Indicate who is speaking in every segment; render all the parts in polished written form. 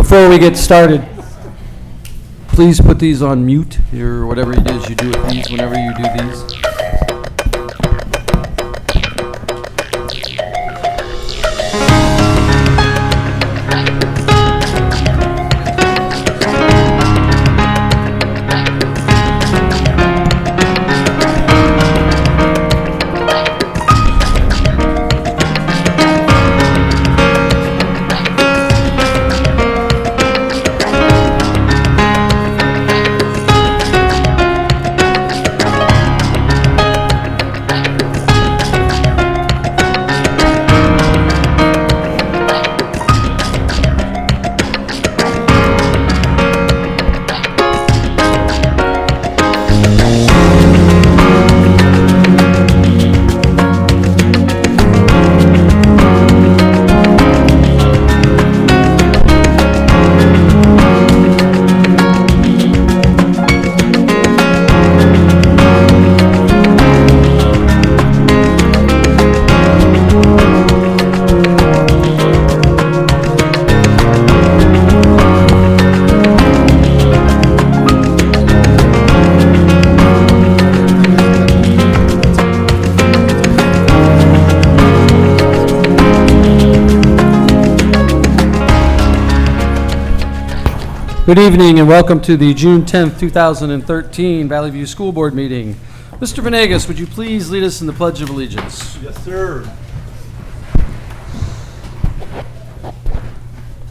Speaker 1: Before we get started, please put these on mute, or whatever it is you do with these whenever you do these. Good evening and welcome to the June 10th, 2013 Valley View School Board meeting. Mr. Venegas, would you please lead us in the Pledge of Allegiance?
Speaker 2: Yes, sir.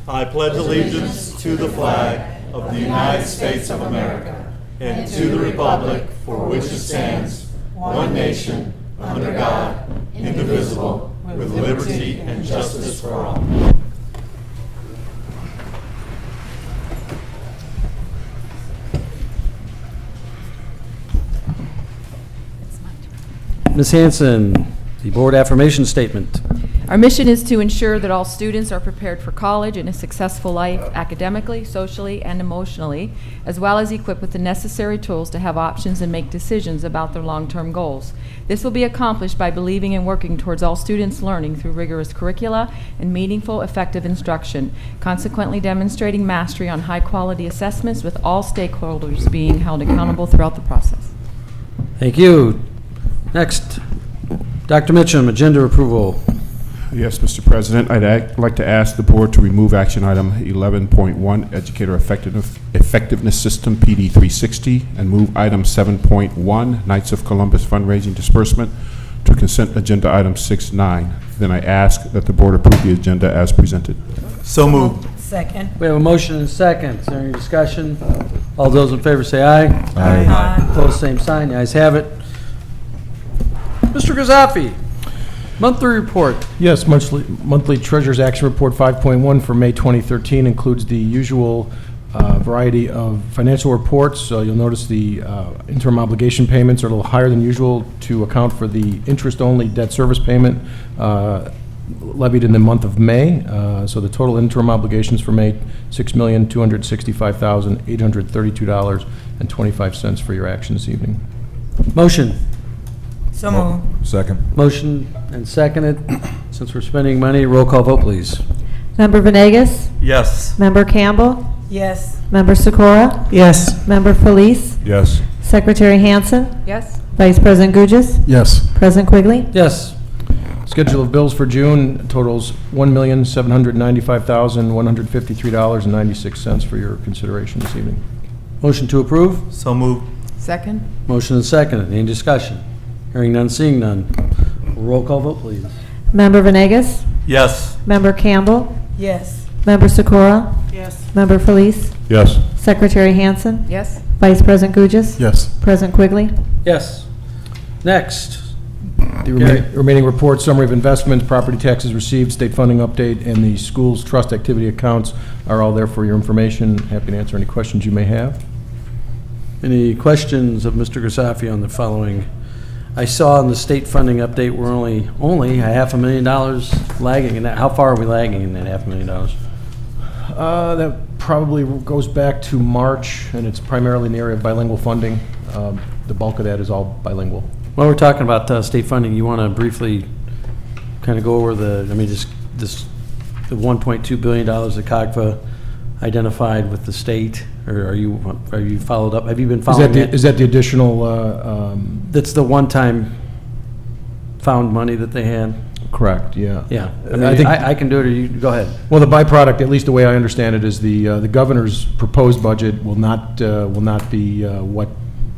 Speaker 2: I pledge allegiance to the flag of the United States of America and to the republic for which it stands, one nation, under God, indivisible, with liberty and justice for all.
Speaker 1: Ms. Hanson, the board affirmation statement.
Speaker 3: Our mission is to ensure that all students are prepared for college and a successful life academically, socially, and emotionally, as well as equipped with the necessary tools to have options and make decisions about their long-term goals. This will be accomplished by believing and working towards all students learning through rigorous curricula and meaningful, effective instruction, consequently demonstrating mastery on high-quality assessments with all stakeholders being held accountable throughout the process.
Speaker 1: Thank you. Next, Dr. Mitchum, agenda approval.
Speaker 4: Yes, Mr. President, I'd like to ask the board to remove action item 11.1, Educator Effectiveness System, PD 360, and move item 7.1, Knights of Columbus Fundraising Disbursement, to consent agenda item 6.9. Then I ask that the board approve the agenda as presented.
Speaker 2: So moved.
Speaker 5: Second.
Speaker 1: We have a motion and a second. Is there any discussion? All those in favor say aye.
Speaker 5: Aye.
Speaker 1: Opposed, same sign. The ayes have it. Mr. Gazafi, monthly report.
Speaker 6: Yes, monthly Treasurer's Action Report 5.1 for May 2013 includes the usual variety of financial reports. You'll notice the interim obligation payments are a little higher than usual to account for the interest-only debt service payment levied in the month of May. So the total interim obligations for May, $6,265,832.25 for your action this evening.
Speaker 1: Motion.
Speaker 5: So moved.
Speaker 4: Second.
Speaker 1: Motion and seconded. Since we're spending money, roll call vote, please.
Speaker 7: Member Venegas?
Speaker 2: Yes.
Speaker 7: Member Campbell?
Speaker 5: Yes.
Speaker 7: Member Sikora?
Speaker 5: Yes.
Speaker 7: Member Felice?
Speaker 4: Yes.
Speaker 7: Secretary Hansen?
Speaker 3: Yes?
Speaker 7: Vice President Gugis?
Speaker 6: Yes.
Speaker 7: President Quigley?
Speaker 1: Yes.
Speaker 6: Schedule of bills for June totals $1,795,153.96 for your consideration this evening.
Speaker 1: Motion to approve.
Speaker 2: So moved.
Speaker 3: Second?
Speaker 1: Motion and seconded. Any discussion? Hearing none, seeing none. Roll call vote, please.
Speaker 7: Member Venegas?
Speaker 2: Yes.
Speaker 7: Member Campbell?
Speaker 5: Yes.
Speaker 7: Member Sikora?
Speaker 5: Yes.
Speaker 7: Member Felice?
Speaker 4: Yes.
Speaker 7: Secretary Hansen?
Speaker 3: Yes?
Speaker 7: Vice President Gugis?
Speaker 6: Yes.
Speaker 7: President Quigley?
Speaker 1: Yes. Next.
Speaker 6: The
Speaker 1: Gary.
Speaker 6: remaining report, summary of investments, property taxes received, state funding update, and the school's trust activity accounts are all there for your information. Happy to answer any questions you may have.
Speaker 1: Any questions of Mr. Gazafi on the following? I saw in the state funding update we're only $500,000 lagging in that. How far are we lagging in that $500,000?
Speaker 6: That probably goes back to March, and it's primarily in the area of bilingual funding. The bulk of that is all bilingual.
Speaker 1: While we're talking about state funding, you want to briefly kind of go over the $1.2 billion that COGFA identified with the state, or are you followed up? Have you been following that?
Speaker 6: Is that the additional,
Speaker 1: That's the one-time found money that they had?
Speaker 6: correct, yeah.
Speaker 1: Yeah. I
Speaker 6: I
Speaker 1: mean,
Speaker 6: think-
Speaker 1: I can do it, or you, go ahead.
Speaker 6: Well, the byproduct, at least the way I understand it, is the governor's proposed budget will not be what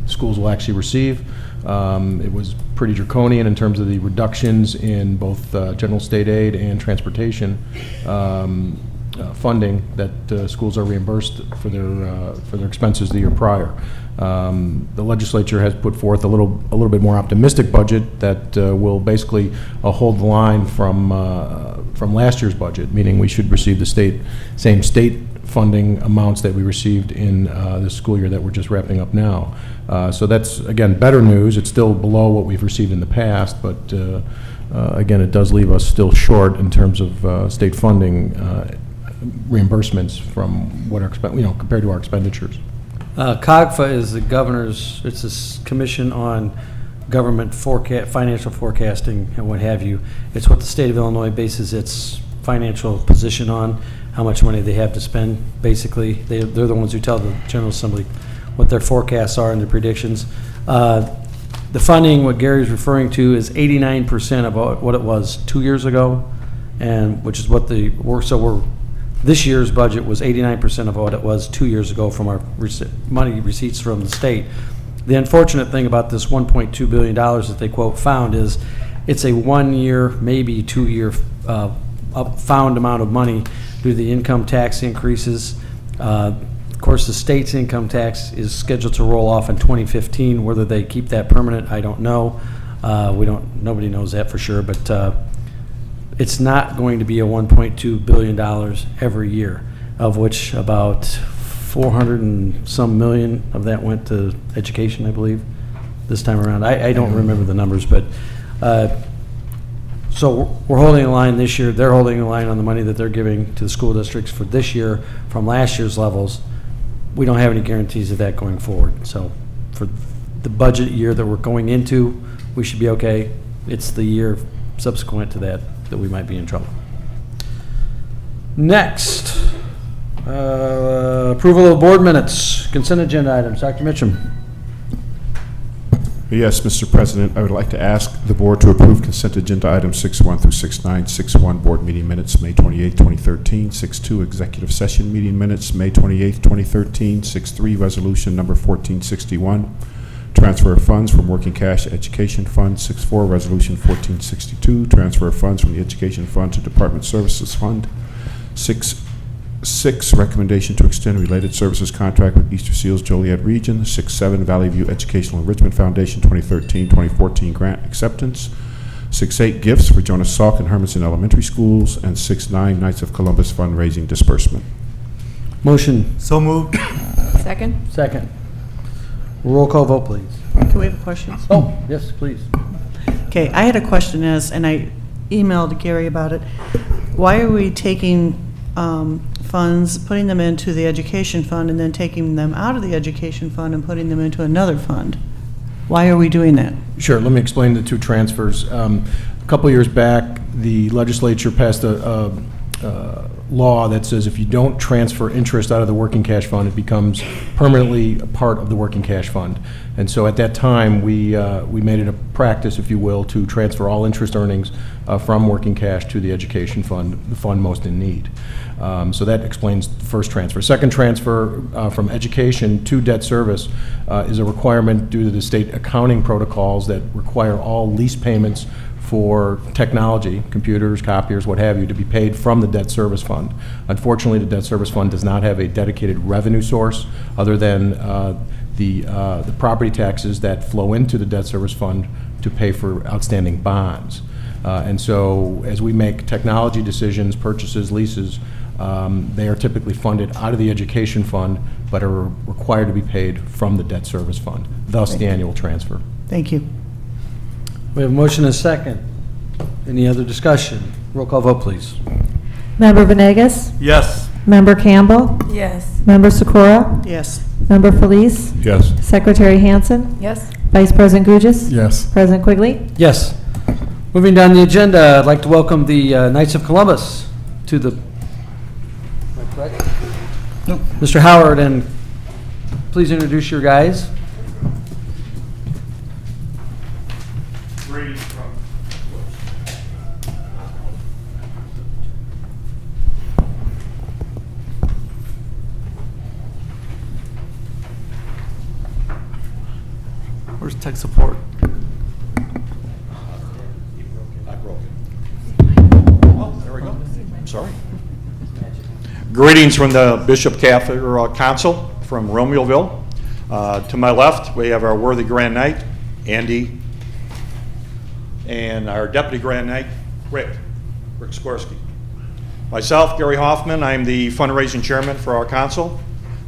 Speaker 6: schools will actually receive. It was pretty draconian in terms of the reductions in both general state aid and transportation funding that schools are reimbursed for their expenses the year prior. The legislature has put forth a little bit more optimistic budget that will basically hold the line from last year's budget, meaning we should receive the same state funding amounts that we received in the school year that we're just wrapping up now. So that's, again, better news. It's still below what we've received in the past, but again, it does leave us still short in terms of state funding reimbursements from what our compared to our expenditures.
Speaker 1: COGFA is the governor's, it's a commission on government financial forecasting and what have you. It's what the state of Illinois bases its financial position on, how much money they have to spend, basically. They're the ones who tell the General Assembly what their forecasts are and their predictions. The funding, what Gary's referring to, is 89% of what it was 2 years ago, and which is what this year's budget was 89% of what it was 2 years ago from our money receipts from the state. The unfortunate thing about this $1.2 billion that they quote found is it's a 1 year, maybe 2 year found amount of money due to the income tax increases. Of course, the state's income tax is scheduled to roll off in 2015. Whether they keep that permanent, I don't know. Nobody knows that for sure, but it's not going to be a $1.2 billion every year, of which about 400 and some million of that went to education, I believe, this time around. I don't remember the numbers, but so we're holding a line this year. They're holding a line on the money that they're giving to the school districts for this year from last year's levels. We don't have any guarantees of that going forward. So for the budget year that we're going into, we should be okay. It's the year subsequent to that we might be in trouble. Next, approval of board minutes, consent agenda items. Dr. Mitchum.
Speaker 4: Yes, Mr. President, I would like to ask the board to approve consent agenda items 6-1 through 6-9, 6-1 board meeting minutes, May 28, 2013, 6-2 executive session meeting minutes, May 28, 2013, 6-3 resolution number 1461, transfer of funds from working cash to education fund, 6-4 resolution 1462, transfer of funds from the education fund to department services fund, 6 recommendation to extend related services contract with Easter Seals Joliet Region, 6-7 Valley View Educational Enrichment Foundation 2013-2014 grant acceptance, 6-8 gifts for Jonas Salk and Hermanson Elementary Schools, and 6-9 Knights of Columbus fundraising disbursement.
Speaker 1: Motion.
Speaker 2: So moved.
Speaker 3: Second?
Speaker 1: Second. Roll call vote, please.
Speaker 5: Can we have questions?
Speaker 1: Oh, yes, please.
Speaker 5: Okay, I had a question and I emailed Gary about it. Why are we taking funds, putting them into the education fund, and then taking them out of the education fund and putting them into another fund? Why are we doing that?
Speaker 6: Sure, let me explain the two transfers. A couple years back, the legislature passed a law that says if you don't transfer interest out of the working cash fund, it becomes permanently a part of the working cash fund. And so at that time, we made it a practice, if you will, to transfer all interest earnings from working cash to the education fund, the fund most in need. So that explains the first transfer. Second transfer from education to debt service is a requirement due to the state accounting protocols that require all lease payments for technology, computers, copiers, what have you, to be paid from the debt service fund. Unfortunately, the debt service fund does not have a dedicated revenue source other than the property taxes that flow into the debt service fund to pay for outstanding bonds. And so as we make technology decisions, purchases, leases, they are typically funded out of the education fund, but are required to be paid from the debt service fund, thus the annual transfer.
Speaker 5: Thank you.
Speaker 1: We have a motion and a second. Any other discussion? Roll call vote, please.
Speaker 7: Member Venegas?
Speaker 2: Yes.
Speaker 7: Member Campbell?
Speaker 5: Yes.
Speaker 7: Member Sikora?
Speaker 5: Yes.
Speaker 7: Member Felice?
Speaker 4: Yes.
Speaker 7: Secretary Hansen?
Speaker 3: Yes?
Speaker 7: Vice President Gugis?
Speaker 6: Yes.
Speaker 7: President Quigley?
Speaker 1: Yes. Moving down the agenda, I'd like to welcome the Knights of Columbus to the Mr. Howard, and please introduce your guys.
Speaker 2: Where's tech support?
Speaker 8: I broke it. Oh, there we go. Sorry. Greetings from the Bishop Catholic Council from Romeoville. To my left, we have our worthy Grand Knight, Andy, and our Deputy Grand Knight, Rick Skorsky. Myself, Gary Hoffman, I'm the fundraising chairman for our council.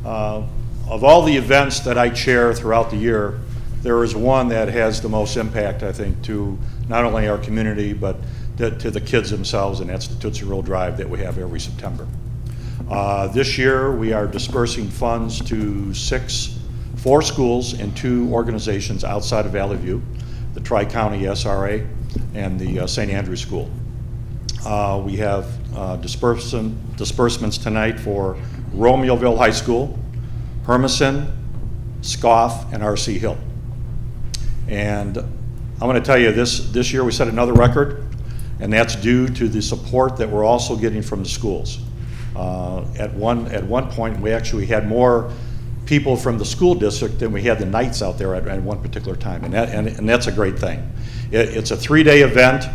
Speaker 8: Of all the events that I chair throughout the year, there is one that has the most impact, I think, to not only our community, but to the kids themselves, and that's the Tootsie Roll Drive that we have every September. This year, we are dispersing funds to 4 schools and 2 organizations outside of Valley View, the Tri-County SRA and the St. Andrews School. We have disbursements tonight for Romeoville High School, Hermiston, Scoff, and R.C. Hill. And I'm going to tell you, this year we set another record, and that's due to the support that we're also getting from the schools. At one point, we actually had more people from the school district than we had the Knights out there at one particular time, and that's a great thing. It's a 3-day event.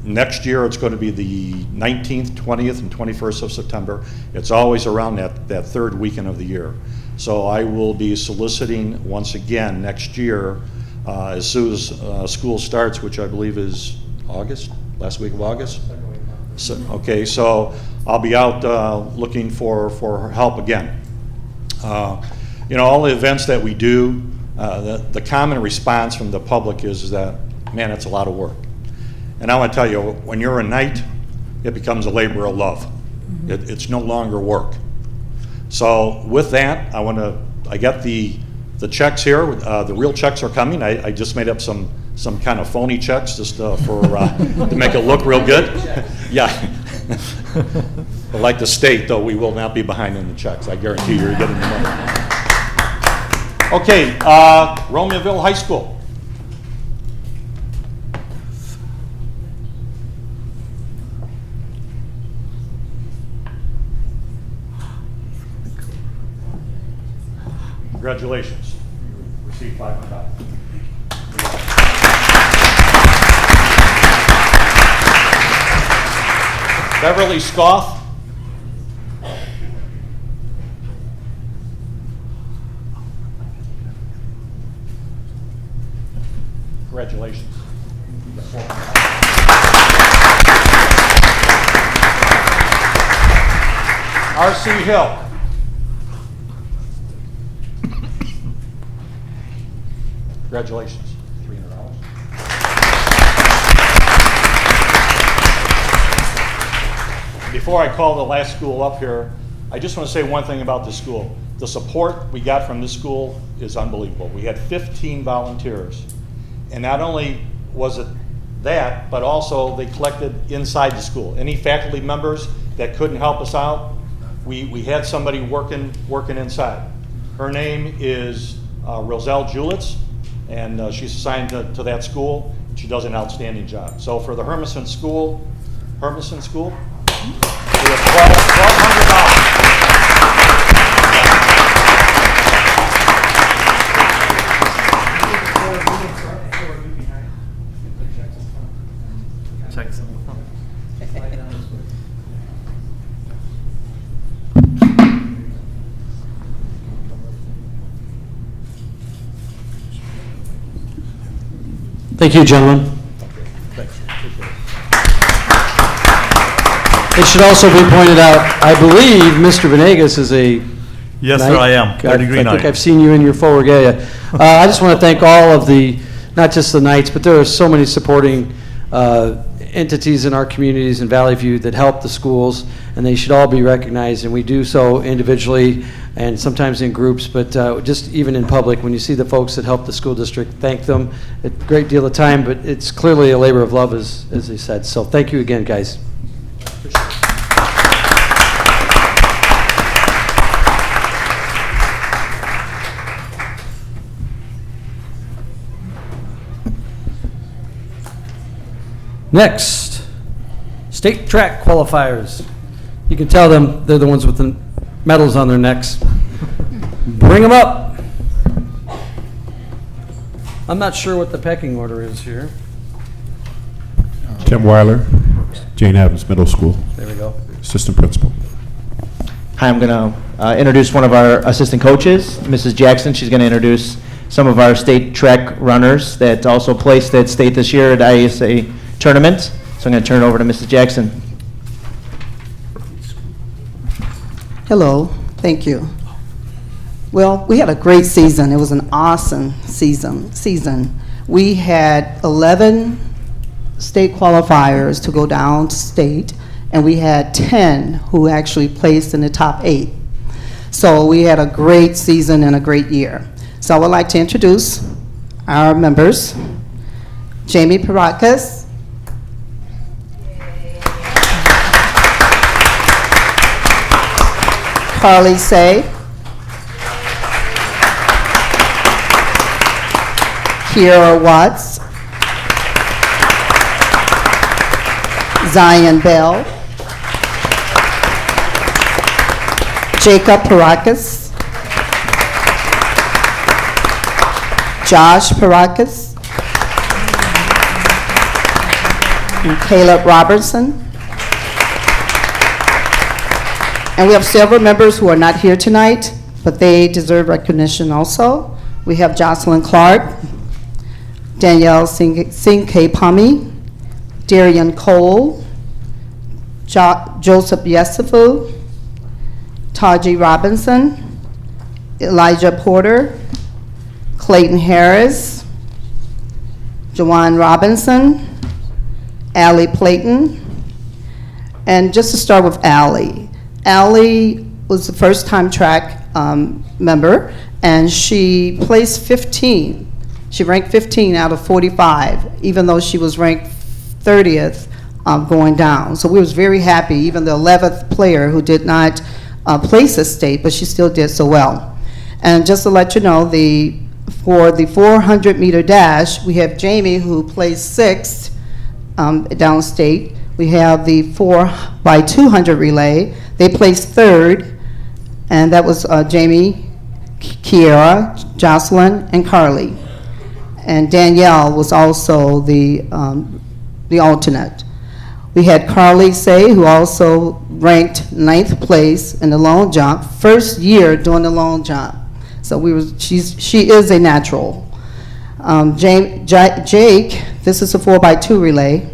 Speaker 8: Next year, it's going to be the 19th, 20th, and 21st of September. It's always around that third weekend of the year. So I will be soliciting once again next year, as soon as school starts, which I believe is August, last week of August. So, okay, so I'll be out looking for help again. You know, all the events that we do, the common response from the public is that, man, it's a lot of work. And I want to tell you, when you're a knight, it becomes a labor of love. It's no longer work. So with that, I got the checks here. The real checks are coming. I just made up some kind of phony checks just to make it look real good. Yeah. But like the state, though, we will not be behind in the checks. I guarantee you're getting the money. Okay, Romeoville High School. Congratulations. You received $500. Beverly Scoff. Congratulations. R.C. Hill. Congratulations, $300. Before I call the last school up here, I just want to say one thing about this school. The support we got from this school is unbelievable. We had 15 volunteers, and not only was it that, but also they collected inside the school. Any faculty members that couldn't help us out, we had somebody working inside. Her name is Roselle Julitz, and she's assigned to that school. She does an outstanding job. So for the Hermiston School, we have
Speaker 2: Checks.
Speaker 1: Thank you, gentlemen. It should also be pointed out, I believe Mr. Venegas is a
Speaker 2: Yes,
Speaker 1: Knight.
Speaker 2: sir, I am. Third-degree
Speaker 1: I think
Speaker 2: knight.
Speaker 1: I've seen you in your full regalia. I just want to thank all of the, not just the Knights, but there are so many supporting entities in our communities in Valley View that help the schools, and they should all be recognized, and we do so individually and sometimes in groups, but just even in public, when you see the folks that help the school district, thank them. A great deal of time, but it's clearly a labor of love, as they said. So thank you again, guys. Next, state track qualifiers. You can tell them they're the ones with the medals on their necks. Bring them up. I'm not sure what the pecking order is here.
Speaker 4: Tim Weiler, Jane Addams Middle School,
Speaker 1: There we go.
Speaker 4: Assistant Principal.
Speaker 9: Hi, I'm going to introduce one of our assistant coaches, Mrs. Jackson. She's going to introduce some of our state track runners that also placed at state this year at ISA tournament. So I'm going to turn it over to Mrs. Jackson.
Speaker 10: Hello, thank you. Well, we had a great season. It was an awesome season. We had 11 state qualifiers to go down to state, and we had 10 who actually placed in the top 8. So we had a great season and a great year. So I would like to introduce our members. Jamie Parakas. Carly Say. Kiera Watts. Zion Bell. Jacob Parakas. Josh Parakas. And Caleb Robertson. And we have several members who are not here tonight, but they deserve recognition also. We have Jocelyn Clark, Danielle Singh Pami, Darian Cole, Joseph Yesufu, Taji Robinson, Elijah Porter, Clayton Harris, Jawan Robinson, Allie Playton. And just to start with Allie. Allie was the first-time track member, and she placed 15. She ranked 15 out of 45, even though she was ranked 30th going down. So we was very happy, even the 11th player who did not place a state, but she still did so well. And just to let you know, for the 400-meter dash, we have Jamie, who placed 6th downstate. We have the 4x200 relay. They placed 3rd, and that was Jamie, Kiera, Jocelyn, and Carly. And Danielle was also the alternate. We had Carly Say, who also ranked 9th place in the long jump, first year doing the long jump. So she is a natural. Jake, this is a 4x2 relay.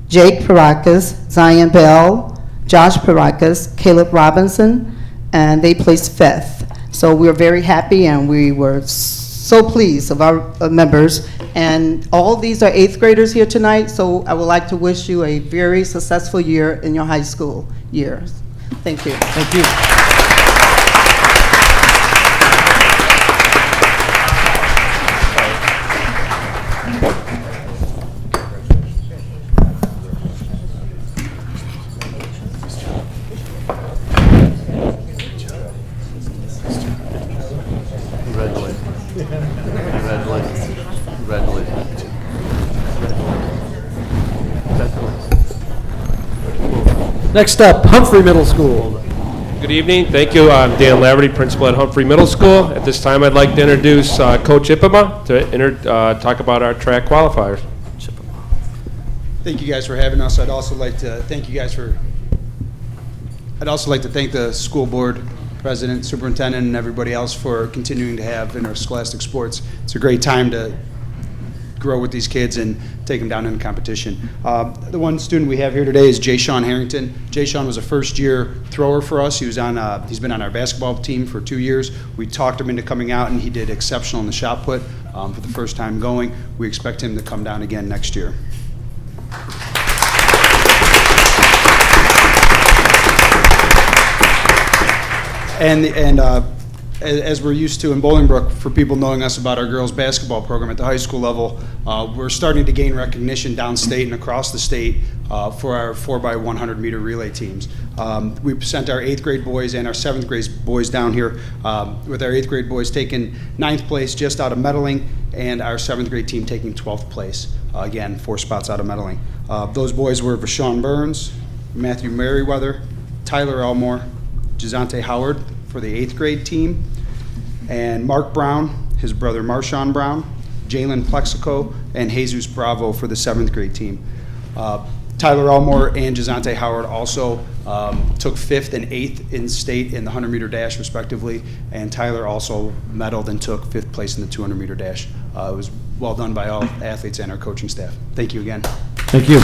Speaker 10: Jake Parakas, Zion Bell, Josh Parakas, Caleb Robinson, and they placed 5th. So we were very happy, and we were so pleased of our members. And all these are 8th graders here tonight, so I would like to wish you a very successful year in your high school years. Thank you.
Speaker 1: Thank you. Next up, Humphrey Middle School.
Speaker 11: Good evening. Thank you. I'm Dan Laverty, principal at Humphrey Middle School. At this time, I'd like to introduce Coach Ipama to talk about our track qualifiers.
Speaker 12: Thank you guys for having us. I'd also like to thank the school board, president, superintendent, and everybody else for continuing to have interscholastic sports. It's a great time to grow with these kids and take them down in competition. The one student we have here today is Jay Sean Harrington. Jay Sean was a first-year thrower for us. He's been on our basketball team for 2 years. We talked him into coming out, and he did exceptional in the shot put for the first time going. We expect him to come down again next year. as we're used to in Bolingbrook, for people knowing us about our girls' basketball program at the high school level, we're starting to gain recognition downstate and across the state for our 4x100 meter relay teams. We sent our 8th grade boys and our 7th grade boys down here, with our 8th grade boys taking 9th place just out of medaling, and our 7th grade team taking 12th place, again, 4 spots out of medaling. Those boys were Vashawn Burns, Matthew Merriweather, Tyler Elmore, Jazante Howard for the 8th grade team, and Mark Brown, his brother Marshawn Brown, Jalen Plexico, and Jesus Bravo for the 7th grade team. Tyler Elmore and Jazante Howard also took 5th and 8th in state in the 100 meter dash respectively, and Tyler also medaled and took 5th place in the 200 meter dash. It was well done by all athletes and our coaching staff. Thank you again.
Speaker 1: Thank you.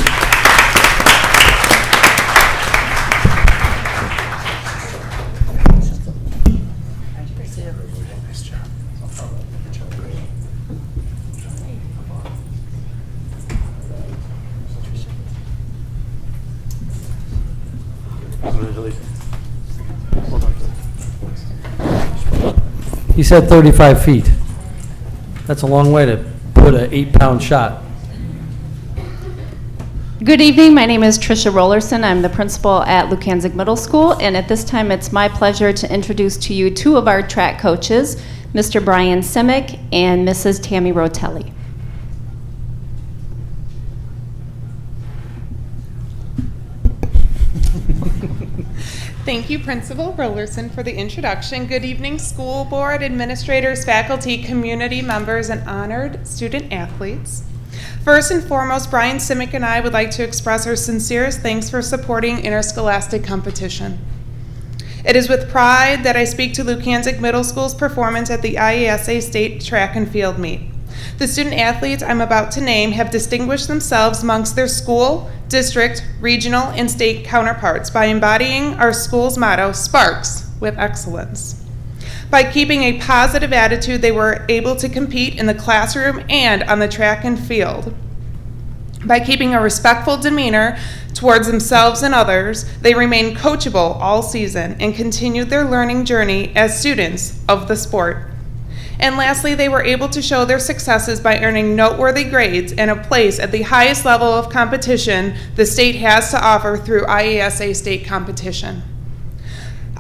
Speaker 1: He said 35 feet. That's a long way to put an 8-pound shot.
Speaker 13: Good evening. My name is Tricia Rollerson. I'm the principal at Lukanzik Middle School, and at this time it's my pleasure to introduce to you 2 of our track coaches, Mr. Brian Simic and Mrs. Tammy Rotelli.
Speaker 14: Thank you, Principal Rollerson, for the introduction. Good evening, school board, administrators, faculty, community members, and honored student athletes. First and foremost, Brian Simic and I would like to express our sincerest thanks for supporting interscholastic competition. It is with pride that I speak to Lukanzik Middle School's performance at the IASA State Track and Field Meet. The student athletes I'm about to name have distinguished themselves amongst their school, district, regional, and state counterparts by embodying our school's motto, Sparks with Excellence. By keeping a positive attitude, they were able to compete in the classroom and on the track and field. By keeping a respectful demeanor towards themselves and others, they remained coachable all season and continued their learning journey as students of the sport. And lastly, they were able to show their successes by earning noteworthy grades and a place at the highest level of competition the state has to offer through IASA state competition.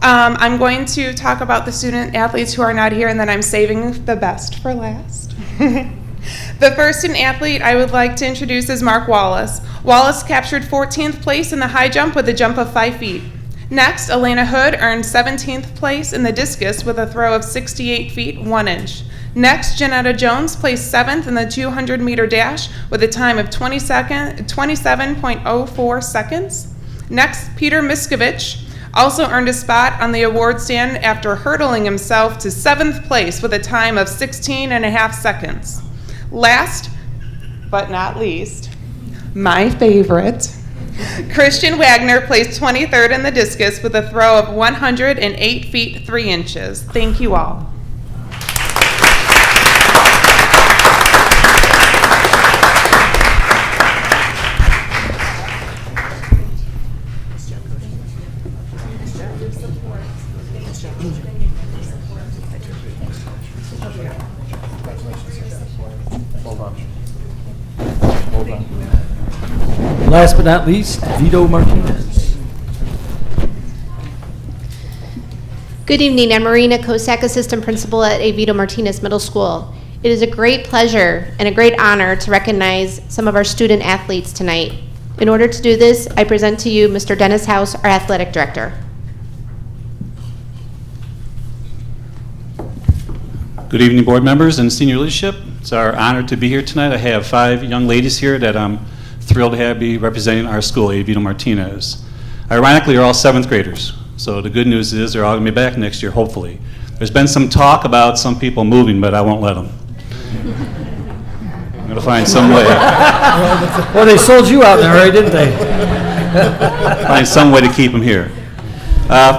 Speaker 14: I'm going to talk about the student athletes who are not here, and then I'm saving the best for last. The first student athlete I would like to introduce is Mark Wallace. Wallace captured 14th place in the high jump with a jump of 5 feet. Next, Elena Hood earned 17th place in the discus with a throw of 68 feet 1 inch. Next, Janetta Jones placed 7th in the 200 meter dash with a time of 27.04 seconds. Next, Peter Miskovich also earned a spot on the award stand after hurdling himself to 7th place with a time of 16.5 seconds. Last but not least, my favorite, Christian Wagner placed 23rd in the discus with a throw of 108 feet 3 inches. Thank you all.
Speaker 1: Last but not least, Vito Martinez.
Speaker 15: Good evening. I'm Marina Kosak, Assistant Principal at Vito Martinez Middle School. It is a great pleasure and a great honor to recognize some of our student athletes tonight. In order to do this, I present to you Mr. Dennis House, our Athletic Director.
Speaker 16: Good evening, board members and senior leadership. It's our honor to be here tonight. I have 5 young ladies here that I'm thrilled to have be representing our school, Vito Martinez. Ironically, they're all 7th graders. So the good news is they're all going to be back next year, hopefully. There's been some talk about some people moving, but I won't let them. I'm going to find some way.
Speaker 1: Well, they sold you out there, right, didn't they?
Speaker 16: Find some way to keep them here.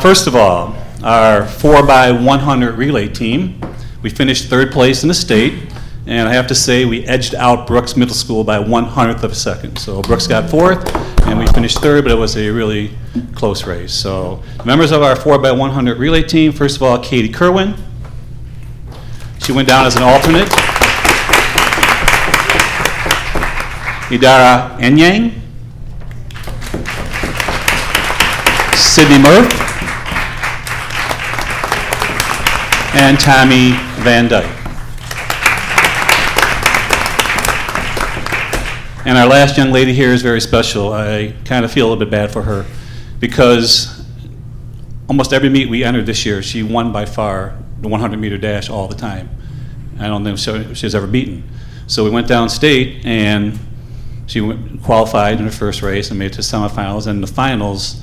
Speaker 16: First of all, our 4x100 relay team. We finished 3rd place in the state, and I have to say we edged out Brooks Middle School by 1/100th of a second. So Brooks got 4th, and we finished 3rd, but it was a really close race. So members of our 4x100 relay team, first of all, Katie Kerwin, She went down as an alternate. Idara Enyang, Sydney Murph, and Tommy Van Dyke. And our last young lady here is very special. I kind of feel a little bit bad for her because almost every meet we entered this year, she won by far the 100-meter dash all the time. I don't think she was ever beaten. So we went downstate, and she qualified in her first race and made it to semifinals. And in the finals,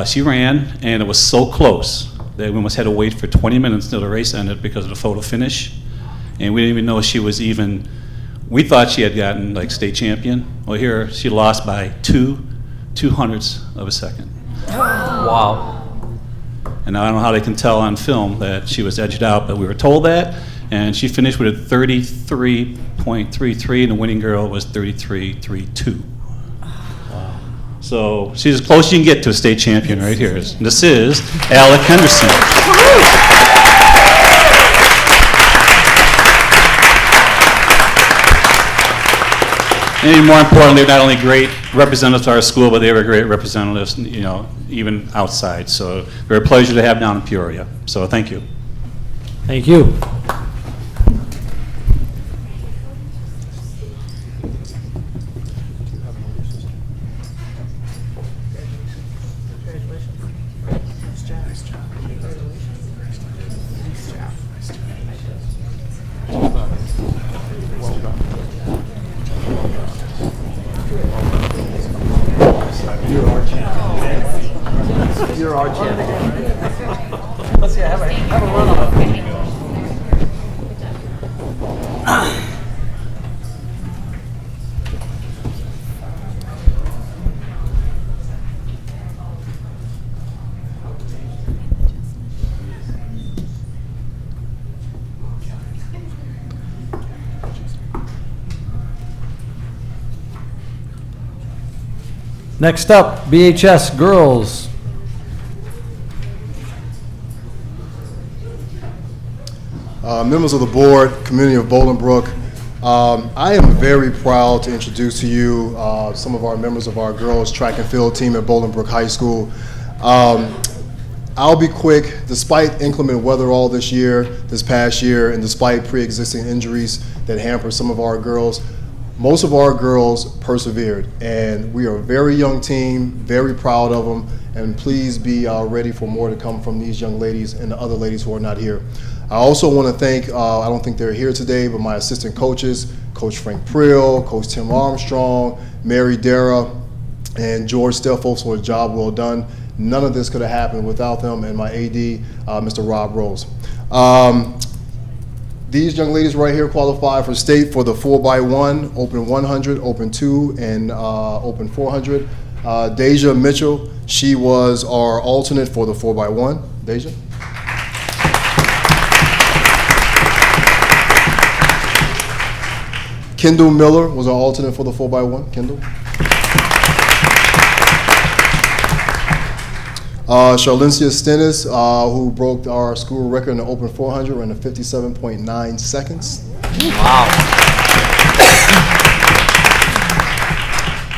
Speaker 16: she ran, and it was so close that we almost had to wait for 20 minutes until the race ended because of the photo finish. And we didn't even know she was even. We thought she had gotten like state champion. Well, here she lost by 2/200ths of a second.
Speaker 1: Wow.
Speaker 16: And I don't know how they can tell on film that she was edged out, but we were told that. And she finished with a 33.33, and the winning girl was 33.32. So she's as close as you can get to a state champion right here. This is Alec Henderson. And more importantly, they're not only great representatives of our school, but they were great representatives, you know, even outside. So they're a pleasure to have down in Peoria. So thank you.
Speaker 1: Thank you.
Speaker 2: You're our champion. Let's see, have a run on it.
Speaker 1: Next up, BHS girls.
Speaker 17: Members of the board, community of Bolingbrook, I am very proud to introduce to you some of our members of our girls track and field team at Bolingbrook High School. I'll be quick. Despite inclement weather all this past year, and despite pre-existing injuries that hamper some of our girls, most of our girls persevered, and we are a very young team, very proud of them, and please be ready for more to come from these young ladies and the other ladies who are not here. I also want to thank, I don't think they're here today, but my assistant coaches, Coach Frank Prill, Coach Tim Armstrong, Mary Dara, and George Stelfos for a job well done. None of this could have happened without them, and my AD, Mr. Rob Rose. These young ladies right here qualify for state for the 4x1, Open 100, Open 2, and Open 400. Deja Mitchell, she was our alternate for the 4x1. Deja? Kendall Miller was our alternate for the 4x1. Kendall. Charlencia Stennis, who broke our school record in the Open 400 in 57.9 seconds.
Speaker 2: Wow.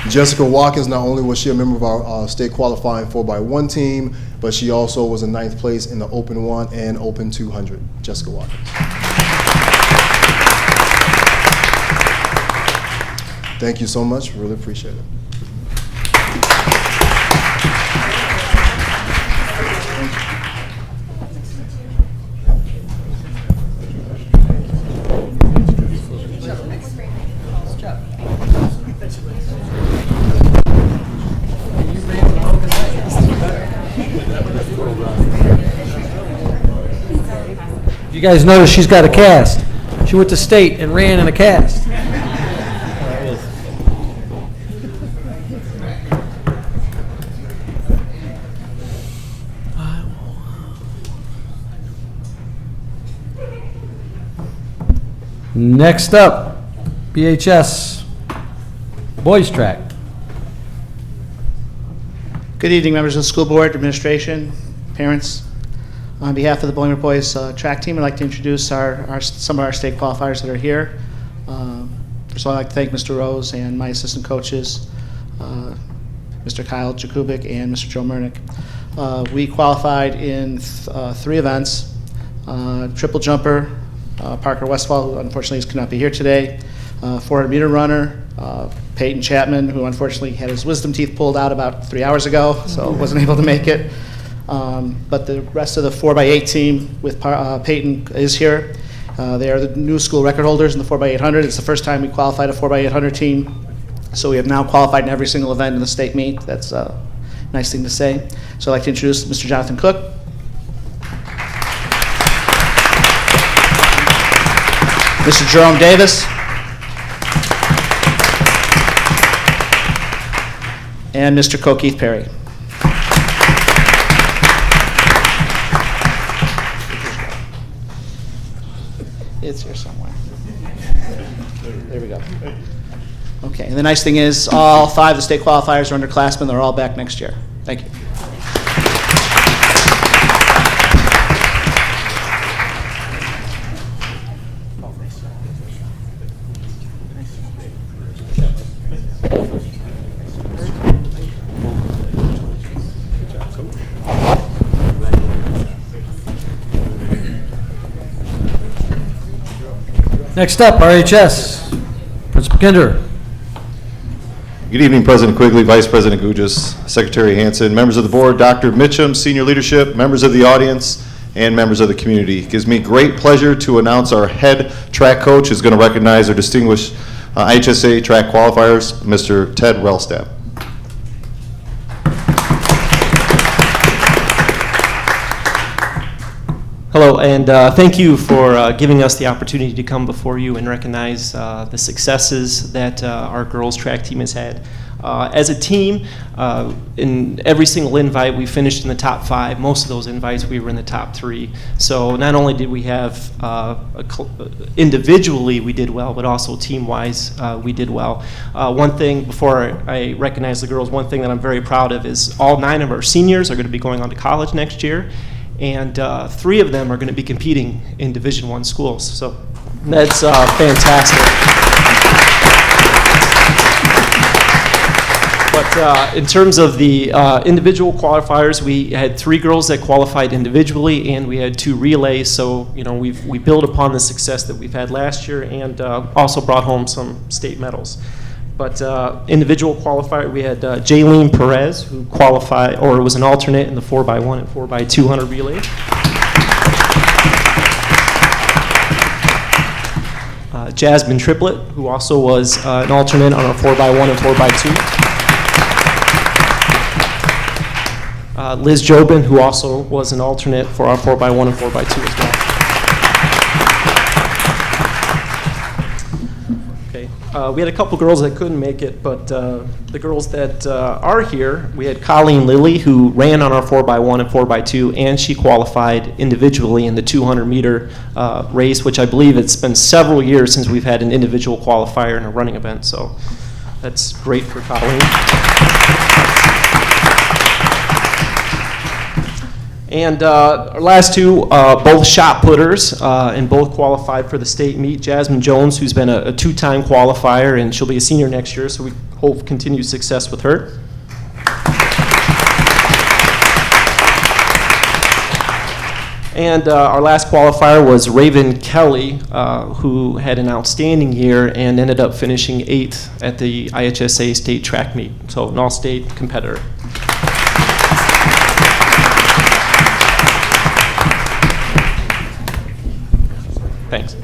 Speaker 17: Jessica Watkins, not only was she a member of our state qualifying 4x1 team, but she also was in 9th place in the Open 1 and Open 200. Jessica Watkins. Thank you so much. Really appreciate it.
Speaker 1: You guys notice she's got a cast. She went to state and ran in a cast. Next up, BHS boys track.
Speaker 18: Good evening, members of the school board, administration, parents. On behalf of the Bolingbrook Boys track team, I'd like to introduce some of our state qualifiers that are here. First of all, I'd like to thank Mr. Rose and my assistant coaches, Mr. Kyle Jakubik and Mr. Joe Murnick. We qualified in 3 events. Triple jumper, Parker Westfall, who unfortunately could not be here today. 400-meter runner, Peyton Chapman, who unfortunately had his wisdom teeth pulled out about 3 hours ago, so wasn't able to make it. But the rest of the 4x8 team with Peyton is here. They are the new school record holders in the 4x800. It's the first time we qualified a 4x800 team. So we have now qualified in every single event in the state meet. That's a nice thing to say. So I'd like to introduce Mr. Jonathan Cook. Mr. Jerome Davis. And Mr. Keith Perry. It's here somewhere. There we go. Okay, and the nice thing is all 5 of the state qualifiers are underclassmen. They're all back next year. Thank you.
Speaker 1: Next up, RHS, Principal Kinder.
Speaker 2: Good evening, President Quigley, Vice President Gugis, Secretary Hansen, members of the board, Dr. Mitchum, senior leadership, members of the audience, and members of the community. It gives me great pleasure to announce our head track coach is going to recognize our distinguished IHSA track qualifiers, Mr. Ted Rellstab.
Speaker 19: Hello, and thank you for giving us the opportunity to come before you and recognize the successes that our girls track team has had. As a team, in every single invite, we finished in the top 5. Most of those invites, we were in the top 3. So not only did we have individually we did well, but also team-wise we did well. One thing, before I recognize the girls, one thing that I'm very proud of is all 9 of our seniors are going to be going on to college next year. And 3 of them are going to be competing in Division I schools. So that's fantastic. But in terms of the individual qualifiers, we had 3 girls that qualified individually, and we had 2 relays. So we built upon the success that we've had last year, and also brought home some state medals. But individual qualifier, we had Jaylene Perez, who qualified, or was an alternate in the 4x1 and 4x200 relay. Jasmine Triplett, who also was an alternate on our 4x1 and 4x2. Liz Jobin, who also was an alternate for our 4x1 and 4x2 as well. We had a couple girls that couldn't make it, but the girls that are here, we had Colleen Lilly, who ran on our 4x1 and 4x2, and she qualified individually in the 200-meter race, which I believe it's been several years since we've had an individual qualifier in a running event, so that's great for Colleen. And our last 2, both shot putters, and both qualified for the state meet. Jasmine Jones, who's been a 2-time qualifier, and she'll be a senior next year, so we hope continued success with her. And our last qualifier was Raven Kelly, who had an outstanding year and ended up finishing 8th at the IHSA state track meet, so an all-state competitor. Thanks.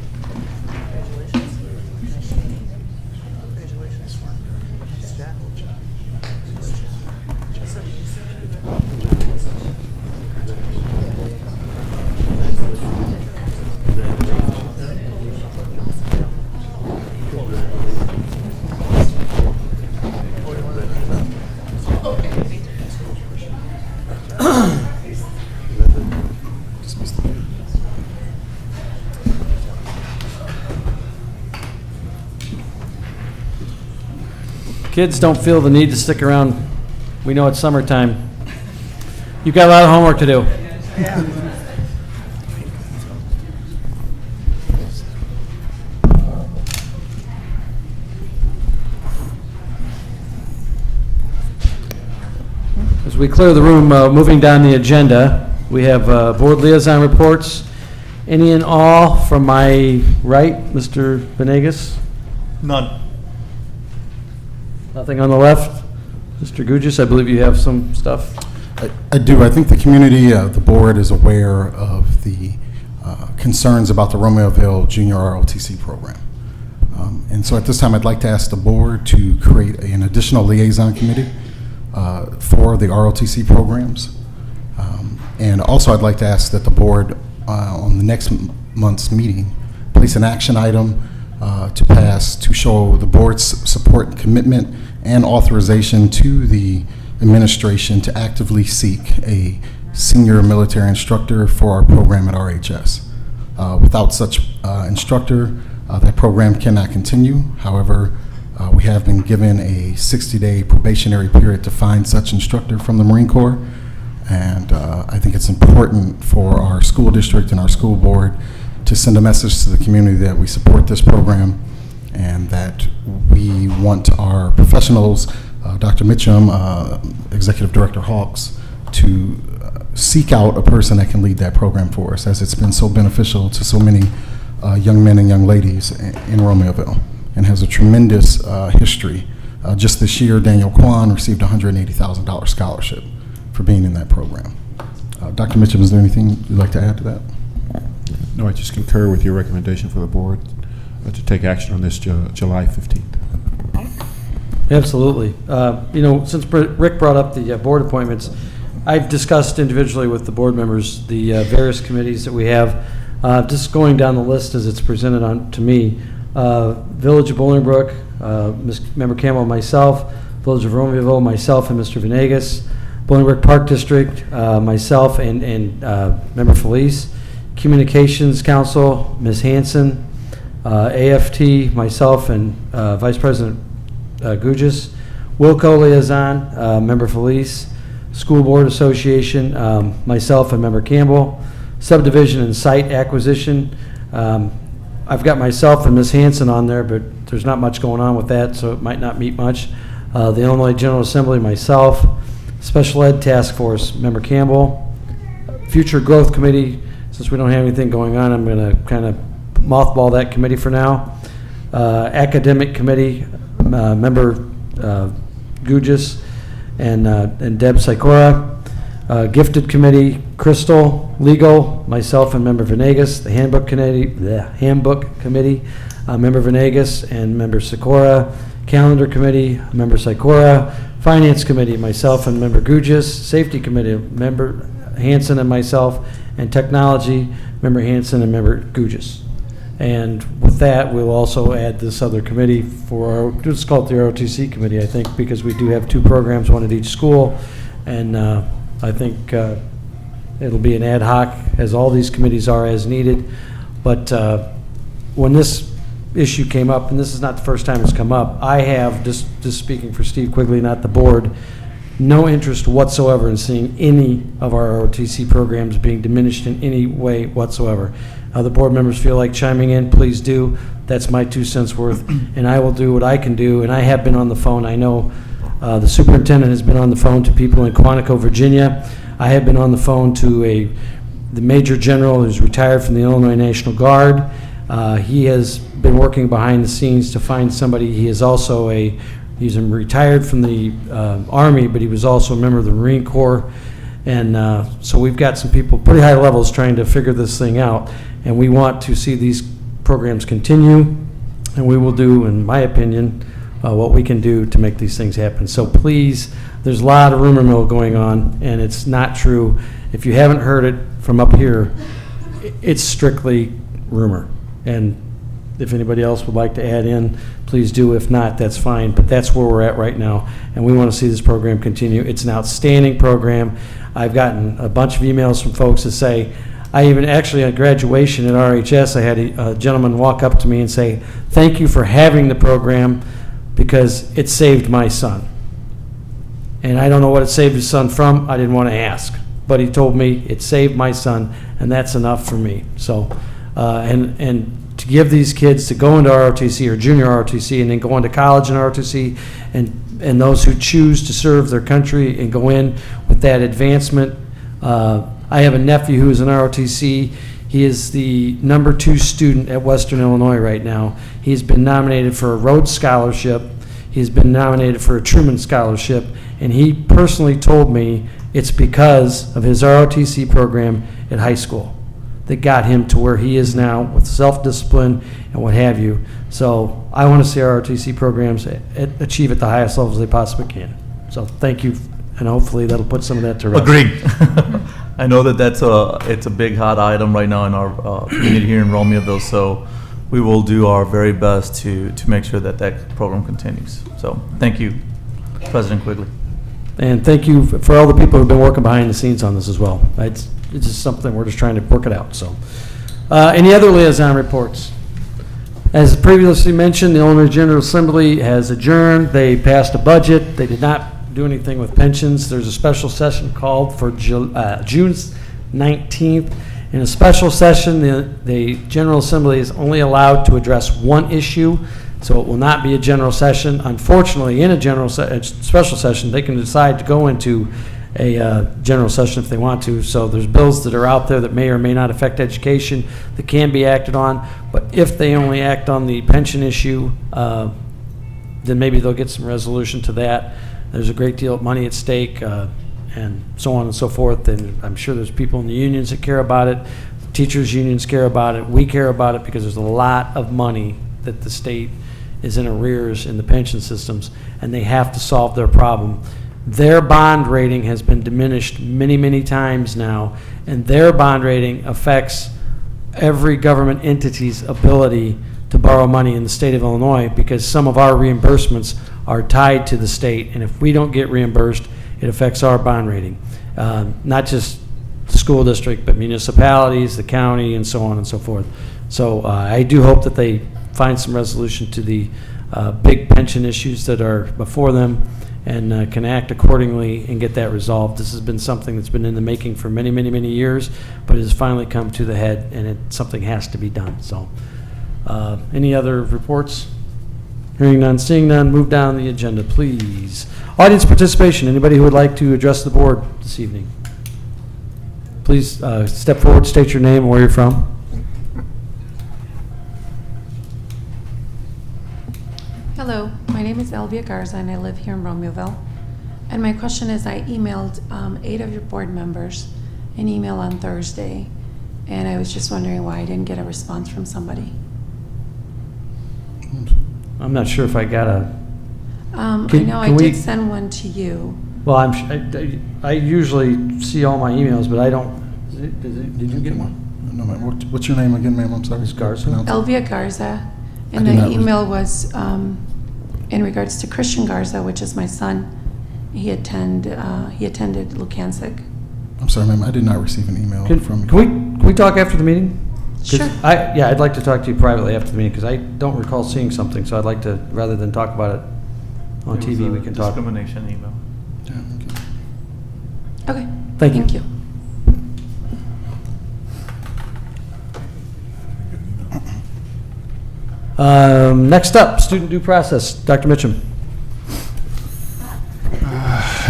Speaker 1: Kids don't feel the need to stick around. We know it's summertime. You've got a lot of homework to do. we clear the room, moving down the agenda, we have board liaison reports. Any and all from my right, Mr. Venegas?
Speaker 2: None.
Speaker 1: Nothing on the left? Mr. Gugis, I believe you have some stuff.
Speaker 20: I do. I think the community, the board is aware of the concerns about the Romeoville Junior ROTC program. And so at this time, I'd like to ask the board to create an additional liaison committee for the ROTC programs. And also, I'd like to ask that the board, on the next month's meeting, place an action item to pass to show the board's support and commitment and authorization to the administration to actively seek a senior military instructor for our program at RHS. Without such instructor, that program cannot continue. However, we have been given a 60-day probationary period to find such instructor from the Marine Corps. And I think it's important for our school district and our school board to send a message to the community that we support this program and that we want our professionals, Dr. Mitchum, Executive Director Hawks, to seek out a person that can lead that program for us, as it's been so beneficial to so many young men and young ladies in Romeoville and has a tremendous history. Just this year, Daniel Kwan received a $180,000 scholarship for being in that program. Dr. Mitchum, is there anything you'd like to add to that?
Speaker 4: No, I just concur with your recommendation for the board to take action on this July 15th.
Speaker 1: Absolutely. You know, since Rick brought up the board appointments, I've discussed individually with the board members the various committees that we have. Just going down the list as it's presented on to me, Village of Bolingbrook, Member Campbell, myself, Village of Romeoville, myself and Mr. Venegas, Bolingbrook Park District, myself and Member Felice, Communications Council, Ms. Hanson, AFT, myself and Vice President Gugis, Wilco Liaison, Member Felice, School Board Association, myself and Member Campbell, Subdivision and Site Acquisition. I've got myself and Ms. Hanson on there, but there's not much going on with that, so it might not meet much. The Illinois General Assembly, myself, Special Ed Task Force, Member Campbell, Future Growth Committee. Since we don't have anything going on, I'm going to kind of mothball that committee for now. Academic Committee, Member Gugis and Deb Sikora. Gifted Committee, Crystal. Legal, myself and Member Venegas. The Handbook Committee, Member Venegas and Member Sikora. Calendar Committee, Member Sikora. Finance Committee, myself and Member Gugis. Safety Committee, Member Hanson and myself. And Technology, Member Hanson and Member Gugis. And with that, we'll also add this other committee for our, let's call it the ROTC committee, I think, because we do have two programs, one at each school. And I think it'll be an ad hoc, as all these committees are, as needed. But when this issue came up, and this is not the first time it's come up, I have, just speaking for Steve Quigley, not the board, no interest whatsoever in seeing any of our ROTC programs being diminished in any way whatsoever. Other board members feel like chiming in, please do. That's my 2 cents worth, and I will do what I can do. And I have been on the phone. I know the superintendent has been on the phone to people in Quantico, Virginia. I have been on the phone to the Major General who's retired from the Illinois National Guard. He has been working behind the scenes to find somebody. He is also he's retired from the Army, but he was also a member of the Marine Corps. And so we've got some people pretty high levels trying to figure this thing out. And we want to see these programs continue. And we will do, in my opinion, what we can do to make these things happen. So please, there's a lot of rumor mill going on, and it's not true. If you haven't heard it from up here, it's strictly rumor. And if anybody else would like to add in, please do. If not, that's fine. But that's where we're at right now, and we want to see this program continue. It's an outstanding program. I've gotten a bunch of emails from folks that say, I even actually at graduation at RHS, I had a gentleman walk up to me and say, thank you for having the program because it saved my son. And I don't know what it saved his son from. I didn't want to ask. But he told me it saved my son, and that's enough for me. So, and to give these kids to go into ROTC or junior ROTC and then go into college in ROTC and and those who choose to serve their country and go in with that advancement. I have a nephew who is an ROTC. He is the number 2 student at Western Illinois right now. He's been nominated for a Rhodes Scholarship. He's been nominated for a Truman Scholarship, and he personally told me it's because of his ROTC program at high school that got him to where he is now with self-discipline and what have you. So I want to see our ROTC programs achieve at the highest levels they possibly can. So thank you, and hopefully that'll put some of that to rest.
Speaker 2: Agreed. I know that it's a big hot item right now in our community here in Romeoville, so we will do our very best to make sure that that program continues. So thank you, President Quigley.
Speaker 1: And thank you for all the people who've been working behind the scenes on this as well. It's just something, we're just trying to work it out, so. Any other liaison reports? As previously mentioned, the Illinois General Assembly has adjourned. They passed a budget. They did not do anything with pensions. There's a special session called for June 19th. In a special session, the General Assembly is only allowed to address one issue, so it will not be a general session. Unfortunately, in a special session, they can decide to go into a general session if they want to. So there's bills that are out there that may or may not affect education that can be acted on. But if they only act on the pension issue, then maybe they'll get some resolution to that. There's a great deal of money at stake, and so on and so forth. And I'm sure there's people in the unions that care about it. Teachers' unions care about it. We care about it because there's a lot of money that the state is in arrears in the pension systems, and they have to solve their problem. Their bond rating has been diminished many, many times now, and their bond rating affects every government entity's ability to borrow money in the state of Illinois, because some of our reimbursements are tied to the state, and if we don't get reimbursed, it affects our bond rating. Not just the school district, but municipalities, the county, and so on and so forth. So I do hope that they find some resolution to the big pension issues that are before them, and can act accordingly and get that resolved. This has been something that's been in the making for many, many, many years, but it has finally come to the head, and something has to be done. So, any other reports? Hearing none, seeing none, move down the agenda, please. Audience participation. Anybody who would like to address the board this evening? Please step forward, state your name and where you're from.
Speaker 21: Hello, my name is Elvia Garza and I live here in Romeoville. And my question is, I emailed 8 of your board members an email on Thursday, and I was just wondering why I didn't get a response from somebody.
Speaker 1: I'm not sure if I got a...
Speaker 21: I know I did send one to you.
Speaker 1: Well, I usually see all my emails, but I don't... Did you get one?
Speaker 20: No, ma'am. What's your name again, ma'am? I'm sorry.
Speaker 1: It's Garza.
Speaker 21: Elvia Garza. And the email was in regards to Christian Garza, which is my son. He attended Lukansic.
Speaker 20: I'm sorry, ma'am. I did not receive an email from you.
Speaker 1: Can we talk after the meeting?
Speaker 21: Sure.
Speaker 1: I'd like to talk to you privately after the meeting, because I don't recall seeing something, so I'd like to, rather than talk about it on TV, we can talk.
Speaker 2: Discrimination email.
Speaker 20: Yeah,
Speaker 21: Okay.
Speaker 1: Thank you. Next up, student due process. Dr. Mitchum.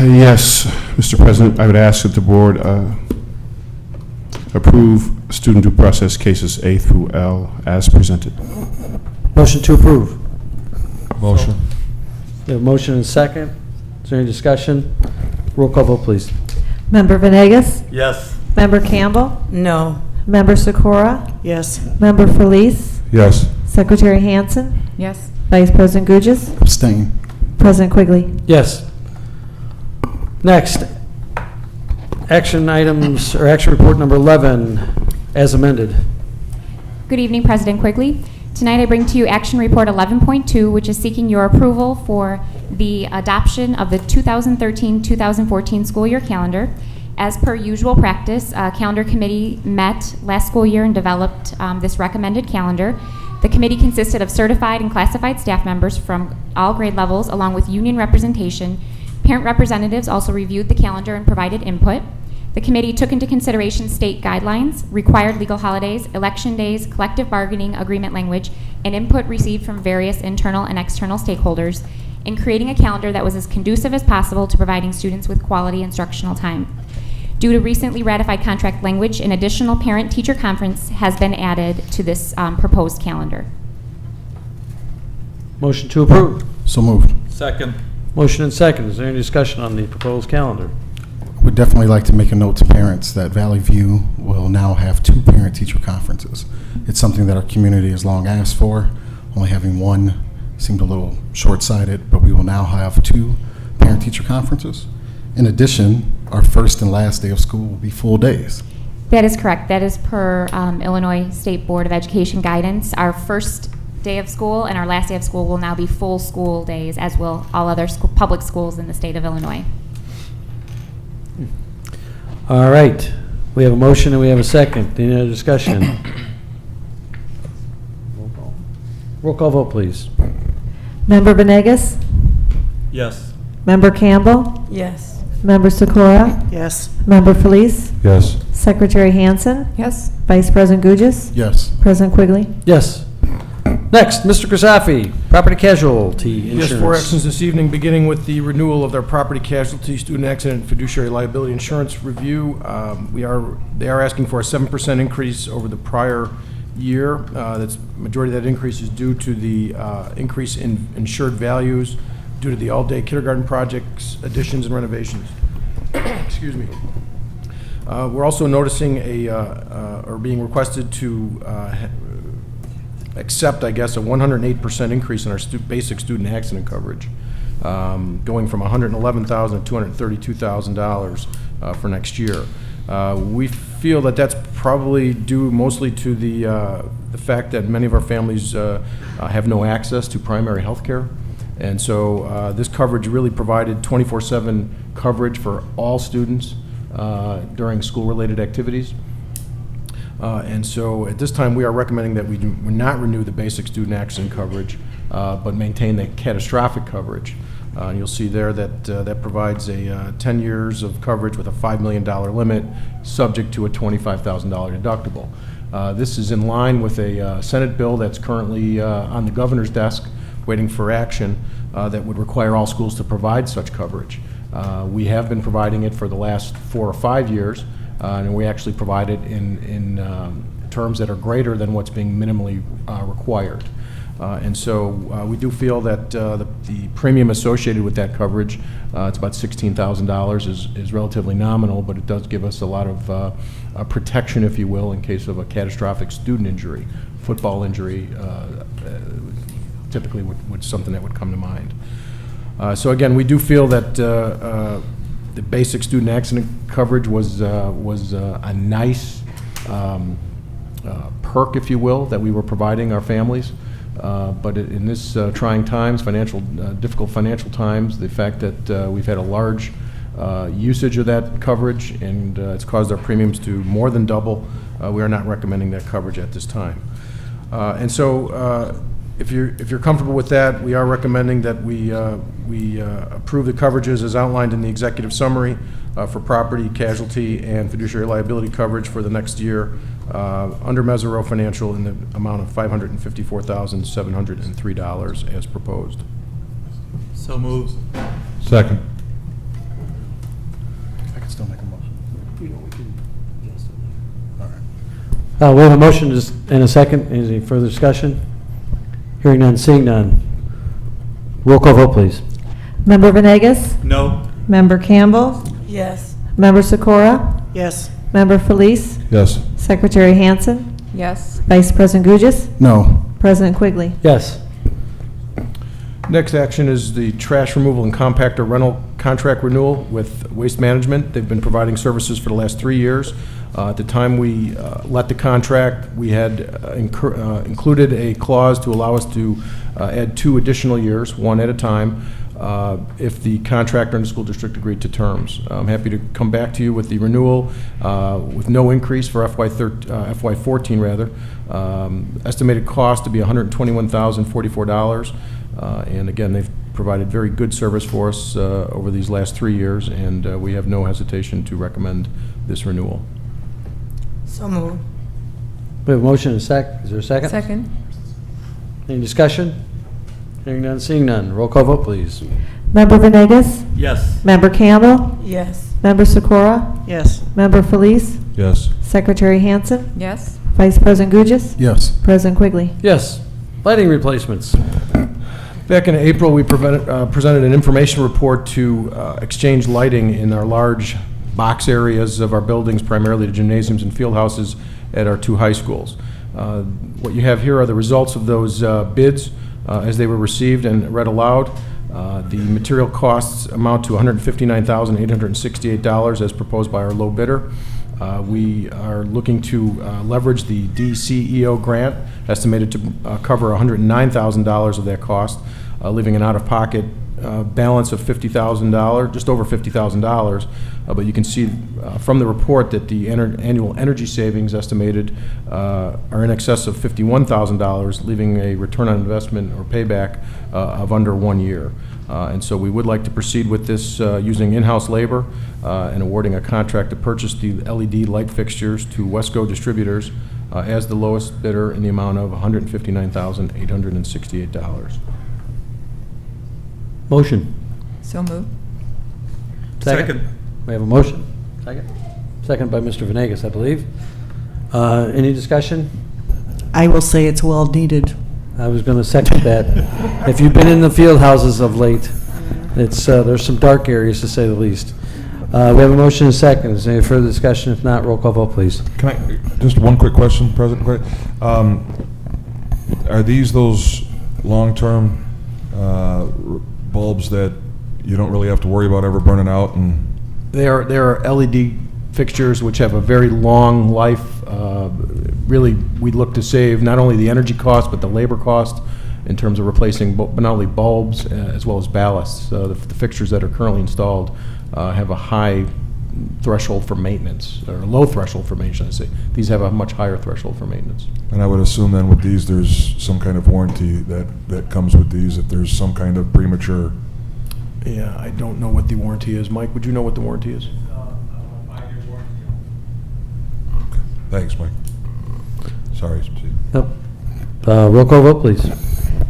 Speaker 4: Yes, Mr. President, I would ask that the board approve student due process cases A through L as presented.
Speaker 1: Motion to approve.
Speaker 4: Motion.
Speaker 1: We have a motion and a second. Is there any discussion? Roll call vote, please.
Speaker 7: Member Venegas?
Speaker 2: Yes.
Speaker 7: Member Campbell?
Speaker 5: No.
Speaker 7: Member Sikora?
Speaker 5: Yes.
Speaker 7: Member Felice?
Speaker 4: Yes.
Speaker 7: Secretary Hansen?
Speaker 3: Yes.
Speaker 7: Vice President Gugis?
Speaker 20: Abstain.
Speaker 7: President Quigley?
Speaker 1: Yes. Next, action items, or action report number 11, as amended.
Speaker 22: Good evening, President Quigley. Tonight I bring to you Action Report 11.2, which is seeking your approval for the adoption of the 2013-2014 school year calendar. As per usual practice, calendar committee met last school year and developed this recommended calendar. The committee consisted of certified and classified staff members from all grade levels, along with union representation. Parent representatives also reviewed the calendar and provided input. The committee took into consideration state guidelines, required legal holidays, election days, collective bargaining agreement language, and input received from various internal and external stakeholders. in creating a calendar that was as conducive as possible to providing students with quality instructional time. Due to recently ratified contract language, an additional parent-teacher conference has been added to this proposed calendar.
Speaker 1: Motion to approve.
Speaker 20: So moved.
Speaker 2: Second.
Speaker 1: Motion and second. Is there any discussion on the proposed calendar?
Speaker 20: Would definitely like to make a note to parents that Valley View will now have 2 parent-teacher conferences. It's something that our community has long asked for. Only having one seemed a little short-sighted, but we will now have 2 parent-teacher conferences. In addition, our first and last day of school will be full days.
Speaker 22: That is correct. That is per Illinois State Board of Education guidance. Our first day of school and our last day of school will now be full school days, as will all other public schools in the state of Illinois.
Speaker 1: All right. We have a motion and we have a second. Any other discussion? Roll call vote, please.
Speaker 7: Member Venegas?
Speaker 2: Yes.
Speaker 7: Member Campbell?
Speaker 21: Yes.
Speaker 7: Member Sikora?
Speaker 5: Yes.
Speaker 7: Member Felice?
Speaker 20: Yes.
Speaker 7: Secretary Hansen?
Speaker 21: Yes.
Speaker 7: Vice President Gugis?
Speaker 20: Yes.
Speaker 7: President Quigley?
Speaker 1: Yes. Next, Mr. Krisafi, property casualty insurance.
Speaker 6: Yes, 4 actions this evening, beginning with the renewal of their property casualty, student accident, and fiduciary liability insurance review. They are asking for a 7% increase over the prior year. Majority of that increase is due to the increase in insured values due to the all-day kindergarten projects, additions, and renovations. Excuse me. We're also noticing or being requested to accept, I guess, a 108% increase in our basic student accident coverage, going from $111,000 to $232,000 for next year. We feel that that's probably due mostly to the fact that many of our families have no access to primary health care. And so this coverage really provided 24/7 coverage for all students during school-related activities. And so at this time, we are recommending that we not renew the basic student accident coverage, but maintain the catastrophic coverage. You'll see there that that provides a 10 years of coverage with a $5 million limit, subject to a $25,000 deductible. This is in line with a Senate bill that's currently on the governor's desk, waiting for action, that would require all schools to provide such coverage. We have been providing it for the last 4 or 5 years. And we actually provide it in terms that are greater than what's being minimally required. And so we do feel that the premium associated with that coverage, it's about $16,000, is relatively nominal, but it does give us a lot of protection, if you will, in case of a catastrophic student injury. Football injury typically would something that would come to mind. So again, we do feel that the basic student accident coverage was a nice perk, if you will, that we were providing our families. But in this trying times, difficult financial times, the fact that we've had a large usage of that coverage and it's caused our premiums to more than double, we are not recommending that coverage at this time. And so if you're comfortable with that, we are recommending that we approve the coverages as outlined in the executive summary for property, casualty, and fiduciary liability coverage for the next year under Mesereau Financial in the amount of $554,703 as proposed.
Speaker 2: So moved.
Speaker 20: Second. I can still make a motion. All right.
Speaker 1: We have a motion and a second. Any further discussion? Hearing none, seeing none. Roll call vote, please.
Speaker 7: Member Venegas?
Speaker 2: No.
Speaker 7: Member Campbell?
Speaker 21: Yes.
Speaker 7: Member Sikora?
Speaker 5: Yes.
Speaker 7: Member Felice?
Speaker 20: Yes.
Speaker 7: Secretary Hansen?
Speaker 21: Yes.
Speaker 7: Vice President Gugis?
Speaker 20: No.
Speaker 7: President Quigley?
Speaker 1: Yes.
Speaker 6: Next action is the trash removal and compactor rental contract renewal with Waste Management. They've been providing services for the last 3 years. At the time we let the contract, we had included a clause to allow us to add 2 additional years, one at a time, if the contractor and the school district agreed to terms. I'm happy to come back to you with the renewal with no increase for FY14 rather. Estimated cost to be $121,044. And again, they've provided very good service for us over these last 3 years, and we have no hesitation to recommend this renewal.
Speaker 21: So moved.
Speaker 1: We have a motion and a sec. Is there a second?
Speaker 21: Second.
Speaker 1: Any discussion? Hearing none, seeing none. Roll call vote, please.
Speaker 7: Member Venegas?
Speaker 2: Yes.
Speaker 7: Member Campbell?
Speaker 5: Yes.
Speaker 7: Member Sikora?
Speaker 5: Yes.
Speaker 7: Member Felice?
Speaker 4: Yes.
Speaker 7: Secretary Hansen?
Speaker 3: Yes.
Speaker 7: Vice President Gugis?
Speaker 20: Yes.
Speaker 7: President Quigley?
Speaker 1: Yes. Lighting replacements.
Speaker 6: Back in April, we presented an information report to exchange lighting in our large box areas of our buildings, primarily the gymnasiums and field houses at our 2 high schools. What you have here are the results of those bids as they were received and read aloud. The material costs amount to $159,868 as proposed by our low bidder. We are looking to leverage the DCEO grant, estimated to cover $109,000 of that cost, leaving an out-of-pocket balance of $50,000, just over $50,000. But you can see from the report that the annual energy savings estimated are in excess of $51,000, leaving a return on investment or payback of under 1 year. And so we would like to proceed with this using in-house labor and awarding a contract to purchase the LED light fixtures to Wesco Distributors as the lowest bidder in the amount of $159,868.
Speaker 1: Motion.
Speaker 3: So moved.
Speaker 2: Second.
Speaker 1: We have a motion. Second. Second by Mr. Venegas, I believe. Any discussion?
Speaker 5: I will say it's well needed.
Speaker 1: I was going to second that. If you've been in the field houses of late, it's there's some dark areas, to say the least. We have a motion and a second. Is there any further discussion? If not, roll call vote, please.
Speaker 8: Can I, just one quick question, President? Are these those long-term bulbs that you don't really have to worry about ever burning out? And
Speaker 6: They are LED fixtures which have a very long life. Really, we look to save not only the energy cost, but the labor cost in terms of replacing not only bulbs as well as ballasts. The fixtures that are currently installed have a high threshold for maintenance, or low threshold for maintenance, I say. These have a much higher threshold for maintenance.
Speaker 8: I would assume then with these, there's some kind of warranty that comes with these if there's some kind of premature.
Speaker 6: Yeah, I don't know what the warranty is. Mike, would you know what the warranty is?
Speaker 8: 5-year warranty. Okay. Thanks, Mike. Sorry, Steve.
Speaker 1: Yep. Roll call vote, please.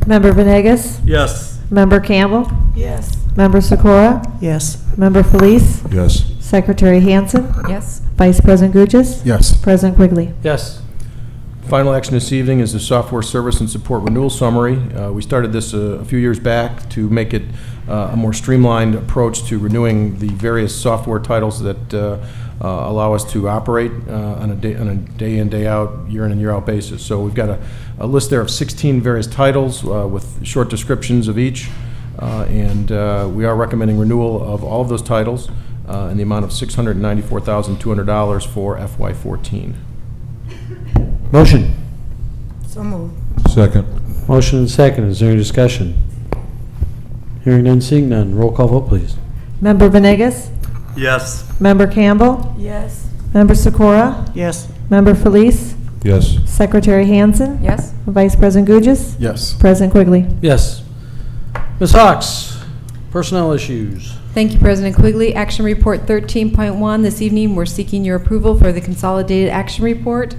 Speaker 7: Member Venegas?
Speaker 2: Yes.
Speaker 7: Member Campbell?
Speaker 5: Yes.
Speaker 7: Member Sikora?
Speaker 5: Yes.
Speaker 7: Member Felice?
Speaker 8: Yes.
Speaker 7: Secretary Hansen?
Speaker 3: Yes.
Speaker 7: Vice President Gugis?
Speaker 20: Yes.
Speaker 7: President Quigley?
Speaker 1: Yes.
Speaker 6: Final action this evening is the software service and support renewal summary. We started this a few years back to make it a more streamlined approach to renewing the various software titles that allow us to operate on a day in, day out, year in and year out basis. So we've got a list there of 16 various titles with short descriptions of each, and we are recommending renewal of all of those titles in the amount of $694,200 for FY14.
Speaker 1: Motion.
Speaker 5: So moved.
Speaker 8: Second.
Speaker 1: Motion and second. Is there any discussion? Hearing none, seeing none. Roll call vote, please.
Speaker 7: Member Venegas?
Speaker 2: Yes.
Speaker 7: Member Campbell?
Speaker 5: Yes.
Speaker 7: Member Sikora?
Speaker 5: Yes.
Speaker 7: Member Felice?
Speaker 8: Yes.
Speaker 7: Secretary Hansen?
Speaker 3: Yes.
Speaker 7: Vice President Gugis?
Speaker 20: Yes.
Speaker 7: President Quigley?
Speaker 1: Yes. Ms. Hawks, personnel issues.
Speaker 3: Thank you, President Quigley. Action Report 13.1. This evening, we're seeking your approval for the Consolidated Action Report.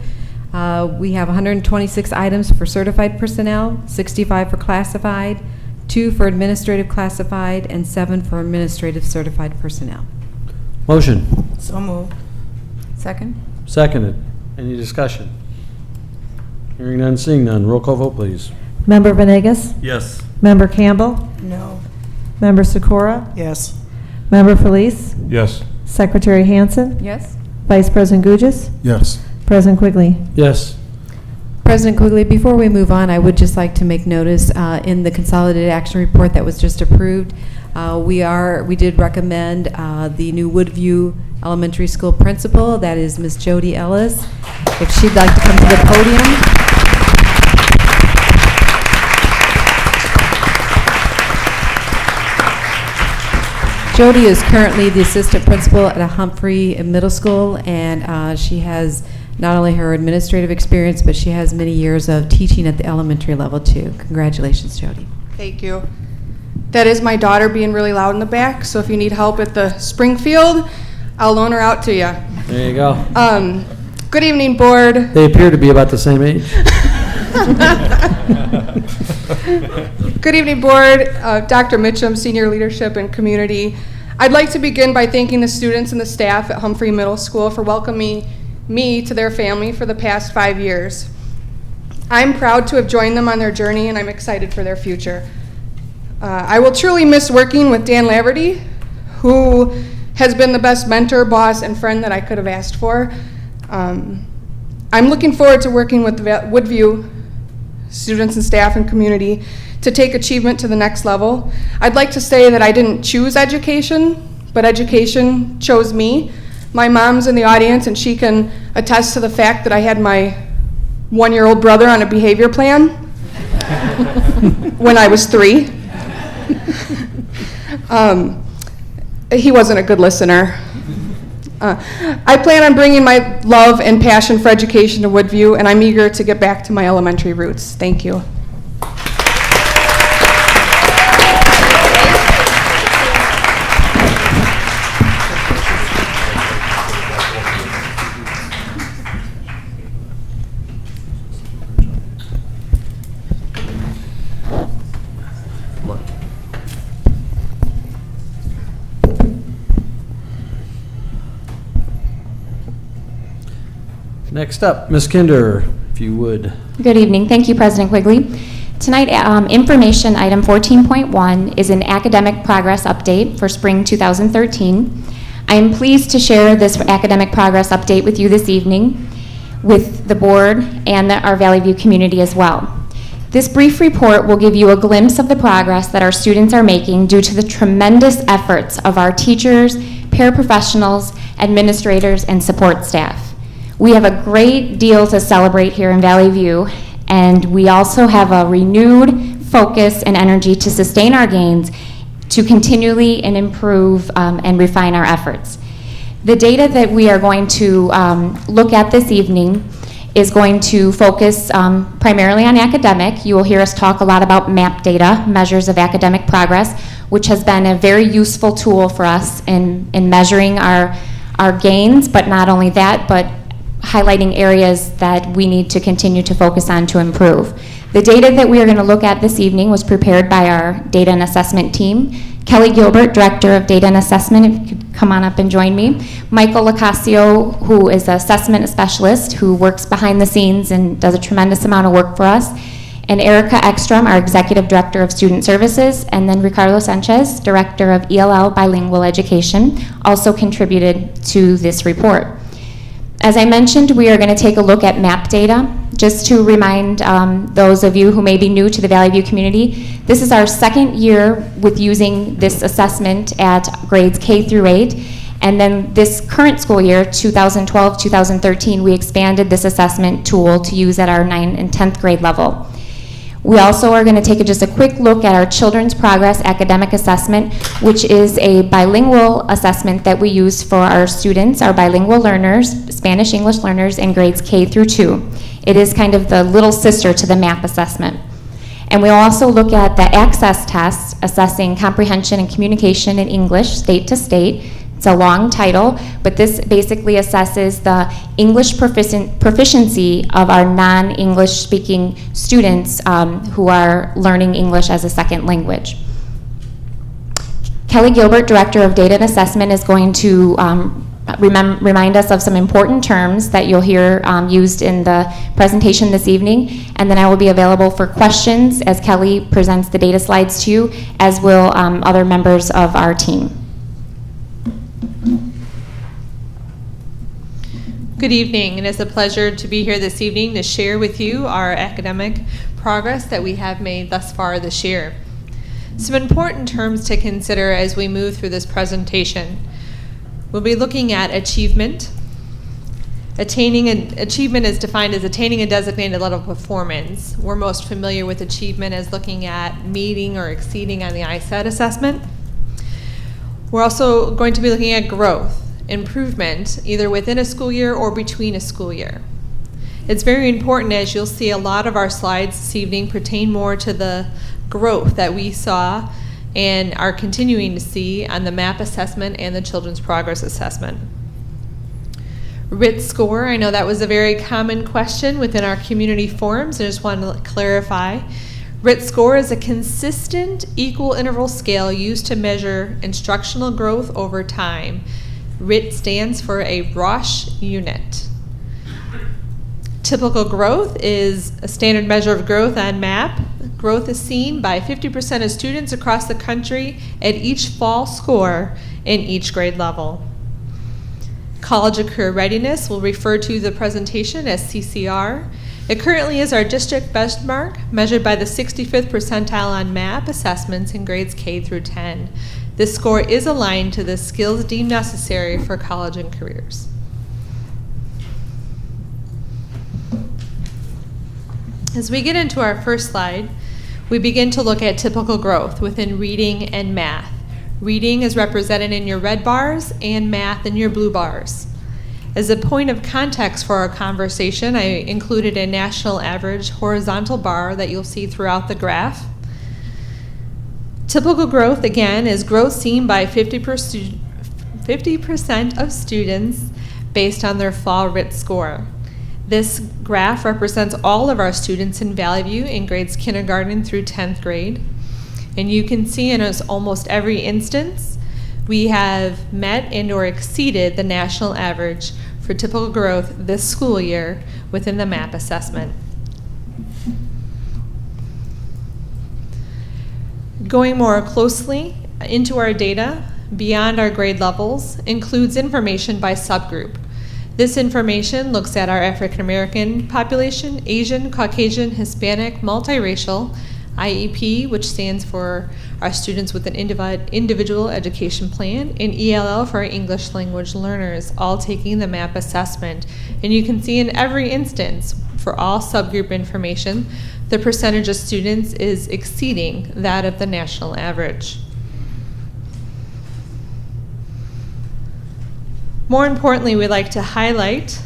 Speaker 3: We have 126 items for certified personnel, 65 for classified, 2 for administrative classified, and 7 for administrative certified personnel.
Speaker 1: Motion.
Speaker 5: So moved.
Speaker 3: Second?
Speaker 1: Seconded. Any discussion? Hearing none, seeing none. Roll call vote, please.
Speaker 7: Member Venegas?
Speaker 2: Yes.
Speaker 7: Member Campbell?
Speaker 5: No.
Speaker 7: Member Sikora?
Speaker 5: Yes.
Speaker 7: Member Felice?
Speaker 8: Yes.
Speaker 7: Secretary Hansen?
Speaker 3: Yes.
Speaker 7: Vice President Gugis?
Speaker 20: Yes.
Speaker 7: President Quigley?
Speaker 1: Yes.
Speaker 3: President Quigley, before we move on, I would just like to make notice in the Consolidated Action Report that was just approved, we did recommend the new Woodview Elementary School principal, that is Ms. Jody Ellis. If she'd like to come to the podium. Jody is currently the assistant principal at a Humphrey Middle School, and she has not only her administrative experience, but she has many years of teaching at the elementary level too. Congratulations, Jody.
Speaker 9: Thank you. That is my daughter being really loud in the back, so if you need help at the Springfield, I'll loan her out to you.
Speaker 1: There you go.
Speaker 9: Good evening, board.
Speaker 1: They appear to be about the same age.
Speaker 9: Good evening, Board, Dr. Mitchum, Senior Leadership and Community. I'd like to begin by thanking the students and the staff at Humphrey Middle School for welcoming me to their family for the past 5 years. I'm proud to have joined them on their journey, and I'm excited for their future. I will truly miss working with Dan Laverty, who has been the best mentor, boss, and friend that I could have asked for. I'm looking forward to working with the Woodview students and staff and community to take achievement to the next level. I'd like to say that I didn't choose education, but education chose me. My mom's in the audience, and she can attest to the fact that I had my 1-year-old brother on a behavior plan when I was 3. He wasn't a good listener. I plan on bringing my love and passion for education to Woodview, and I'm eager to get back to my elementary roots. Thank you.
Speaker 1: Next up, Ms. Kinder, if you would.
Speaker 22: Good evening. Thank you, President Quigley. Tonight, information item 14.1 is an academic progress update for spring 2013. I am pleased to share this academic progress update with you this evening with the board and our Valley View community as well. This brief report will give you a glimpse of the progress that our students are making due to the tremendous efforts of our teachers, paraprofessionals, administrators, and support staff. We have a great deal to celebrate here in Valley View, and we also have a renewed focus and energy to sustain our gains, to continually and improve and refine our efforts. The data that we are going to look at this evening is going to focus primarily on academic. You will hear us talk a lot about MAP data, measures of academic progress, which has been a very useful tool for us in measuring our gains, but not only that, but highlighting areas that we need to continue to focus on to improve. The data that we are going to look at this evening was prepared by our data and assessment team. Kelly Gilbert, Director of Data and Assessment, if you could come on up and join me. Michael Lacasio, who is an assessment specialist who works behind the scenes and does a tremendous amount of work for us. And Erica Ekstrom, our Executive Director of Student Services. And then Ricardo Sanchez, Director of ELL Bilingual Education, also contributed to this report. As I mentioned, we are going to take a look at MAP data. Just to remind those of you who may be new to the Valley View community, this is our second year with using this assessment at grades K through 8. And then this current school year, 2012-2013, we expanded this assessment tool to use at our 9th and 10th grade level. We also are going to take just a quick look at our Children's Progress Academic Assessment, which is a bilingual assessment that we use for our students, our bilingual learners, Spanish-English learners in grades K through 2. It is kind of the little sister to the MAP assessment. And we'll also look at the Access test, assessing comprehension and communication in English, state to state. It's a long title, but this basically assesses the English proficiency of our non-English speaking students who are learning English as a second language. Kelly Gilbert, Director of Data and Assessment, is going to remind us of some important terms that you'll hear used in the presentation this evening, and then I will be available for questions as Kelly presents the data slides to you, as will other members of our team.
Speaker 10: Good evening. It is a pleasure to be here this evening to share with you our academic progress that we have made thus far this year. Some important terms to consider as we move through this presentation. We'll be looking at achievement. Achievement is defined as attaining a designated level of performance. We're most familiar with achievement as looking at meeting or exceeding on the ISET assessment. We're also going to be looking at growth, improvement, either within a school year or between a school year. It's very important, as you'll see a lot of our slides this evening pertain more to the growth that we saw and are continuing to see on the MAP assessment and the Children's Progress Assessment. RIT score, I know that was a very common question within our community forums. I just wanted to clarify. RIT score is a consistent equal interval scale used to measure instructional growth over time. RIT stands for a Roche unit. Typical growth is a standard measure of growth on MAP. Growth is seen by 50% of students across the country at each fall score in each grade level. College and Career Readiness will refer to the presentation as CCR. It currently is our district benchmark, measured by the 65th percentile on MAP assessments in grades K through 10. This score is aligned to the skills deemed necessary for college and careers. As we get into our first slide, we begin to look at typical growth within reading and math. Reading is represented in your red bars and math in your blue bars. As a point of context for our conversation, I included a national average horizontal bar that you'll see throughout the graph. Typical growth, again, is growth seen by 50% of students based on their fall RIT score. This graph represents all of our students in Valley View in grades kindergarten through 10th grade. And you can see in almost every instance, we have met and or exceeded the national average for typical growth this school year within the MAP assessment. Going more closely into our data, beyond our grade levels, includes information by subgroup. This information looks at our African American population, Asian, Caucasian, Hispanic, multiracial, IEP, which stands for our students with an individual education plan, and ELL for our English language learners, all taking the MAP assessment. And you can see in every instance, for all subgroup information, the percentage of students is exceeding that of the national average. More importantly, we'd like to highlight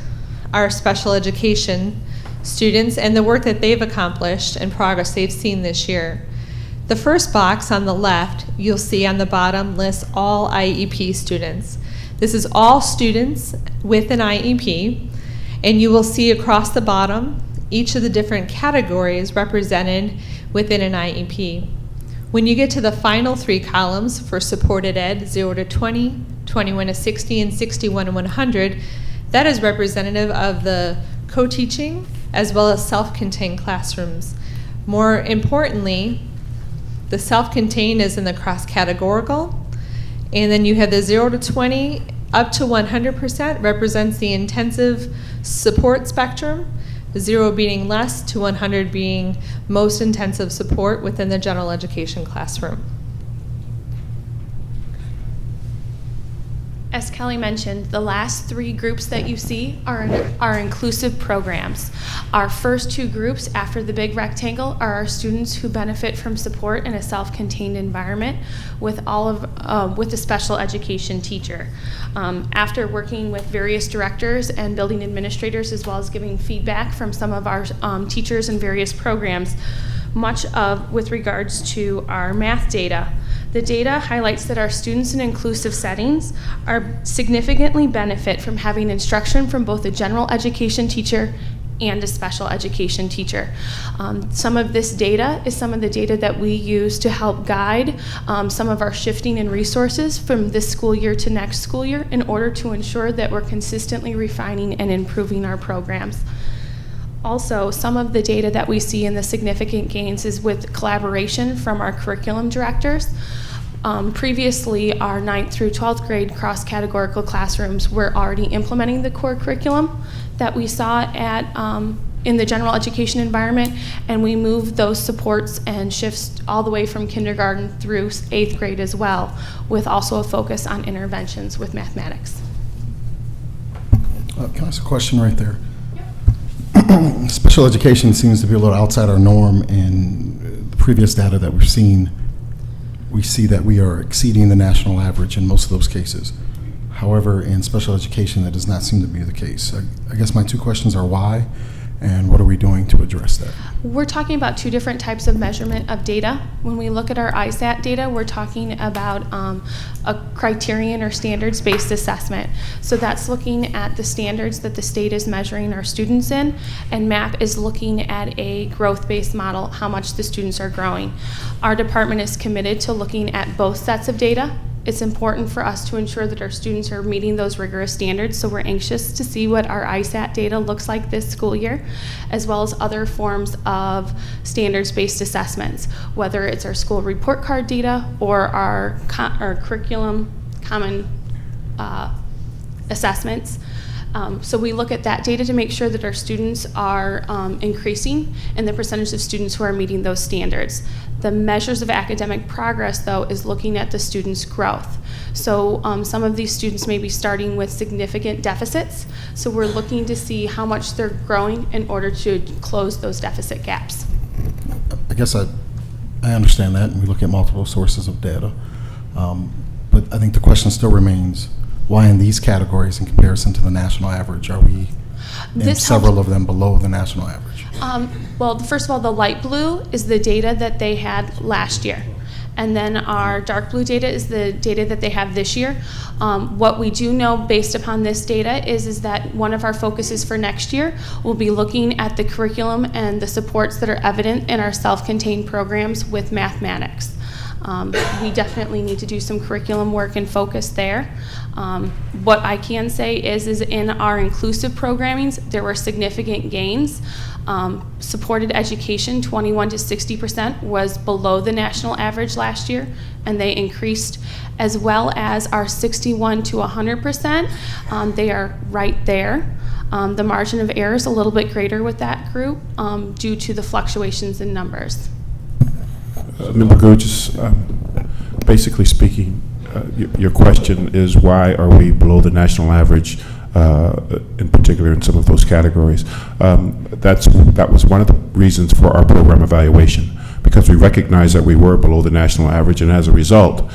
Speaker 10: our special education students and the work that they've accomplished and progress they've seen this year. The first box on the left, you'll see on the bottom, lists all IEP students. This is all students with an IEP, and you will see across the bottom each of the different categories represented within an IEP. When you get to the final three columns for supported ed, 0 to 20, 21 to 60, and 61 to 100, that is representative of the co-teaching as well as self-contained classrooms. More importantly, the self-contained is in the cross-categorical, and then you have the 0 to 20 up to 100% represents the intensive support spectrum, 0 being less to 100 being most intensive support within the general education classroom.
Speaker 11: As Kelly mentioned, the last three groups that you see are inclusive programs. Our first two groups after the big rectangle are our students who benefit from support in a self-contained environment with with a special education teacher. After working with various directors and building administrators, as well as giving feedback from some of our teachers in various programs, with regards to our math data. The data highlights that our students in inclusive settings significantly benefit from having instruction from both a general education teacher and a special education teacher. Some of this data is some of the data that we use to help guide some of our shifting in resources from this school year to next school year in order to ensure that we're consistently refining and improving our programs. Also, some of the data that we see in the significant gains is with collaboration from our curriculum directors. Previously, our 9th through 12th grade cross-categorical classrooms were already implementing the core curriculum that we saw in the general education environment, and we moved those supports and shifts all the way from kindergarten through 8th grade as well, with also a focus on interventions with mathematics.
Speaker 20: Can I ask a question right there? Special education seems to be a little outside our norm. In the previous data that we've seen, we see that we are exceeding the national average in most of those cases. However, in special education, that does not seem to be the case. I guess my two questions are why, and what are we doing to address that?
Speaker 11: We're talking about two different types of measurement of data. When we look at our ISAT data, we're talking about a criterion or standards-based assessment. So that's looking at the standards that the state is measuring our students in, and MAP is looking at a growth-based model, how much the students are growing. Our department is committed to looking at both sets of data. It's important for us to ensure that our students are meeting those rigorous standards, so we're anxious to see what our ISAT data looks like this school year, as well as other forms of standards-based assessments, whether it's our school report card data or our curriculum common assessments. So we look at that data to make sure that our students are increasing and the percentage of students who are meeting those standards. The measures of academic progress, though, is looking at the students' growth. So some of these students may be starting with significant deficits, so we're looking to see how much they're growing in order to close those deficit gaps.
Speaker 20: I guess I understand that, and we look at multiple sources of data. But I think the question still remains, why in these categories in comparison to the national average are we in several of them below the national average?
Speaker 11: Well, first of all, the light blue is the data that they had last year. And then our dark blue data is the data that they have this year. What we do know based upon this data is that one of our focuses for next year will be looking at the curriculum and the supports that are evident in our self-contained programs with mathematics. We definitely need to do some curriculum work and focus there. What I can say is in our inclusive programmings, there were significant gains. Supported education, 21 to 60%, was below the national average last year, and they increased, as well as our 61 to 100%. They are right there. The margin of error is a little bit greater with that group due to the fluctuations in numbers.
Speaker 4: Member Gurgis, basically speaking, your question is why are we below the national average, in particular in some of those categories? That was one of the reasons for our program evaluation, because we recognized that we were below the national average, and as a result,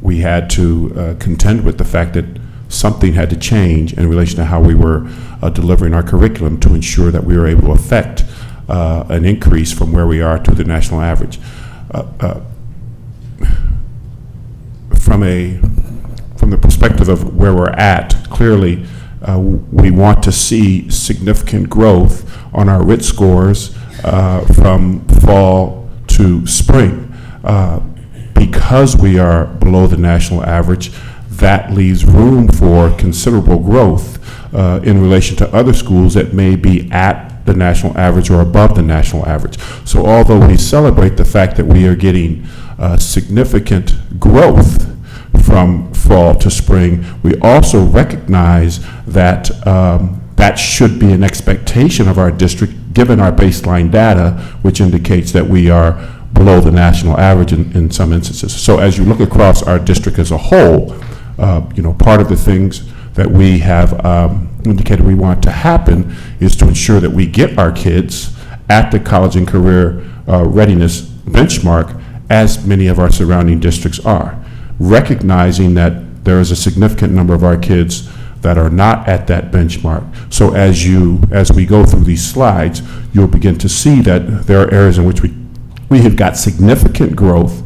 Speaker 4: we had to contend with the fact that something had to change in relation to how we were delivering our curriculum to ensure that we were able to affect an increase from where we are to the national average. From the perspective of where we're at, clearly we want to see significant growth on our RIT scores from fall to spring. Because we are below the national average, that leaves room for considerable growth in relation to other schools that may be at the national average or above the national average. So although we celebrate the fact that we are getting significant growth from fall to spring, we also recognize that that should be an expectation of our district given our baseline data, which indicates that we are below the national average in some instances. So as you look across our district as a whole, part of the things that we have indicated we want to happen is to ensure that we get our kids at the college and career readiness benchmark, as many of our surrounding districts are, recognizing that there is a significant number of our kids that are not at that benchmark. So as we go through these slides, you'll begin to see that there are areas in which we have got significant growth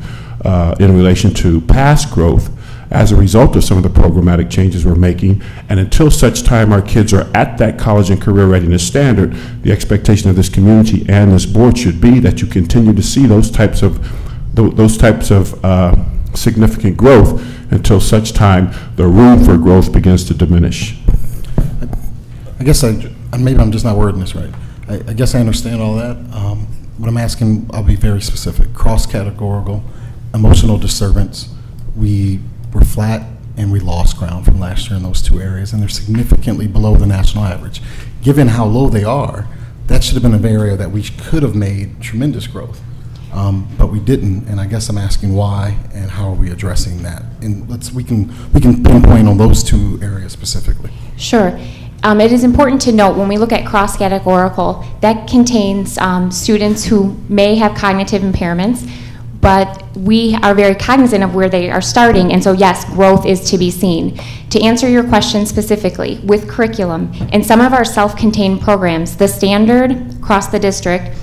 Speaker 4: in relation to past growth as a result of some of the programmatic changes we're making. And until such time our kids are at that college and career readiness standard, the expectation of this community and this board should be that you continue to see those types of significant growth until such time the room for growth begins to diminish.
Speaker 20: I guess maybe I'm just not wording this right. I guess I understand all that. What I'm asking, I'll be very specific. Cross-categorical, emotional disturbance. We were flat and we lost ground from last year in those two areas, and they're significantly below the national average. Given how low they are, that should have been an area that we could have made tremendous growth. But we didn't, and I guess I'm asking why and how are we addressing that? And we can pinpoint on those two areas specifically.
Speaker 22: Sure. It is important to note when we look at cross-categorical, that contains students who may have cognitive impairments, but we are very cognizant of where they are starting, and so yes, growth is to be seen. To answer your question specifically, with curriculum, in some of our self-contained programs, the standard across the district,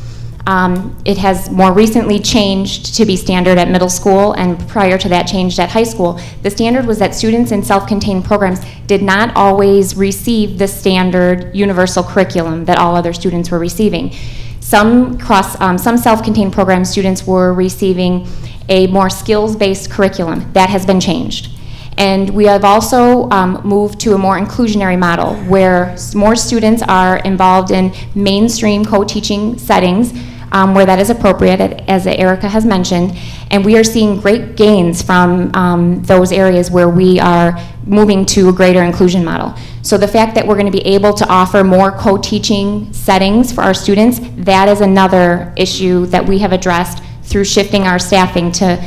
Speaker 22: it has more recently changed to be standard at middle school, and prior to that changed at high school. The standard was that students in self-contained programs did not always receive the standard universal curriculum that all other students were receiving. Some self-contained program students were receiving a more skills-based curriculum. That has been changed. And we have also moved to a more inclusionary model where more students are involved in mainstream co-teaching settings where that is appropriate, as Erica has mentioned. And we are seeing great gains from those areas where we are moving to a greater inclusion model. So the fact that we're going to be able to offer more co-teaching settings for our students, that is another issue that we have addressed through shifting our staffing to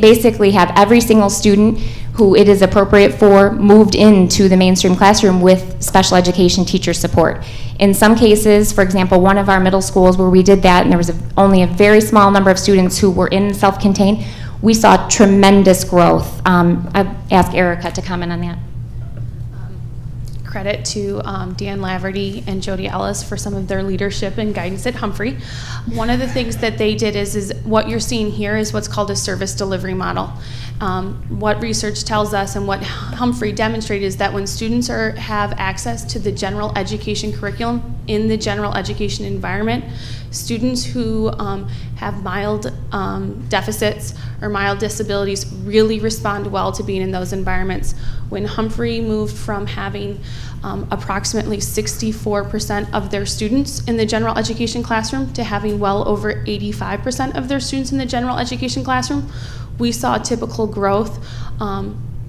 Speaker 22: basically have every single student who it is appropriate for moved into the mainstream classroom with special education teacher support. In some cases, for example, one of our middle schools where we did that, and there was only a very small number of students who were in self-contained, we saw tremendous growth. I'd ask Erica to comment on that.
Speaker 11: Credit to Dan Laverty and Jody Ellis for some of their leadership and guidance at Humphrey. One of the things that they did is what you're seeing here is what's called a service delivery model. What research tells us and what Humphrey demonstrated is that when students have access to the general education curriculum in the general education environment, students who have mild deficits or mild disabilities really respond well to being in those environments. When Humphrey moved from having approximately 64% of their students in the general education classroom to having well over 85% of their students in the general education classroom, we saw typical growth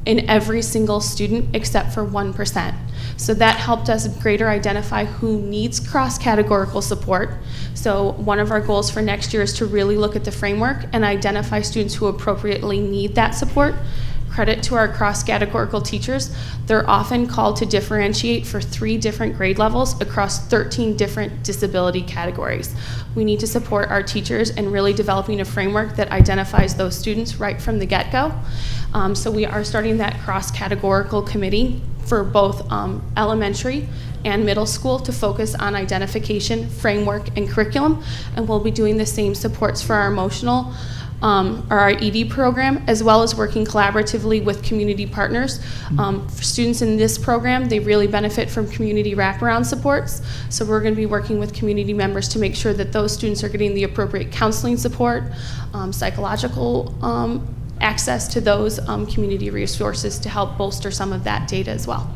Speaker 11: in every single student except for 1%. So that helped us greater identify who needs cross-categorical support. So one of our goals for next year is to really look at the framework and identify students who appropriately need that support. Credit to our cross-categorical teachers. They're often called to differentiate for 3 different grade levels across 13 different disability categories. We need to support our teachers in really developing a framework that identifies those students right from the get-go. So we are starting that cross-categorical committee for both elementary and middle school to focus on identification, framework, and curriculum. And we'll be doing the same supports for our emotional or our ED program, as well as working collaboratively with community partners. For students in this program, they really benefit from community wraparound supports. So we're going to be working with community members to make sure that those students are getting the appropriate counseling support, psychological access to those community resources to help bolster some of that data as well.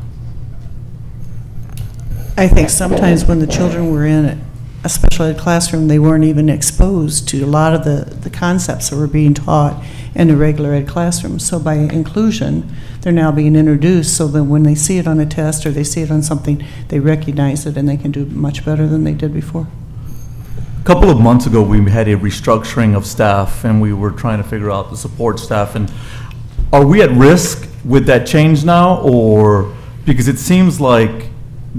Speaker 5: I think sometimes when the children were in a special ed classroom, they weren't even exposed to a lot of the concepts that were being taught in a regular ed classroom. So by inclusion, they're now being introduced so that when they see it on a test or they see it on something, they recognize it and they can do much better than they did before.
Speaker 2: A couple of months ago, we had a restructuring of staff, and we were trying to figure out the support staff. And are we at risk with that change now, or because it seems like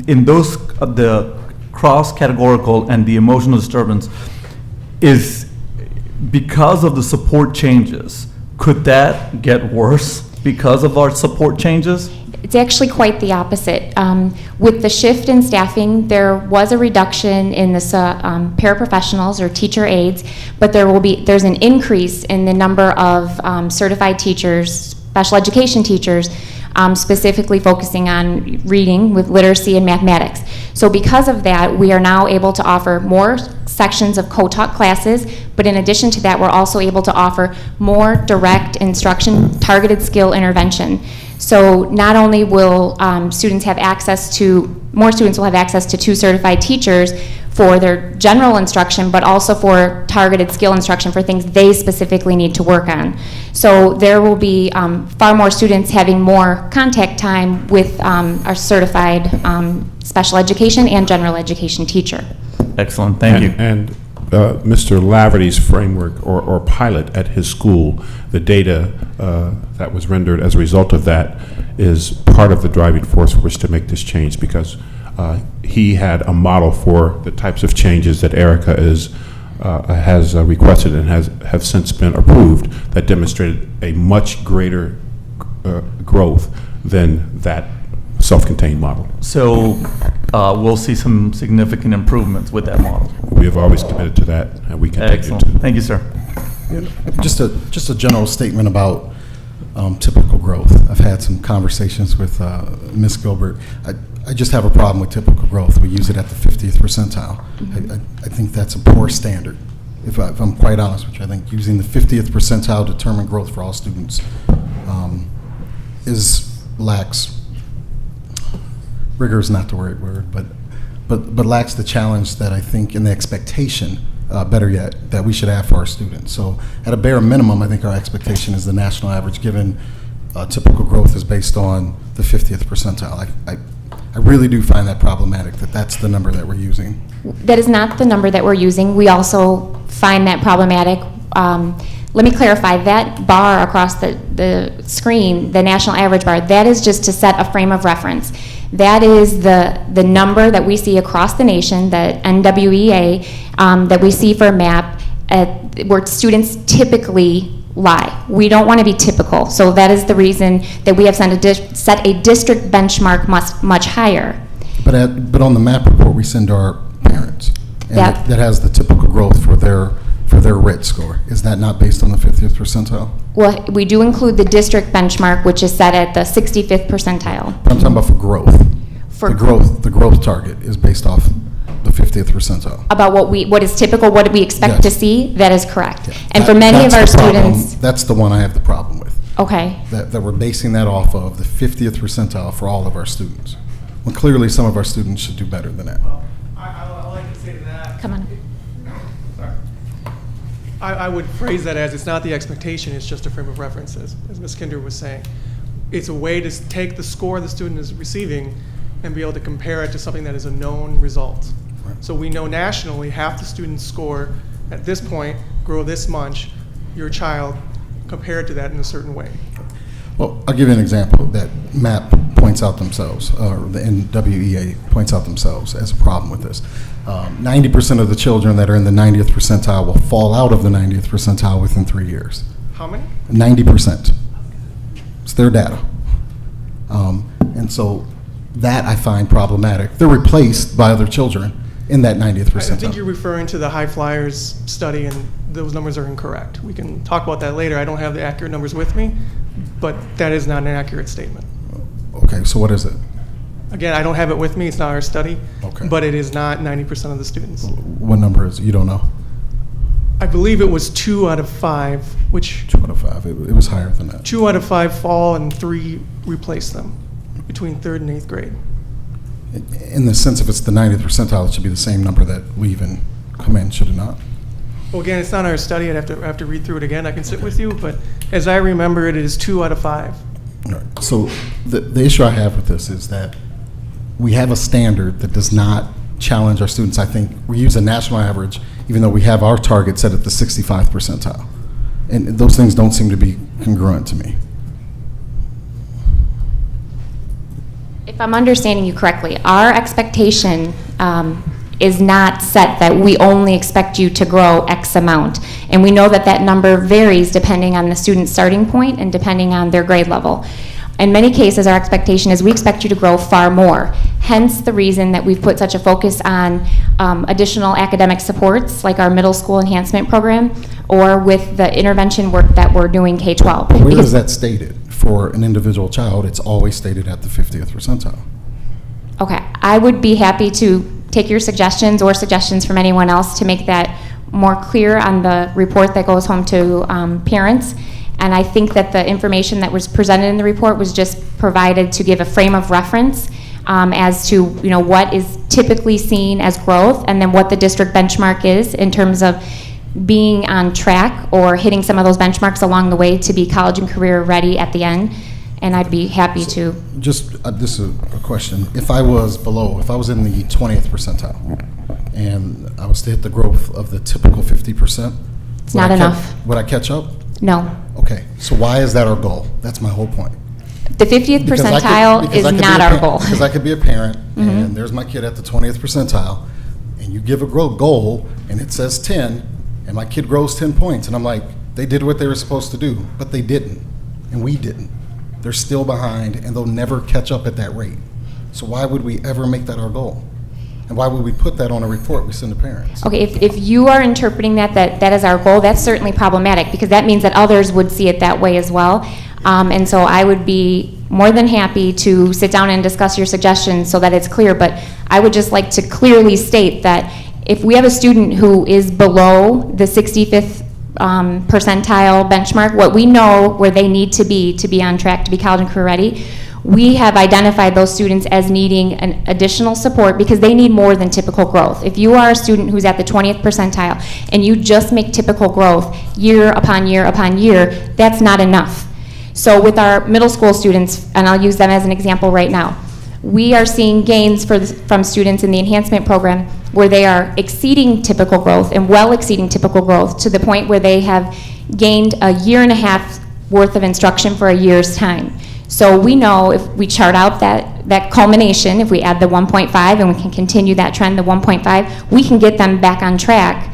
Speaker 2: in those the cross-categorical and the emotional disturbance is because of the support changes? Could that get worse because of our support changes?
Speaker 22: It's actually quite the opposite. With the shift in staffing, there was a reduction in the paraprofessionals or teacher aides, but there's an increase in the number of certified teachers, special education teachers, specifically focusing on reading with literacy and mathematics. So because of that, we are now able to offer more sections of co-taught classes, but in addition to that, we're also able to offer more direct instruction, targeted skill intervention. So not only will students have access to, more students will have access to 2 certified teachers for their general instruction, but also for targeted skill instruction for things they specifically need to work on. So there will be far more students having more contact time with our certified special education and general education teacher.
Speaker 2: Excellent, thank you.
Speaker 4: And Mr. Laverty's framework or pilot at his school, the data that was rendered as a result of that is part of the driving force for us to make this change, because he had a model for the types of changes that Erica is has requested and have since been approved that demonstrated a much greater growth than that self-contained model.
Speaker 2: So we'll see some significant improvements with that model.
Speaker 4: We have always committed to that, and we continue
Speaker 2: Excellent.
Speaker 4: to.
Speaker 2: Thank you, sir.
Speaker 20: Just a general statement about typical growth. I've had some conversations with Ms. Gilbert. I just have a problem with typical growth. We use it at the 50th percentile. I think that's a poor standard. If I'm quite honest with you, I think using the 50th percentile to determine growth for all students lacks rigor is not the right word, but lacks the challenge that I think and the expectation, better yet, that we should have for our students. So at a bare minimum, I think our expectation is the national average, given typical growth is based on the 50th percentile. I really do find that problematic, that that's the number that we're using.
Speaker 22: That is not the number that we're using. We also find that problematic. Let me clarify, that bar across the screen, the national average bar, that is just to set a frame of reference. That is the number that we see across the nation, the NWEA, that we see for MAP, where students typically lie. We don't want to be typical, so that is the reason that we have set a district benchmark much higher.
Speaker 20: But on the MAP report, we send our parents, and that has the typical growth for their RIT score. Is that not based on the 50th percentile?
Speaker 22: Well, we do include the district benchmark, which is set at the 65th percentile.
Speaker 20: But I'm talking about for growth. The growth target is based off the 50th percentile.
Speaker 22: About what is typical, what we expect to see, that is correct.
Speaker 20: Yeah.
Speaker 22: And for many of our
Speaker 20: problem.
Speaker 22: students...
Speaker 20: That's the one I have the problem with.
Speaker 22: Okay.
Speaker 20: That we're basing that off of the 50th percentile for all of our students. When clearly some of our students should do better than that.
Speaker 12: I like to say to that.
Speaker 22: Come on.
Speaker 12: Sorry. I would phrase that as it's not the expectation, it's just a frame of reference, as Ms. Kinder was saying. It's a way to take the score the student is receiving and be able to compare it to something that is a known result. Right. So we know nationally half the students score at this point grow this much, your child compared to that in a certain way.
Speaker 20: Well, I'll give you an example that MAP points out themselves, or the NWEA points out themselves as a problem with this. 90% of the children that are in the 90th percentile will fall out of the 90th percentile within 3 years.
Speaker 12: How many?
Speaker 20: 90%. It's their data. And so that I find problematic. They're replaced by other children in that 90th percentile.
Speaker 12: I think you're referring to the High Flyers study, and those numbers are incorrect. We can talk about that later. I don't have the accurate numbers with me, but that is not an accurate statement.
Speaker 20: Okay, so what is it?
Speaker 12: Again, I don't have it with me. It's not our study,
Speaker 20: Okay.
Speaker 12: but it is not 90% of the students.
Speaker 20: What number is it? You don't know?
Speaker 12: I believe it was 2 out of 5, which
Speaker 20: 2 out of 5. It was higher than that.
Speaker 12: 2 out of 5 fall and 3 replace them between 3rd and 8th grade.
Speaker 20: In the sense, if it's the 90th percentile, it should be the same number that leave and come in, should it not?
Speaker 12: Well, again, it's not our study. I'd have to read through it again. I can sit with you, but as I remember it, it is 2 out of 5.
Speaker 20: All right. So the issue I have with this is that we have a standard that does not challenge our students. I think we use a national average, even though we have our target set at the 65th percentile. And those things don't seem to be congruent to me.
Speaker 22: If I'm understanding you correctly, our expectation is not set that we only expect you to grow X amount. And we know that that number varies depending on the student's starting point and depending on their grade level. In many cases, our expectation is we expect you to grow far more. Hence the reason that we've put such a focus on additional academic supports, like our middle school enhancement program, or with the intervention work that we're doing K-12.
Speaker 20: Where is that stated? For an individual child, it's always stated at the 50th percentile.
Speaker 22: Okay, I would be happy to take your suggestions or suggestions from anyone else to make that more clear on the report that goes home to parents. And I think that the information that was presented in the report was just provided to give a frame of reference as to what is typically seen as growth, and then what the district benchmark is in terms of being on track or hitting some of those benchmarks along the way to be college and career ready at the end. And I'd be happy to.
Speaker 20: Just, this is a question. If I was in the 20th percentile, and I was to hit the growth of the typical 50%,
Speaker 22: it's not enough.
Speaker 20: Would I catch up?
Speaker 22: No.
Speaker 20: Okay, so why is that our goal? That's my whole point.
Speaker 22: The 50th percentile is not our goal.
Speaker 20: Because I could be a parent, and there's my kid at the 20th percentile, and you give a goal, and it says 10, and my kid grows 10 points, and I'm like, they did what they were supposed to do, but they didn't, and we didn't. They're still behind, and they'll never catch up at that rate. So why would we ever make that our goal? And why would we put that on a report we send to parents?
Speaker 22: Okay, if you are interpreting that is our goal, that's certainly problematic, because that means that others would see it that way as well. And so I would be more than happy to sit down and discuss your suggestions so that it's clear, but I would just like to clearly state that if we have a student who is below the 65th percentile benchmark, what we know where they need to be on track to be college and career ready, we have identified those students as needing an additional support because they need more than typical growth. If you are a student who's at the 20th percentile and you just make typical growth year upon year upon year, that's not enough. So with our middle school students, and I'll use them as an example right now, we are seeing gains from students in the enhancement program where they are exceeding typical growth and well exceeding typical growth to the point where they have gained a year and a half worth of instruction for a year's time. So we know if we chart out that culmination, if we add the 1.5 and we can continue that trend, the 1.5, we can get them back on track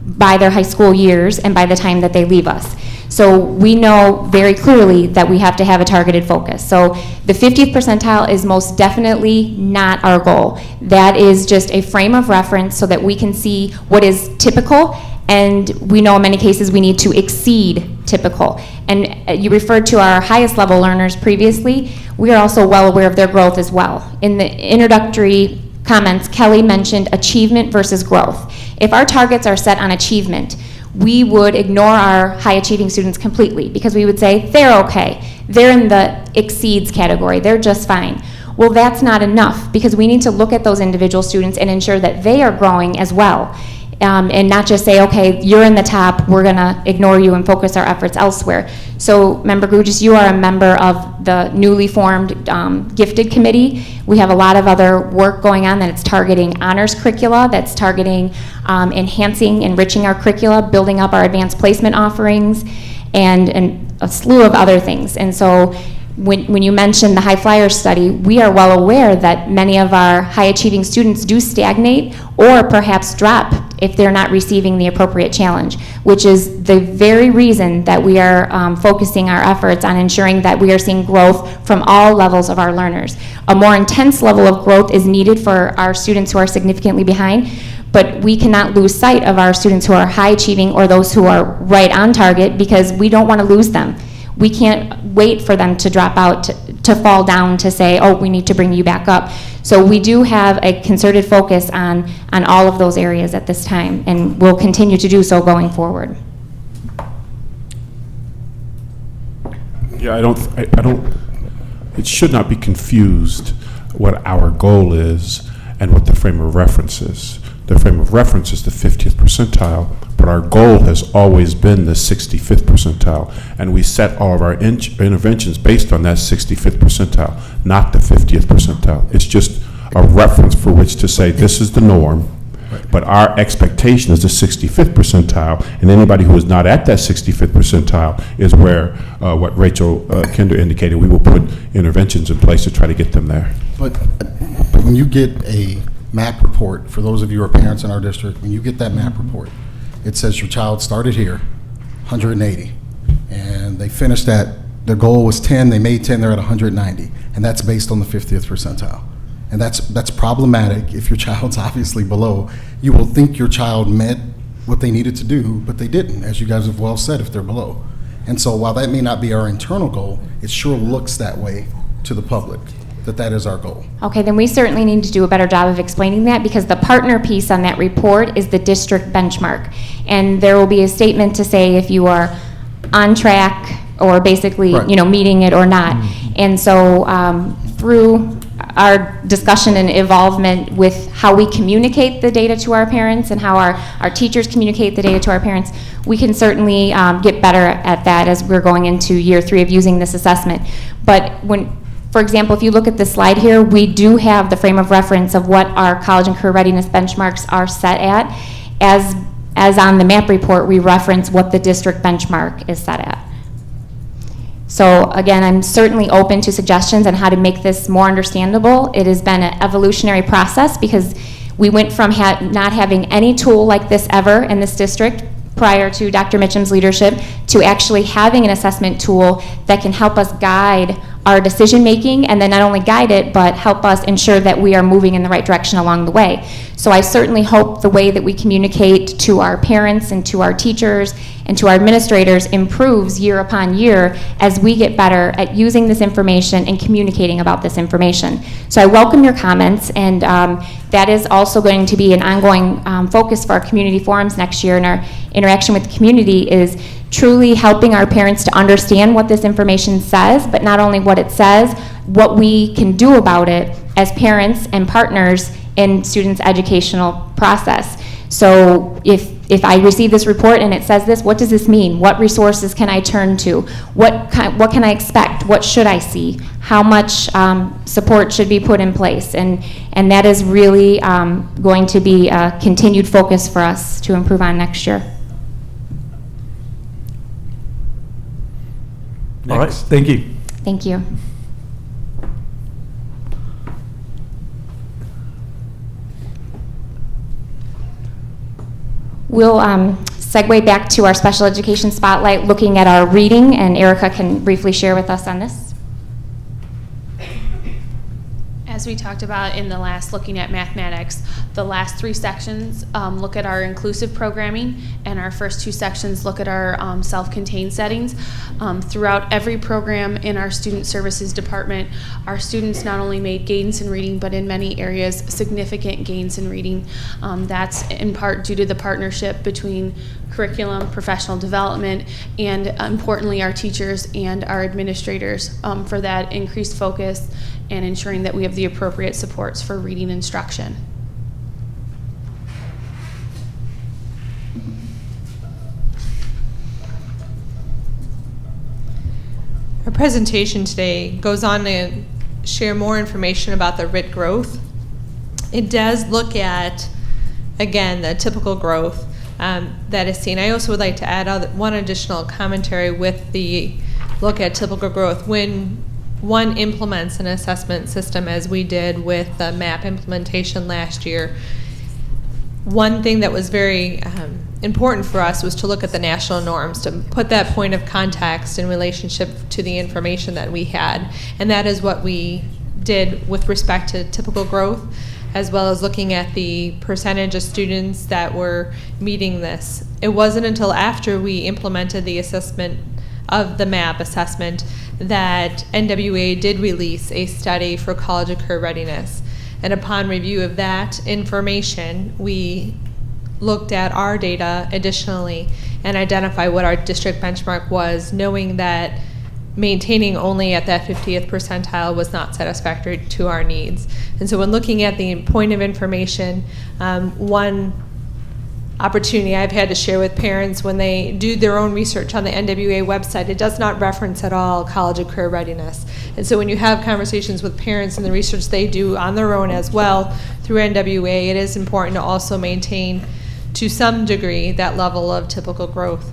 Speaker 22: by their high school years and by the time that they leave us. So we know very clearly that we have to have a targeted focus. So the 50th percentile is most definitely not our goal. That is just a frame of reference so that we can see what is typical, and we know in many cases we need to exceed typical. And you referred to our highest level learners previously. We are also well aware of their growth as well. In the introductory comments, Kelly mentioned achievement versus growth. If our targets are set on achievement, we would ignore our high achieving students completely because we would say, they're okay. They're in the exceeds category. They're just fine. Well, that's not enough because we need to look at those individual students and ensure that they are growing as well. And not just say, okay, you're in the top, we're going to ignore you and focus our efforts elsewhere. So, Member Gugis, you are a member of the newly formed Gifted Committee. We have a lot of other work going on that it's targeting honors curricula, that's targeting enhancing, enriching our curricula, building up our advanced placement offerings, and a slew of other things. And so, when you mentioned the High Flyers study, we are well aware that many of our high-achieving students do stagnate or perhaps drop if they're not receiving the appropriate challenge, which is the very reason that we are focusing our efforts on ensuring that we are seeing growth from all levels of our learners. A more intense level of growth is needed for our students who are significantly behind, but we cannot lose sight of our students who are high-achieving or those who are right on target because we don't want to lose them. We can't wait for them to drop out, to fall down, to say, oh, we need to bring you back up. So we do have a concerted focus on all of those areas at this time, and we'll continue to do so going forward.
Speaker 4: Yeah, I don't, it should not be confused what our goal is and what the frame of reference is. The frame of reference is the 50th percentile, but our goal has always been the 65th percentile, and we set all of our interventions based on that 65th percentile, not the 50th percentile. It's just a reference for which to say this is the norm, but our expectation is the 65th percentile, and anybody who is not at that 65th percentile is where what Rachel Kinder indicated, we will put interventions in place to try to get them there.
Speaker 20: But when you get a MAP report, for those of you who are parents in our district, when you get that MAP report, it says your child started here, 180, and they finished at, their goal was 10, they made 10, they're at 190, and that's based on the 50th percentile. And that's problematic if your child's obviously below. You will think your child met what they needed to do, but they didn't, as you guys have well said, if they're below. And so while that may not be our internal goal, it sure looks that way to the public, that is our goal.
Speaker 22: Okay, then we certainly need to do a better job of explaining that because the partner piece on that report is the district benchmark. And there will be a statement to say if you are on track or basically,
Speaker 13: Right.
Speaker 22: Meeting it or not. And so through our discussion and involvement with how we communicate the data to our parents and how our teachers communicate the data to our parents, we can certainly get better at that as we're going into year 3 of using this assessment. But for example, if you look at this slide here, we do have the frame of reference of what our college and career readiness benchmarks are set at. As on the MAP report, we reference what the district benchmark is set at. So again, I'm certainly open to suggestions on how to make this more understandable. It has been an evolutionary process because We went from not having any tool like this ever in this district prior to Dr. Mitchum's leadership to actually having an assessment tool that can help us guide our decision making, and then not only guide it, but help us ensure that we are moving in the right direction along the way. So I certainly hope the way that we communicate to our parents and to our teachers and to our administrators improves year upon year as we get better at using this information and communicating about this information. So I welcome your comments, and that is also going to be an ongoing focus for our community forums next year, and our interaction with the community is truly helping our parents to understand what this information says, but not only what it says, what we can do about it as parents and partners in students' educational process. So if I receive this report and it says this, what does this mean? What resources can I turn to? What can I expect? What should I see? How much support should be put in place? And that is really going to be a continued focus for us to improve on next year.
Speaker 2: All right, thank you.
Speaker 22: Thank you. We'll segue back to our special education spotlight, looking at our reading, and Erica can briefly share with us on this.
Speaker 11: As we talked about in the last looking at mathematics, the last 3 sections look at our inclusive programming, and our first 2 sections look at our self-contained settings. Throughout every program in our student services department, our students not only made gains in reading, but in many areas significant gains in reading. That's in part due to the partnership between curriculum, professional development, and importantly our teachers and our administrators for that increased focus and ensuring that we have the appropriate supports for reading instruction.
Speaker 10: Our presentation today goes on to share more information about the RIT growth. It does look at, again, the typical growth that is seen. I also would like to add one additional commentary with the look at typical growth. When one implements an assessment system, as we did with the MAP implementation last year, one thing that was very important for us was to look at the national norms, to put that point of context in relationship to the information that we had. And that is what we did with respect to typical growth, as well as looking at the percentage of students that were meeting this. It wasn't until after we implemented the assessment of the MAP assessment that NWA did release a study for college and career readiness. And upon review of that information, we looked at our data additionally and identified what our district benchmark was, knowing that maintaining only at that 50th percentile was not satisfactory to our needs. And so when looking at the point of information, one opportunity I've had to share with parents when they do their own research on the NWA website, it does not reference at all college and career readiness. And so when you have conversations with parents and the research they do on their own as well through NWA, it is important to also maintain to some degree that level of typical growth.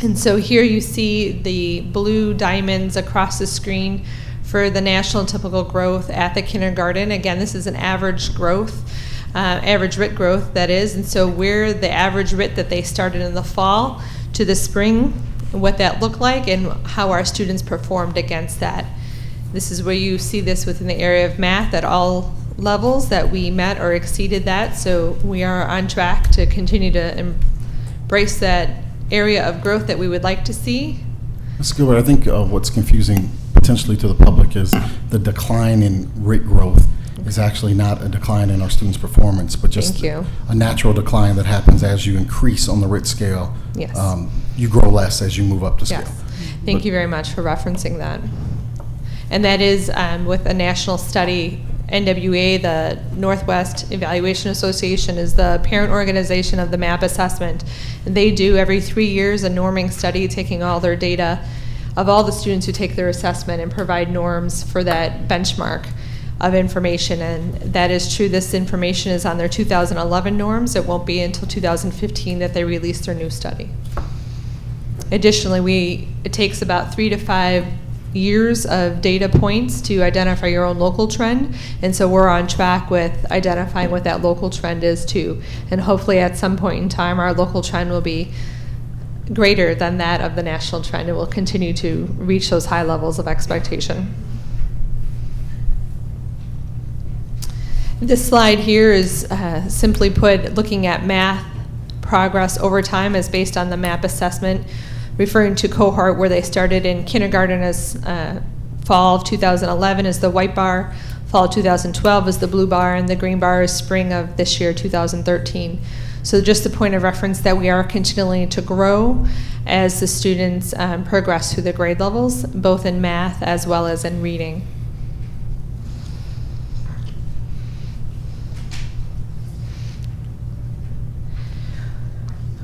Speaker 10: And so here you see the blue diamonds across the screen for the national typical growth at the kindergarten. Again, this is an average growth. Average RIT growth, that is, and so we're the average RIT that they started in the fall to the spring, what that looked like, and how our students performed against that. This is where you see this within the area of math at all levels that we met or exceeded that, so we are on track to continue to embrace that area of growth that we would like to see.
Speaker 20: Ms. Gilbert, I think what's confusing potentially to the public is the decline in RIT growth is actually not a decline in our students' performance, but just a natural decline that happens as you increase on the RIT scale.
Speaker 10: Yes.
Speaker 20: You grow less as you move up the scale.
Speaker 10: Yes. Thank you very much for referencing that. And that is with a national study. NWA, the Northwest Evaluation Association, is the parent organization of the MAP assessment. And they do every 3 years a norming study, taking all their data of all the students who take their assessment and provide norms for that benchmark of information. And that is true. This information is on their 2011 norms. It won't be until 2015 that they release their new study. Additionally, it takes about 3 to 5 years of data points to identify your own local trend, and so we're on track with identifying what that local trend is too. And hopefully at some point in time, our local trend will be greater than that of the national trend, and will continue to reach those high levels of expectation. This slide here is simply put looking at math progress over time as based on the MAP assessment, referring to cohort where they started in kindergarten as fall of 2011 is the white bar, fall of 2012 is the blue bar, and the green bar is spring of this year, 2013. So just the point of reference that we are continuing to grow as the students progress through the grade levels, both in math as well as in reading.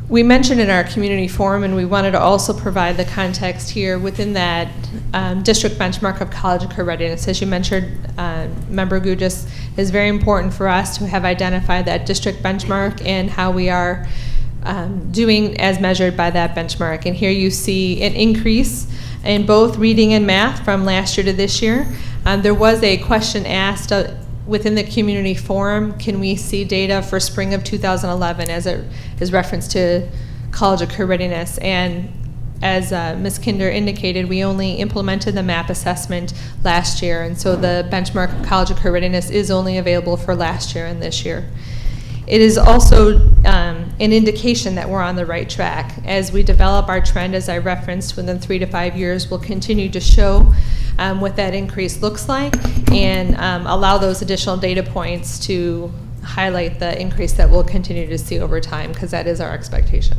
Speaker 10: We mentioned in our community forum, and we wanted to also provide the context here within that district benchmark of college and career readiness. As you mentioned, Member Gugis, is very important for us to have identified that district benchmark and how we are doing as measured by that benchmark. And here you see an increase in both reading and math from last year to this year. There was a question asked within the community forum, can we see data for spring of 2011 as it is referenced to college and career readiness? And as Ms. Kinder indicated, we only implemented the MAP assessment last year, and so the benchmark of college and career readiness is only available for last year and this year. It is also an indication that we're on the right track. As we develop our trend, as I referenced, within 3 to 5 years, we'll continue to show what that increase looks like and allow those additional data points to highlight the increase that we'll continue to see over time, because that is our expectation.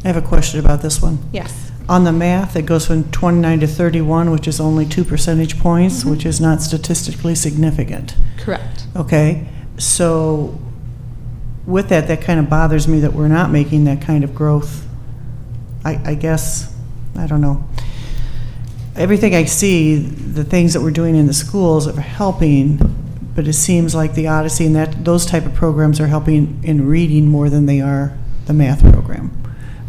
Speaker 5: I have a question about this one.
Speaker 10: Yes.
Speaker 5: On the math, it goes from 29 to 31, which is only 2 percentage points, which is not statistically significant.
Speaker 10: Correct.
Speaker 5: Okay, so with that, that kind of bothers me that we're not making that kind of growth. I guess, I don't know. Everything I see, the things that we're doing in the schools are helping, but it seems like the Odyssey and those type of programs are helping in reading more than they are the math program.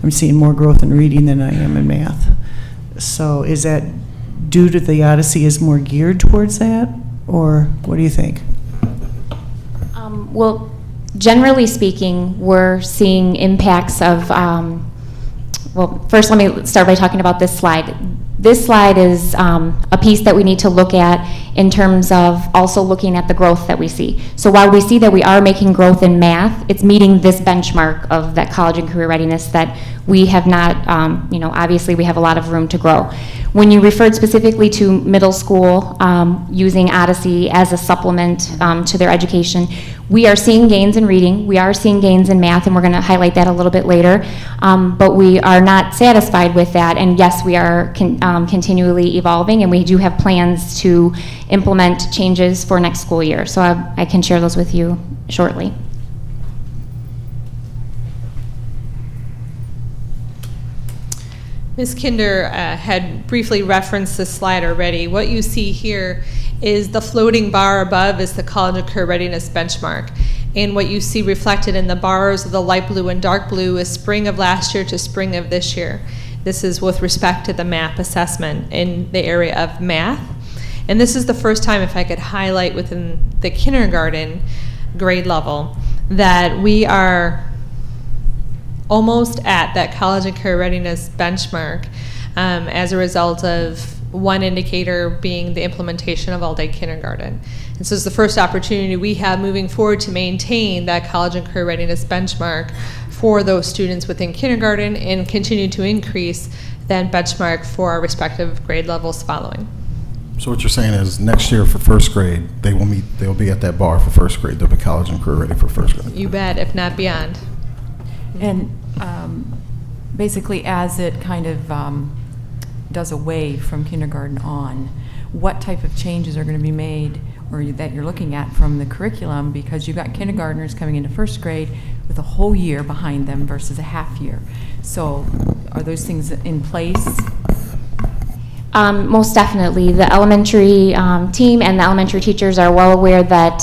Speaker 5: I'm seeing more growth in reading than I am in math. So is that due to the Odyssey is more geared towards that, or what do you think?
Speaker 22: Well, generally speaking, we're seeing impacts of, well, first let me start by talking about this slide. This slide is a piece that we need to look at in terms of also looking at the growth that we see. So while we see that we are making growth in math, it's meeting this benchmark of that college and career readiness that we have not, obviously we have a lot of room to grow. When you referred specifically to middle school using Odyssey as a supplement to their education, we are seeing gains in reading, we are seeing gains in math, and we're going to highlight that a little bit later, but we are not satisfied with that, and yes, we are continually evolving, and we do have plans to implement changes for next school year, so I can share those with you shortly.
Speaker 10: Ms. Kinder had briefly referenced this slide already. What you see here is the floating bar above is the college and career readiness benchmark. And what you see reflected in the bars of the light blue and dark blue is spring of last year to spring of this year. This is with respect to the MAP assessment in the area of math. And this is the first time, if I could highlight within the kindergarten grade level, that we are almost at that college and career readiness benchmark as a result of one indicator being the implementation of all-day kindergarten. And so it's the first opportunity we have moving forward to maintain that college and career readiness benchmark for those students within kindergarten and continue to increase that benchmark for our respective grade levels following.
Speaker 20: So what you're saying is next year for first grade, they'll be at that bar for first grade. They'll be college and career ready for first grade.
Speaker 10: You bet, if not beyond.
Speaker 3: And basically, as it kind of does away from kindergarten on, what type of changes are going to be made or that you're looking at from the curriculum, because you've got kindergartners coming into first grade with a whole year behind them versus a half year. So are those things in place?
Speaker 22: Most definitely. The elementary team and the elementary teachers are well aware that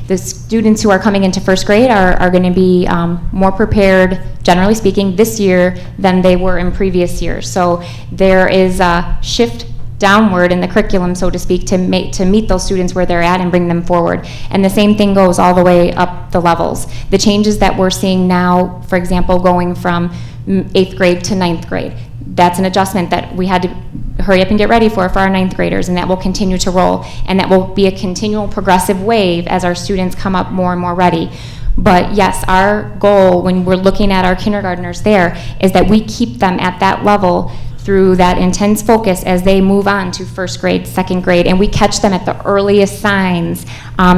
Speaker 22: the students who are coming into first grade are going to be more prepared, generally speaking, this year than they were in previous years. So there is a shift downward in the curriculum, so to speak, to meet those students where they're at and bring them forward. And the same thing goes all the way up the levels. The changes that we're seeing now, for example, going from 8th grade to 9th grade, that's an adjustment that we had to hurry up and get ready for our 9th graders, and that will continue to roll, and that will be a continual progressive wave as our students come up more and more ready. But yes, our goal when we're looking at our kindergartners there is that we keep them at that level through that intense focus as they move on to 1st grade, 2nd grade, and we catch them at the earliest signs,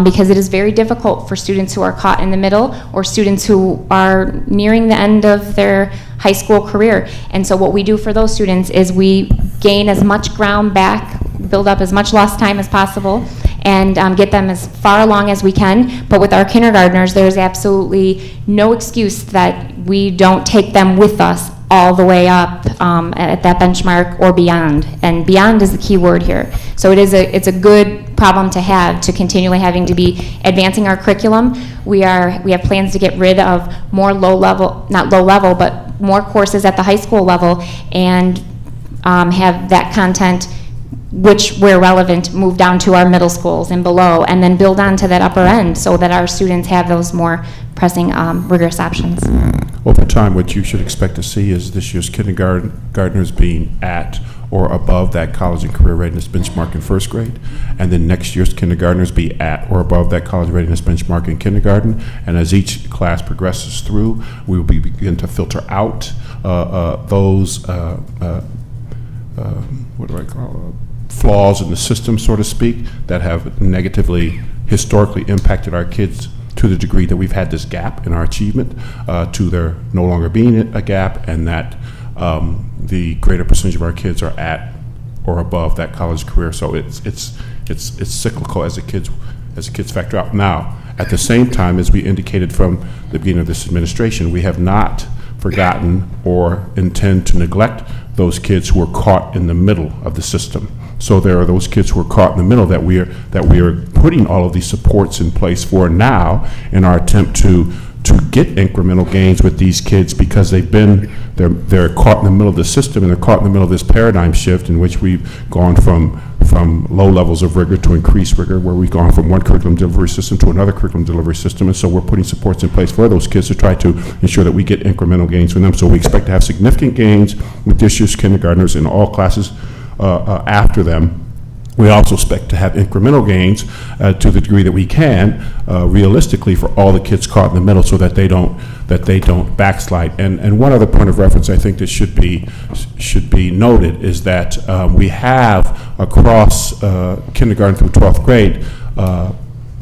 Speaker 22: because it is very difficult for students who are caught in the middle or students who are nearing the end of their high school career. And so what we do for those students is we gain as much ground back, build up as much lost time as possible, and get them as far along as we can. But with our kindergartners, there's absolutely no excuse that we don't take them with us all the way up at that benchmark or beyond. And beyond is the key word here. So it's a good problem to have, to continually having to be advancing our curriculum. We have plans to get rid of more not low level, but more courses at the high school level, and have that content, which where relevant, move down to our middle schools and below, and then build on to that upper end so that our students have those more pressing rigorous options.
Speaker 4: Over time, what you should expect to see is this year's kindergartners being at or above that college and career readiness benchmark in 1st grade, and then next year's kindergartners be at or above that college readiness benchmark in kindergarten. And as each class progresses through, we will begin to filter out those what do I call flaws in the system, so to speak, that have negatively historically impacted our kids to the degree that we've had this gap in our achievement, to there no longer being a gap, and that the greater percentage of our kids are at or above that college career. So it's cyclical as the kids factor out. Now, at the same time, as we indicated from the beginning of this administration, we have not forgotten or intend to neglect those kids who are caught in the middle of the system. So there are those kids who are caught in the middle that we are putting all of these supports in place for now in our attempt to get incremental gains with these kids, because they're caught in the middle of the system, and they're caught in the middle of this paradigm shift in which we've gone from low levels of rigor to increased rigor, where we've gone from one curriculum delivery system to another curriculum delivery system. And so we're putting supports in place for those kids to try to ensure that we get incremental gains from them. So we expect to have significant gains with this year's kindergartners in all classes after them. We also expect to have incremental gains to the degree that we can, realistically, for all the kids caught in the middle, so that they don't backslide. And one other point of reference I think that should be noted is that we have across kindergarten through 12th grade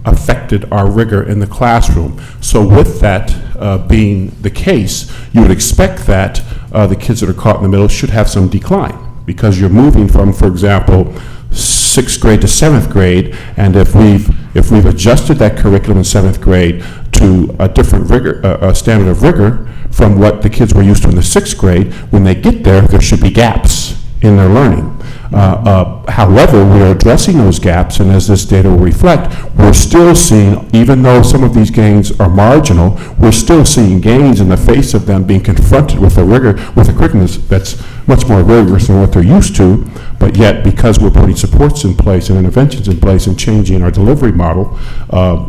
Speaker 4: affected our rigor in the classroom. So with that being the case, you would expect that the kids that are caught in the middle should have some decline, because you're moving from, for example, 6th grade to 7th grade, and if we've adjusted that curriculum in 7th grade to a different rigor, standard of rigor from what the kids were used to in the 6th grade, when they get there should be gaps in their learning. However, we are addressing those gaps, and as this data will reflect, we're still seeing, even though some of these gains are marginal, we're still seeing gains in the face of them being confronted with a rigor, with a curriculum that's much more rigorous than what they're used to. But yet, because we're putting supports in place and interventions in place and changing our delivery model,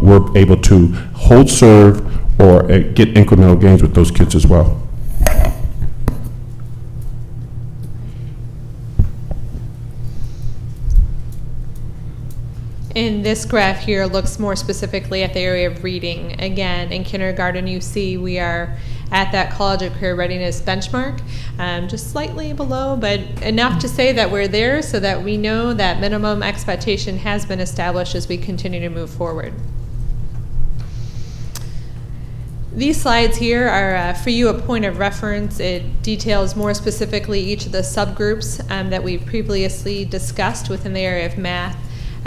Speaker 4: we're able to hold serve or get incremental gains with those kids as well.
Speaker 10: And this graph here looks more specifically at the area of reading. Again, in kindergarten, you see we are at that college and career readiness benchmark, just slightly below, but enough to say that we're there so that we know that minimum expectation has been established as we continue to move forward. These slides here are for you a point of reference. It details more specifically each of the subgroups that we've previously discussed within the area of math,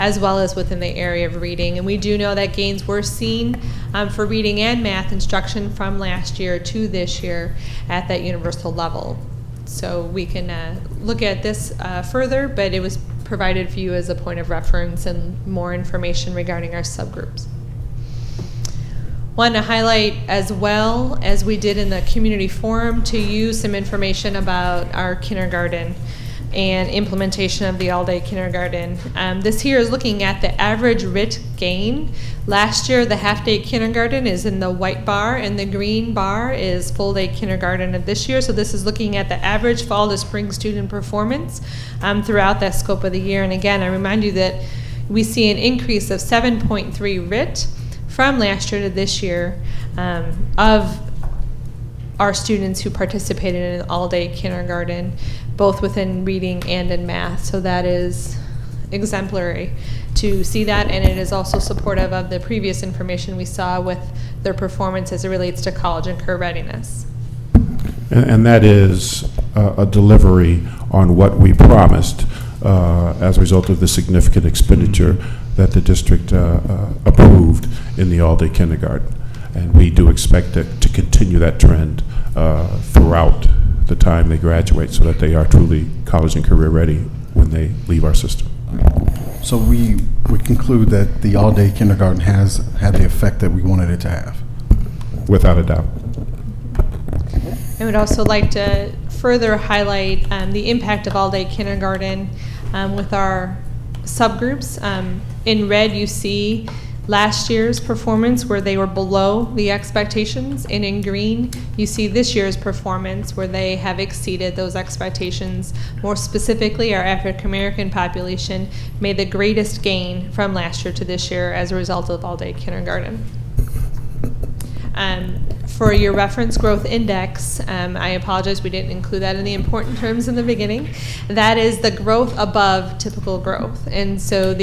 Speaker 10: as well as within the area of reading. And we do know that gains were seen for reading and math instruction from last year to this year at that universal level. So we can look at this further, but it was provided for you as a point of reference and more information regarding our subgroups. Want to highlight, as well as we did in the community forum, to use some information about our kindergarten. and implementation of the all-day kindergarten. This here is looking at the average RIT gain. Last year, the half-day kindergarten is in the white bar, and the green bar is full-day kindergarten of this year. So this is looking at the average fall to spring student performance throughout that scope of the year. And again, I remind you that we see an increase of 7.3 RIT from last year to this year of our students who participated in an all-day kindergarten, both within reading and in math. So that is exemplary to see that, and it is also supportive of the previous information we saw with their performance as it relates to college and career readiness.
Speaker 4: And that is a delivery on what we promised as a result of the significant expenditure that the district approved in the all-day kindergarten. And we do expect to continue that trend throughout the time they graduate, so that they are truly college and career ready when they leave our system.
Speaker 20: So we conclude that the all-day kindergarten has had the effect that we wanted it to have.
Speaker 4: Without a doubt.
Speaker 10: I would also like to further highlight the impact of all-day kindergarten with our subgroups. In red, you see last year's performance where they were below the expectations, and in green, you see this year's performance where they have exceeded those expectations. More specifically, our African American population made the greatest gain from last year to this year as a result of all-day kindergarten. For your reference growth index, I apologize, we didn't include that in the important terms in the beginning. That is the growth above typical growth. And so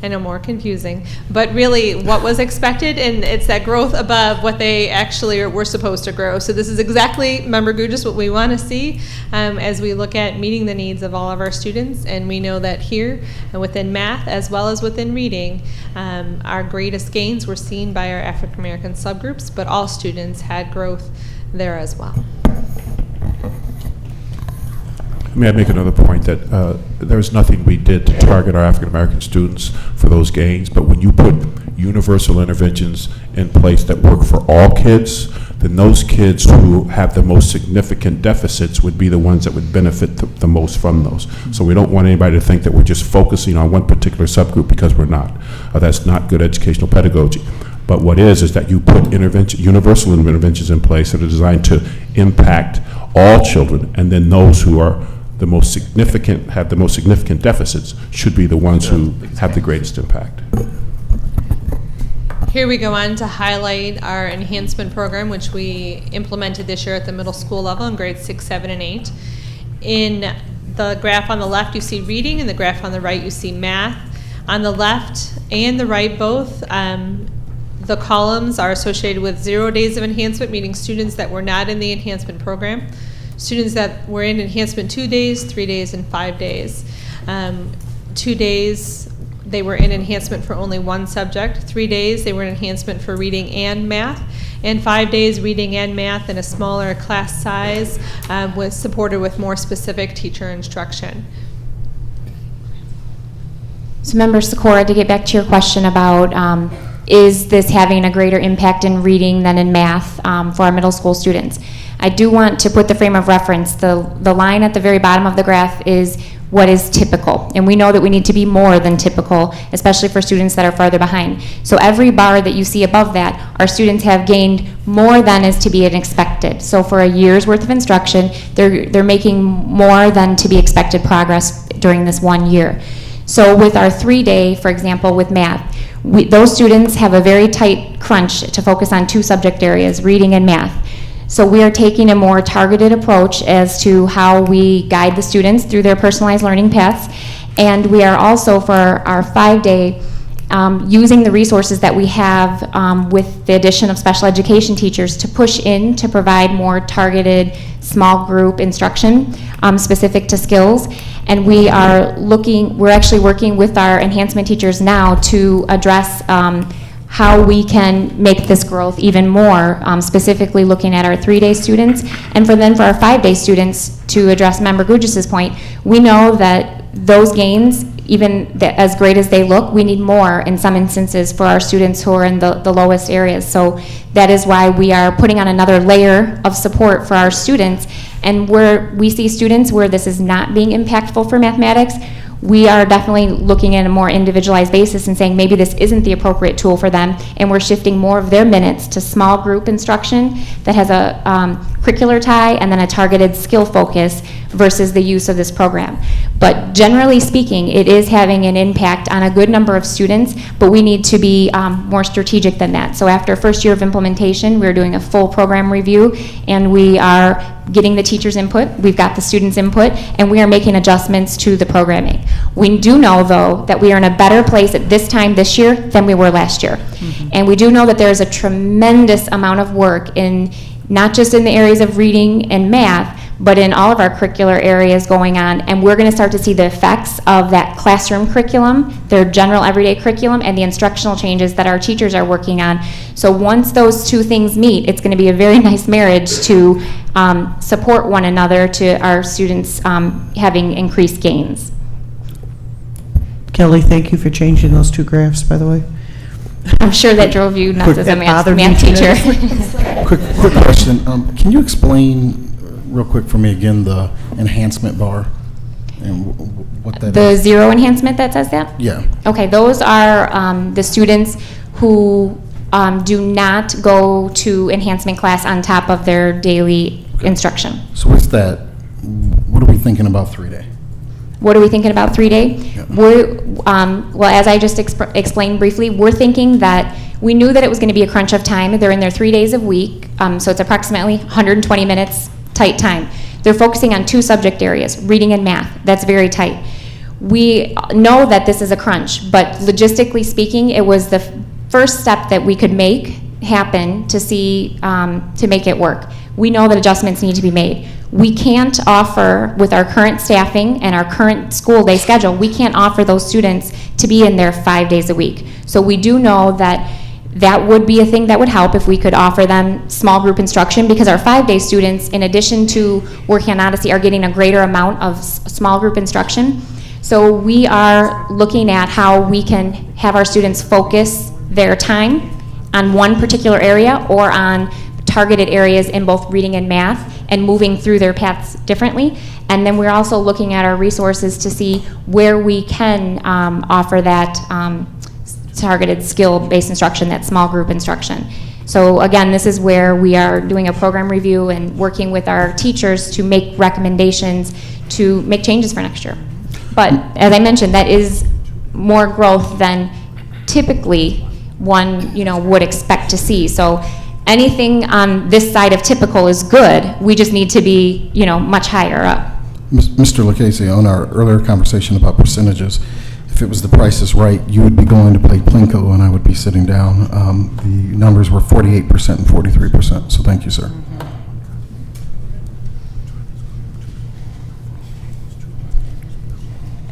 Speaker 10: I know, more confusing, but really what was expected, and it's that growth above what they actually were supposed to grow. So this is exactly, Member Gugis, what we want to see as we look at meeting the needs of all of our students. And we know that here within math as well as within reading, our greatest gains were seen by our African American subgroups, but all students had growth there as well.
Speaker 4: May I make another point that there's nothing we did to target our African American students for those gains, but when you put universal interventions in place that work for all kids, then those kids who have the most significant deficits would be the ones that would benefit the most from those. So we don't want anybody to think that we're just focusing on one particular subgroup, because we're not. That's not good educational pedagogy. But what is that you put universal interventions in place that are designed to impact all children, and then those who are the most significant, have the most significant deficits, should be the ones who have the greatest impact.
Speaker 10: Here we go on to highlight our enhancement program, which we implemented this year at the middle school level in grades 6, 7, and 8. In the graph on the left, you see reading, and the graph on the right, you see math. On the left and the right both, the columns are associated with 0 days of enhancement, meaning students that were not in the enhancement program. Students that were in enhancement 2 days, 3 days, and 5 days. 2 days, they were in enhancement for only one subject. 3 days, they were in enhancement for reading and math. And 5 days, reading and math in a smaller class size, was supported with more specific teacher instruction.
Speaker 22: So Member Sikora, to get back to your question about is this having a greater impact in reading than in math for our middle school students? I do want to put the frame of reference. The line at the very bottom of the graph is what is typical. And we know that we need to be more than typical, especially for students that are farther behind. So every bar that you see above that, our students have gained more than is to be expected. So for a year's worth of instruction, they're making more than to be expected progress during this 1 year. So with our 3-day, for example, with math, those students have a very tight crunch to focus on 2 subject areas, reading and math. So we are taking a more targeted approach as to how we guide the students through their personalized learning paths. And we are also, for our 5-day, using the resources that we have with the addition of special education teachers to push in to provide more targeted small group instruction specific to skills. And we're actually working with our enhancement teachers now to address how we can make this growth even more, specifically looking at our 3-day students. And for our 5-day students, to address Member Gugis' point, we know that those gains, even as great as they look, we need more in some instances for our students who are in the lowest areas. So that is why we are putting on another layer of support for our students And where we see students where this is not being impactful for mathematics, we are definitely looking at a more individualized basis and saying maybe this isn't the appropriate tool for them, and we're shifting more of their minutes to small group instruction that has a curricular tie and then a targeted skill focus versus the use of this program. But generally speaking, it is having an impact on a good number of students, but we need to be more strategic than that. So after first year of implementation, we're doing a full program review, and we are getting the teachers' input, we've got the students' input, and we are making adjustments to the programming. We do know, though, that we are in a better place at this time this year than we were last year. And we do know that there is a tremendous amount of work in, not just in the areas of reading and math, but in all of our curricular areas going on, and we're going to start to see the effects of that classroom curriculum, their general everyday curriculum, and the instructional changes that our teachers are working on. So once those two things meet, it's going to be a very nice marriage to support one another, to our students having increased gains.
Speaker 5: Kelly, thank you for changing those two graphs, by the way.
Speaker 22: I'm sure that drove you nuts as a math teacher.
Speaker 20: Quick question. Can you explain real quick for me again the enhancement bar and what that
Speaker 22: The
Speaker 20: is?
Speaker 22: zero enhancement that says that?
Speaker 20: Yeah.
Speaker 22: Okay, those are the students who do not go to enhancement class on top of their daily instruction.
Speaker 20: So what's that? What are we thinking about 3-day?
Speaker 22: What are we thinking about 3-day? We're, well, as I just explained briefly, we're thinking that we knew that it was going to be a crunch of time. They're in there 3 days a week, so it's approximately 120 minutes tight time. They're focusing on 2 subject areas, reading and math. That's very tight. We know that this is a crunch, but logistically speaking, it was the first step that we could make happen to see, to make it work. We know that adjustments need to be made. We can't offer, with our current staffing and our current school day schedule, we can't offer those students to be in there 5 days a week. So we do know that that would be a thing that would help if we could offer them small group instruction, because our 5-day students, in addition to working on Odyssey, are getting a greater amount of small group instruction. So we are looking at how we can have our students focus their time on one particular area or on targeted areas in both reading and math, and moving through their paths differently. And then we're also looking at our resources to see where we can offer that targeted skill-based instruction, that small group instruction. So again, this is where we are doing a program review and working with our teachers to make recommendations to make changes for next year. But as I mentioned, that is more growth than typically one would expect to see. So anything on this side of typical is good. We just need to be much higher up.
Speaker 20: Mr. Lucchese, on our earlier conversation about percentages, if it was the Price is Right, you would be going to play Plinko and I would be sitting down. The numbers were 48% and 43%, so thank you, sir.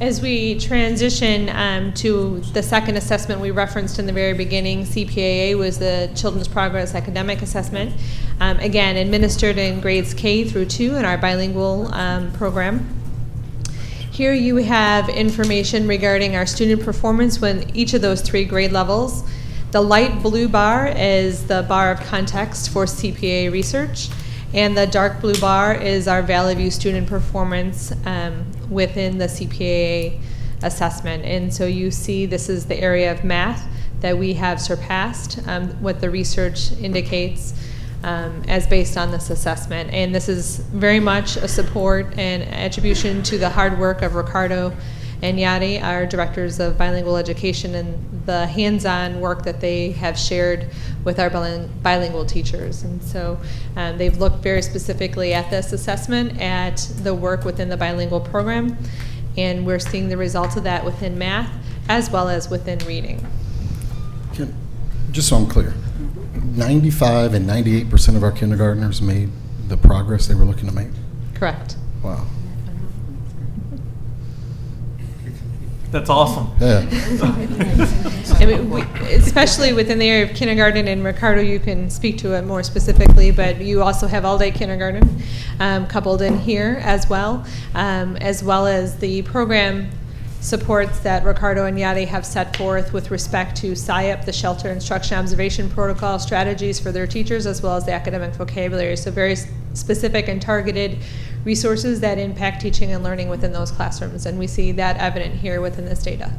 Speaker 10: As we transition to the second assessment we referenced in the very beginning, CPAA was the Children's Progress Academic Assessment, again administered in grades K through 2 in our bilingual program. Here you have information regarding our student performance when each of those 3 grade levels. The light blue bar is the bar of context for CPAA research, and the dark blue bar is our Valley View student performance within the CPAA assessment. And so you see this is the area of math that we have surpassed what the research indicates as based on this assessment. And this is very much a support and attribution to the hard work of Ricardo and Yadi, our directors of bilingual education, and the hands-on work that they have shared with our bilingual teachers. And so they've looked very specifically at this assessment, at the work within the bilingual program, and we're seeing the results of that within math as well as within reading.
Speaker 20: Just so I'm clear, 95 and 98% of our kindergartners made the progress they were looking to make?
Speaker 10: Correct.
Speaker 20: Wow.
Speaker 2: That's awesome.
Speaker 20: Yeah.
Speaker 10: I mean, especially within the area of kindergarten, and Ricardo, you can speak to it more specifically, but you also have all-day kindergarten coupled in here as well as the program supports that Ricardo and Yadi have set forth with respect to SIOP, the Shelter Instruction Observation Protocol strategies for their teachers, as well as the academic vocabulary. So very specific and targeted resources that impact teaching and learning within those classrooms, and we see that evident here within this data.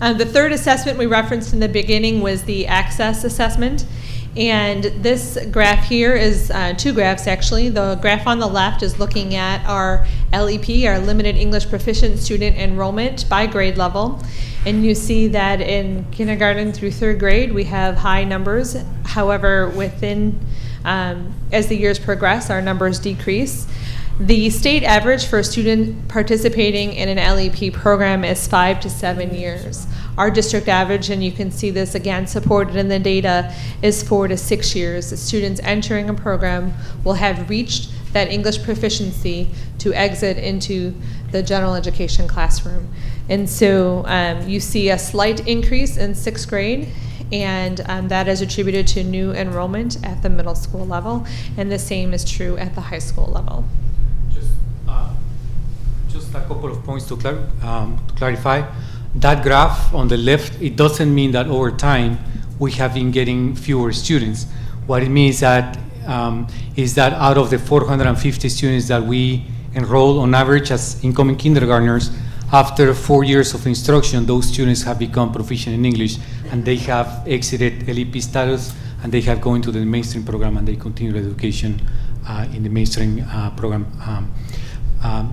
Speaker 10: The third assessment we referenced in the beginning was the access assessment. And this graph here is two graphs actually. The graph on the left is looking at our LEP, our Limited English Proficient Student Enrollment by grade level. And you see that in kindergarten through third grade, we have high numbers. However, within, as the years progress, our numbers decrease. The state average for a student participating in an LEP program is 5 to 7 years. Our district average, and you can see this again supported in the data, is 4 to 6 years. The students entering a program will have reached that English proficiency to exit into the general education classroom. And so you see a slight increase in 6th grade, and that is attributed to new enrollment at the middle school level, and the same is true at the high school level.
Speaker 13: Just a couple of points to clarify. That graph on the left, it doesn't mean that over time we have been getting fewer students. What it means that is that out of the 450 students that we enroll on average as incoming kindergartners, after 4 years of instruction, those students have become proficient in English, and they have exited LEP status, and they have gone to the mainstream program, and they continue education in the mainstream program.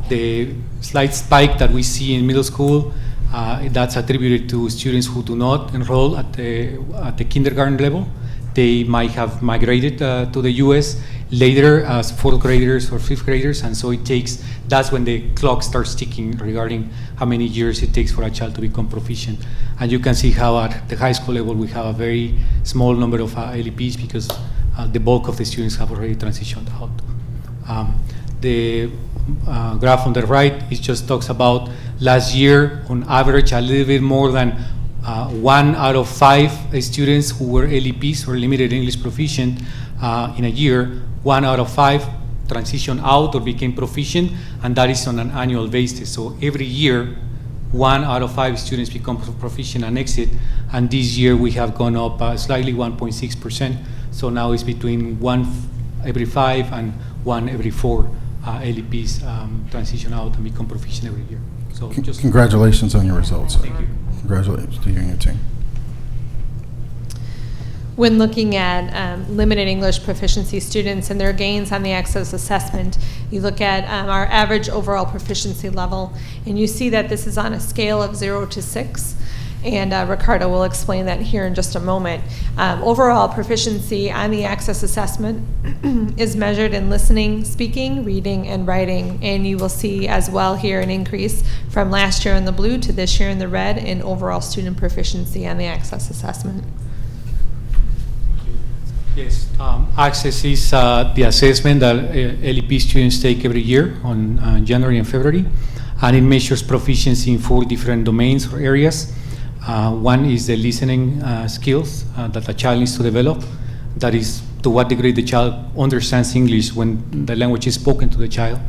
Speaker 13: The slight spike that we see in middle school, that's attributed to students who do not enroll at the kindergarten level. They might have migrated to the U.S. later as 4th graders or 5th graders, and so that's when the clock starts ticking regarding how many years it takes for a child to become proficient. And you can see how at the high school level we have a very small number of LEPs because the bulk of the students have already transitioned out. The graph on the right, it just talks about last year, on average, a little bit more than 1 out of 5 students who were LEPs or limited English proficient in a year, 1 out of 5 transitioned out or became proficient, and that is on an annual basis. So every year, 1 out of 5 students become proficient and exit, and this year we have gone up slightly, 1.6%. So now it's between 1 every 5 and 1 every 4 LEPs transition out and become proficient every year. So just
Speaker 20: Congratulations on your results.
Speaker 13: Thank you.
Speaker 20: Congratulations to you and your team.
Speaker 10: When looking at limited English proficiency students and their gains on the Access assessment, you look at our average overall proficiency level, and you see that this is on a scale of 0 to 6. And Ricardo will explain that here in just a moment. Overall proficiency on the Access assessment is measured in listening, speaking, reading, and writing. And you will see as well here an increase from last year in the blue to this year in the red in overall student proficiency on the Access assessment.
Speaker 13: Yes, Access is the assessment that LEP students take every year on January and February, and it measures proficiency in 4 different domains or areas. One is the listening skills that the child needs to develop. That is to what degree the child understands English when the language is spoken to the child.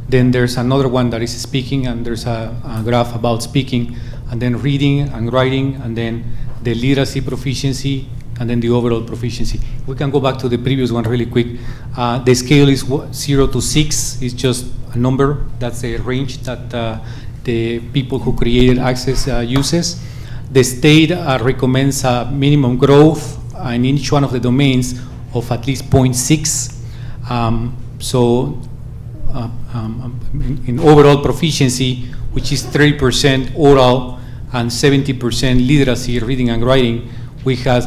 Speaker 13: Then there's another one that is speaking, and there's a graph about speaking, and then reading and writing, and then the literacy proficiency, and then the overall proficiency. We can go back to the previous one really quick. The scale is 0 to 6. It's just a number. That's a range that the people who created Access uses. The state recommends a minimum growth in each one of the domains of at least 0.6. In overall proficiency, which is 30% oral and 70% literacy, reading and writing, we have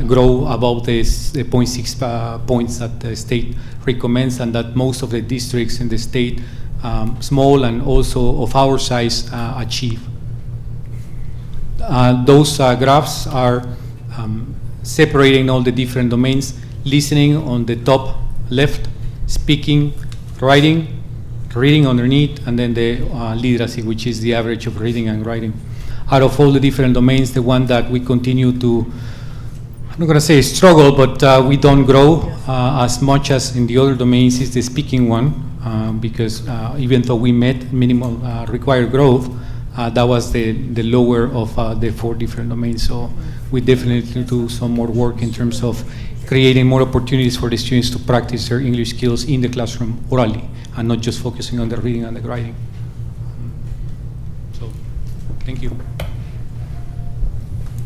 Speaker 13: grow above the 0.6 points that the state recommends, and that most of the districts in the state, small and also of our size, achieve. Those graphs are separating all the different domains: listening on the top left, speaking, writing, reading underneath, and then the literacy, which is the average of reading and writing. Out of all the different domains, the one that we continue to, I'm not going to say struggle, but we don't grow as much as in the other domains is the speaking one, because even though we met minimal required growth, that was the lower of the 4 different domains. So we definitely do some more work in terms of creating more opportunities for the students to practice their English skills in the classroom orally and not just focusing on the reading and the writing. So, thank you.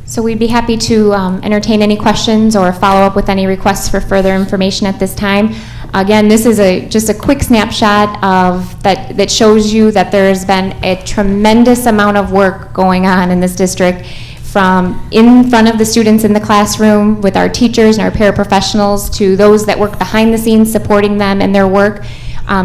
Speaker 22: So we'd be happy to entertain any questions or follow up with any requests for further information at this time. Again, this is just a quick snapshot of that shows you that there's been a tremendous amount of work going on in this district, from in front of the students in the classroom with our teachers and our paraprofessionals, to those that work behind the scenes supporting them in their work,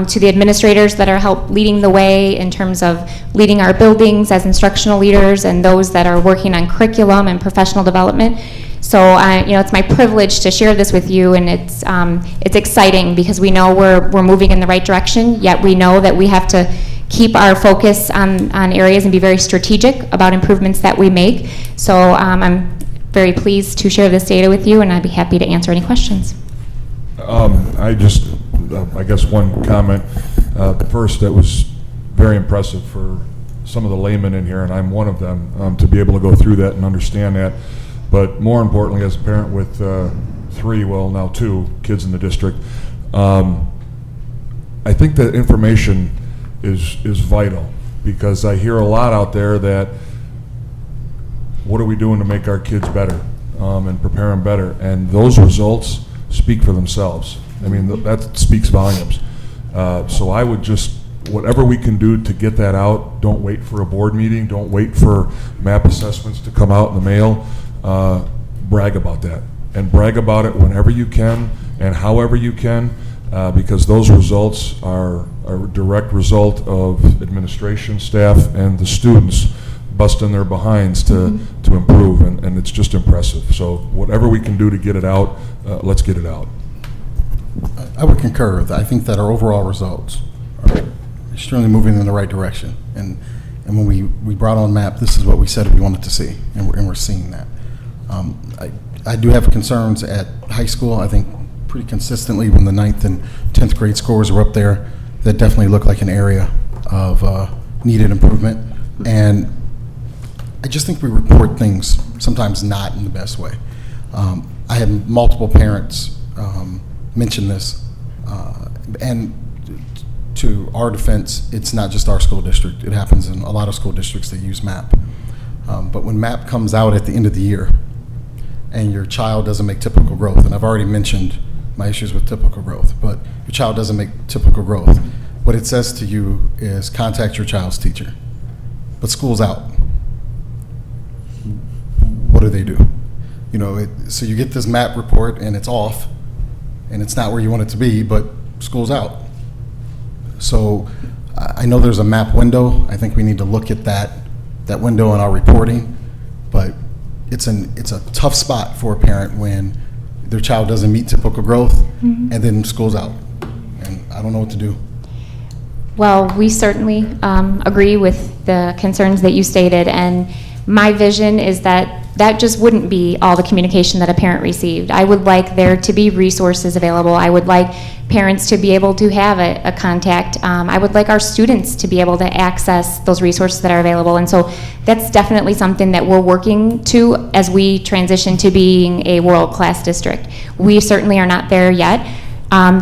Speaker 22: to the administrators that are leading the way in terms of leading our buildings as instructional leaders, and those that are working on curriculum and professional development. So, it's my privilege to share this with you, and it's exciting because we know we're moving in the right direction. Yet we know that we have to keep our focus on areas and be very strategic about improvements that we make. So, I'm very pleased to share this data with you, and I'd be happy to answer any questions.
Speaker 8: I guess one comment. First, that was very impressive for some of the laymen in here, and I'm one of them, to be able to go through that and understand that. But more importantly, as a parent with now 2 kids in the district, I think that information is vital, because I hear a lot out there that, what are we doing to make our kids better and prepare them better? And those results speak for themselves. I mean, that speaks volumes. So I would just, whatever we can do to get that out, don't wait for a board meeting, don't wait for MAP assessments to come out in the mail. Brag about that, and brag about it whenever you can and however you can, because those results are a direct result of administration, staff, and the students busting their behinds to improve, and it's just impressive. So whatever we can do to get it out, let's get it out.
Speaker 20: I would concur. I think that our overall results are extremely moving in the right direction. And when we brought on MAP, this is what we said we wanted to see, and we're seeing that. I do have concerns at high school. I think pretty consistently when the 9th and 10th grade scores were up there, that definitely looked like an area of needed improvement. And I just think we report things sometimes not in the best way. I had multiple parents mention this, and to our defense, it's not just our school district. It happens in a lot of school districts that use MAP. But when MAP comes out at the end of the year and your child doesn't make typical growth, and I've already mentioned my issues with typical growth, but your child doesn't make typical growth, what it says to you is contact your child's teacher. But school's out. What do? So you get this MAP report and it's off, and it's not where you want it to be, but school's out. So I know there's a MAP window. I think we need to look at that window in our reporting, but it's a tough spot for a parent when their child doesn't meet typical growth, and then school's out, and I don't know what to do.
Speaker 22: Well, we certainly agree with the concerns that you stated, and my vision is that just wouldn't be all the communication that a parent received. I would like there to be resources available. I would like parents to be able to have a contact. I would like our students to be able to access those resources that are available. And so that's definitely something that we're working to as we transition to being a world-class district. We certainly are not there yet.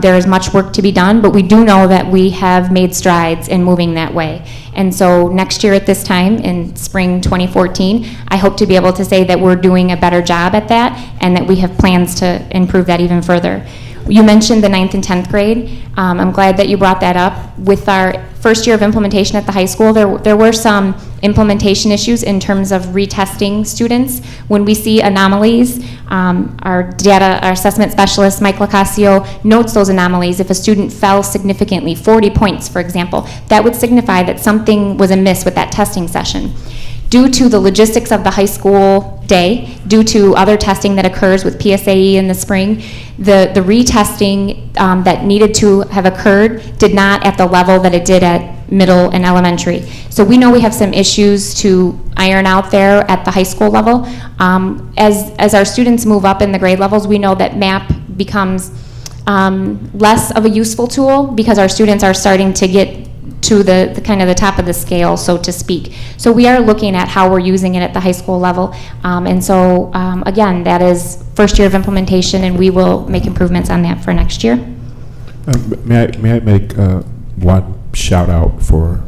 Speaker 22: There is much work to be done, but we do know that we have made strides in moving that way. And so next year at this time, in spring 2014, I hope to be able to say that we're doing a better job at that, and that we have plans to improve that even further. You mentioned the 9th and 10th grade. I'm glad that you brought that up. With our first year of implementation at the high school, there were some implementation issues in terms of retesting students. When we see anomalies, our assessment specialist, Mike Locasio, notes those anomalies. If a student fell significantly, 40 points, for example, that would signify that something was amiss with that testing session. Due to the logistics of the high school day, due to other testing that occurs with PSAE in the spring, the retesting that needed to have occurred did not at the level that it did at middle and elementary. So we know we have some issues to iron out there at the high school level. As our students move up in the grade levels, we know that MAP becomes less of a useful tool because our students are starting to get to the kind of the top of the scale, so to speak. So we are looking at how we're using it at the high school level. And so, again, that is first year of implementation, and we will make improvements on that for next year.
Speaker 4: May I make one shout out, for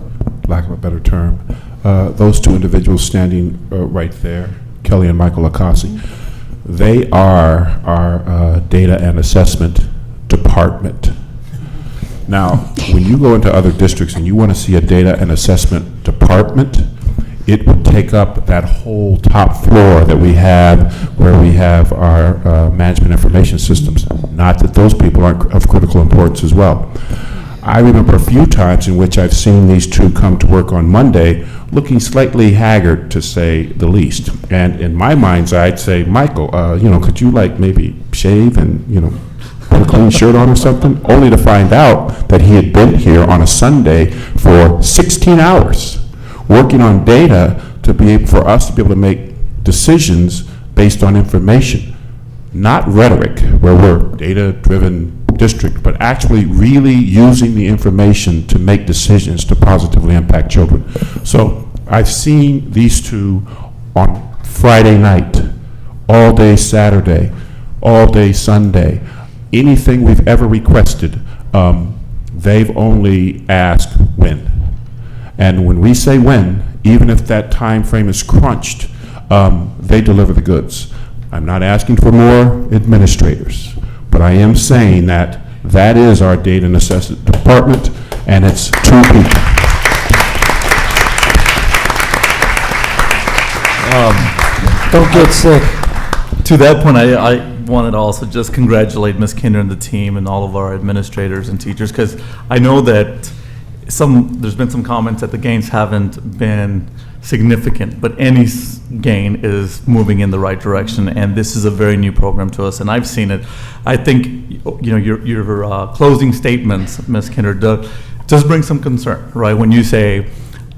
Speaker 4: lack of a better term? Those two individuals standing right there, Kelly and Michael Akasi, they are our data and assessment department. Now, when you go into other districts and you want to see a data and assessment department, it would take up that whole top floor that we have, where we have our management information systems. Not that those people aren't of critical importance as well. I remember a few times in which I've seen these two come to work on Monday looking slightly haggard, to say the least. And in my mind's eye, I'd say, Michael, could you like maybe shave and, put a clean shirt on or something? Only to find out that he had been here on a Sunday for 16 hours working on data for us to be able to make decisions based on information, not rhetoric, where we're data-driven district, but actually really using the information to make decisions to positively impact children. So I've seen these two on Friday night, all day Saturday, all day Sunday. Anything we've ever requested, they've only asked when. And when we say when, even if that time frame is crunched, they deliver the goods. I'm not asking for more administrators, but I am saying that that is our data and assessment department, and it's two people.
Speaker 2: Don't get sick. To that point, I wanted to also just congratulate Ms. Kinder and the team and all of our administrators and teachers, because I know that there's been some comments that the gains haven't been significant, but any gain is moving in the right direction, and this is a very new program to us, and I've seen it. I think your closing statements, Ms. Kinder, does bring some concern, right? When you say,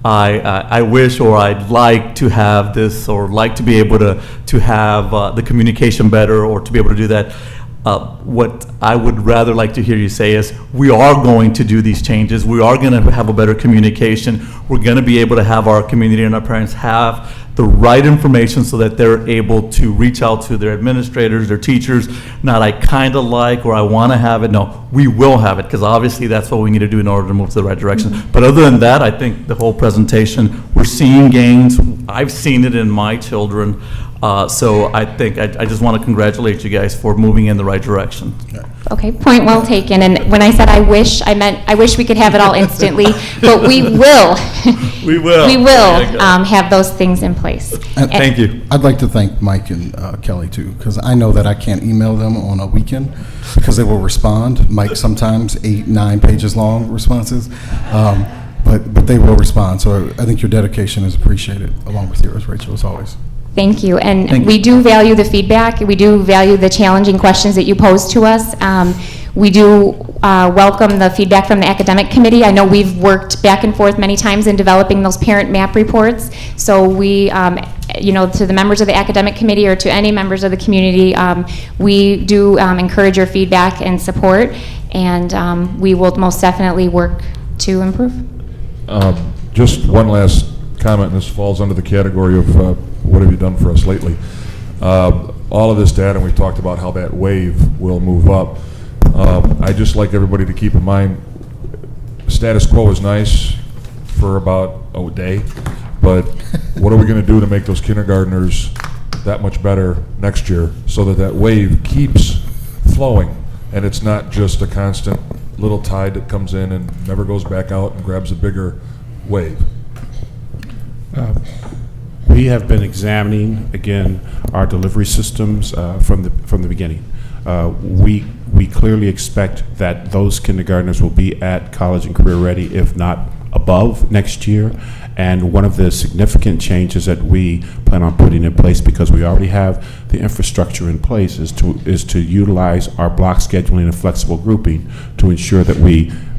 Speaker 2: I wish, or I'd like to have this, or like to be able to have the communication better, or to be able to do that. What I would rather like to hear you say is, we are going to do these changes. We are going to have a better communication. We're going to be able to have our community and our parents have the right information so that they're able to reach out to their administrators, their teachers, not I kind of like, or I want to have it. No, we will have it, because obviously that's what we need to do in order to move to the right direction. But other than that, I think the whole presentation, we're seeing gains. I've seen it in my children. So I think I just want to congratulate you guys for moving in the right direction.
Speaker 22: Okay, point well taken. And when I said I wish, I meant I wish we could have it all instantly, but we will.
Speaker 2: We will.
Speaker 22: We will have those things in place.
Speaker 2: Thank you.
Speaker 20: I'd like to thank Mike and Kelly too, because I know that I can't email them on a weekend because they will respond. Mike sometimes 8-9 pages long responses, but they will respond. So I think your dedication is appreciated, along with yours, Rachel, as always.
Speaker 22: Thank you. And we do value the feedback. We do value the challenging questions that you pose to us. We do welcome the feedback from the academic committee. I know we've worked back and forth many times in developing those parent map reports. So we, to the members of the academic committee or to any members of the community, we do encourage your feedback and support, and we will most definitely work to improve.
Speaker 8: Just one last comment, and this falls under the category of what have you done for us lately. All of this data, and we talked about how that wave will move up. I just like everybody to keep in mind, status quo is nice for about a day, but what are we going to do to make those kindergartners that much better next year, so that that wave keeps flowing, and it's not just a constant little tide that comes in and never goes back out and grabs a bigger wave.
Speaker 4: We have been examining, again, our delivery systems from the beginning. We clearly expect that those kindergartners will be at college and career ready, if not above, next year. And one of the significant changes that we plan on putting in place, because we already have the infrastructure in place, is to utilize our block scheduling and flexible grouping to ensure that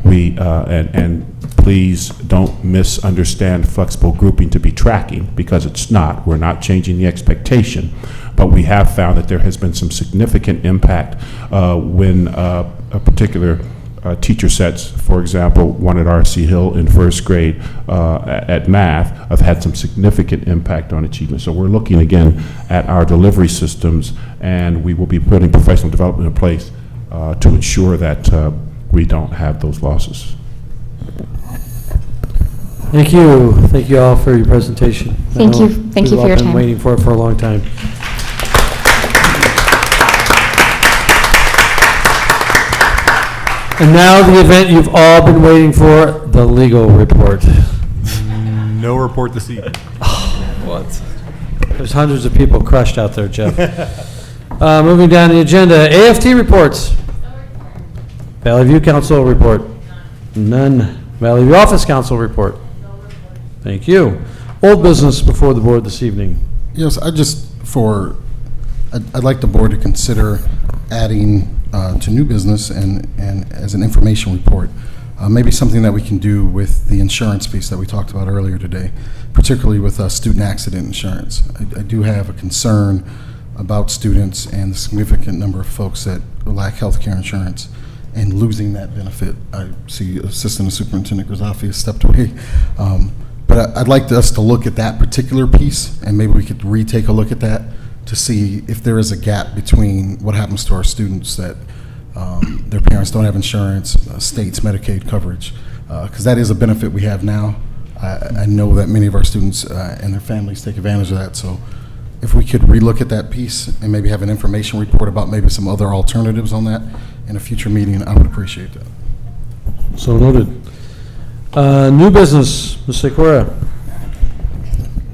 Speaker 4: and please don't misunderstand flexible grouping to be tracking, because it's not. We're not changing the expectation, but we have found that there has been some significant impact when a particular teacher sets, for example, one at R.C. Hill in first grade at math, have had some significant impact on achievement. So we're looking again at our delivery systems, and we will be putting professional development in place to ensure that we don't have those losses.
Speaker 1: Thank you. Thank you all for your presentation.
Speaker 22: Thank you. Thank you for your
Speaker 1: We've all been
Speaker 22: time.
Speaker 1: waiting for it for a long time. And now the event you've all been waiting for, the legal report.
Speaker 14: No report this evening.
Speaker 1: What? There's hundreds of people crushed out there, Jeff. Moving down the agenda, AFT reports. Valley View Council report. None. Valley View Office Council report. Thank you. Old business before the board this evening.
Speaker 20: Yes, I'd like the board to consider adding to new business and as an information report, maybe something that we can do with the insurance piece that we talked about earlier today, particularly with student accident insurance. I do have a concern about students and the significant number of folks that lack health care insurance and losing that benefit. I see Assistant Superintendent Grisafi has stepped away. But I'd like us to look at that particular piece, and maybe we could retake a look at that to see if there is a gap between what happens to our students that their parents don't have insurance, states Medicaid coverage, because that is a benefit we have now. I know that many of our students and their families take advantage of that, so if we could relook at that piece and maybe have an information report about maybe some other alternatives on that in a future meeting, I would appreciate that.
Speaker 1: So noted. New business, Ms. Sikora.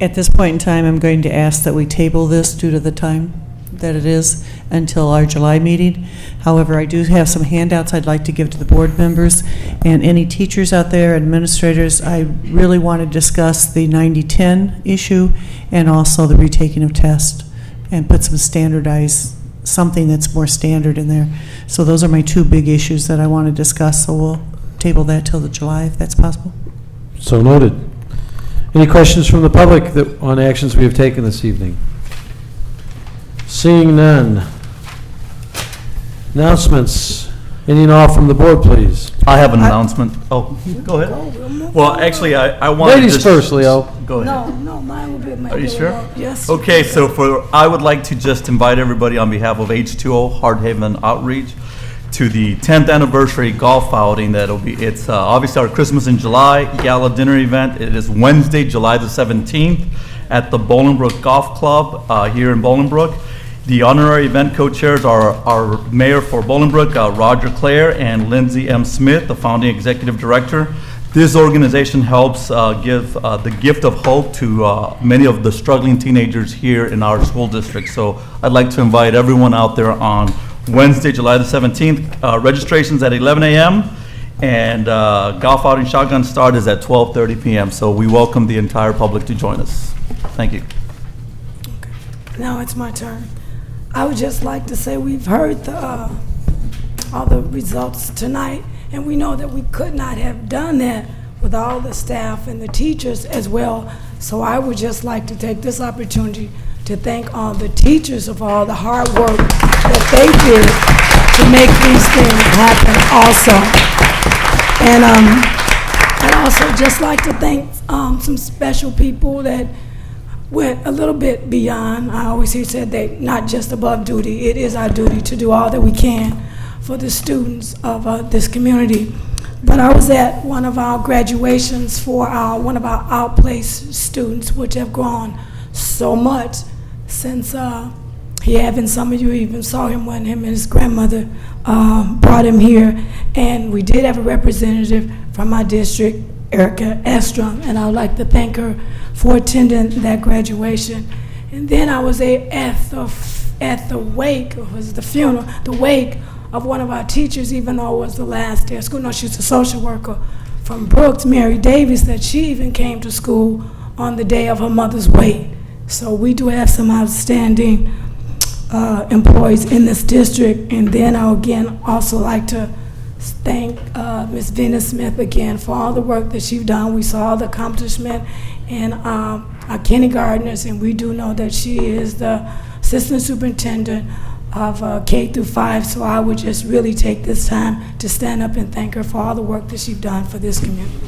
Speaker 5: At this point in time, I'm going to ask that we table this due to the time that it is until our July meeting. However, I do have some handouts I'd like to give to the board members and any teachers out there, administrators. I really want to discuss the 90-10 issue and also the retaking of tests and put some standardized, something that's more standard in there. So those are my two big issues that I want to discuss, so we'll table that till the July if that's possible.
Speaker 1: So noted. Any questions from the public on actions we have taken this evening? Seeing none. Announcements. Any and all from the board, please.
Speaker 15: I have an announcement. Oh, go ahead. Well, actually, I want
Speaker 1: Ladies
Speaker 15: to
Speaker 1: first, Leo.
Speaker 15: Go ahead.
Speaker 23: No, mine will be my.
Speaker 15: Are you sure?
Speaker 23: Yes.
Speaker 15: Okay, so I would like to just invite everybody on behalf of H2O Hardhaven Outreach to the 10th anniversary golf outing. It's obviously our Christmas in July gala dinner event. It is Wednesday, July the 17th at the Bolingbrook Golf Club here in Bolingbrook. The honorary event co-chairs are our mayor for Bolingbrook, Roger Clare, and Lindsay M. Smith, the founding executive director. This organization helps give the gift of hope to many of the struggling teenagers here in our school district. So I'd like to invite everyone out there on Wednesday, July the 17th. Registration's at 11 a.m. and golf outing shotgun start is at 12:30 p.m. So we welcome the entire public to join us. Thank you.
Speaker 23: Okay. Now it's my turn. I would just like to say we've heard all the results tonight, and we know that we could not have done that with all the staff and the teachers as well. So I would just like to take this opportunity to thank all the teachers of all the hard work that they did to make these things happen also. And I'd also just like to thank some special people that went a little bit beyond. I always hear said that not just above duty, it is our duty to do all that we can for the students of this community. But I was at one of our graduations for one of our outplaced students, which have grown so much since he having, some of you even saw him when him and his grandmother brought him here. And we did have a representative from my district, Erica Estrom, and I would like to thank her for attending that graduation. And then I was at the wake, or was it the funeral, the wake of one of our teachers, even though it was the last day of school. No, she was a social worker from Brooks, Mary Davis, that she even came to school on the day of her mother's wake. So we do have some outstanding employees in this district. And then I again also like to thank Ms. Venus Smith again for all the work that she's done. We saw the accomplishment in our kindergartners, and we do know that she is the assistant superintendent of K through 5. So I would just really take this time to stand up and thank her for all the work that she's done for this community.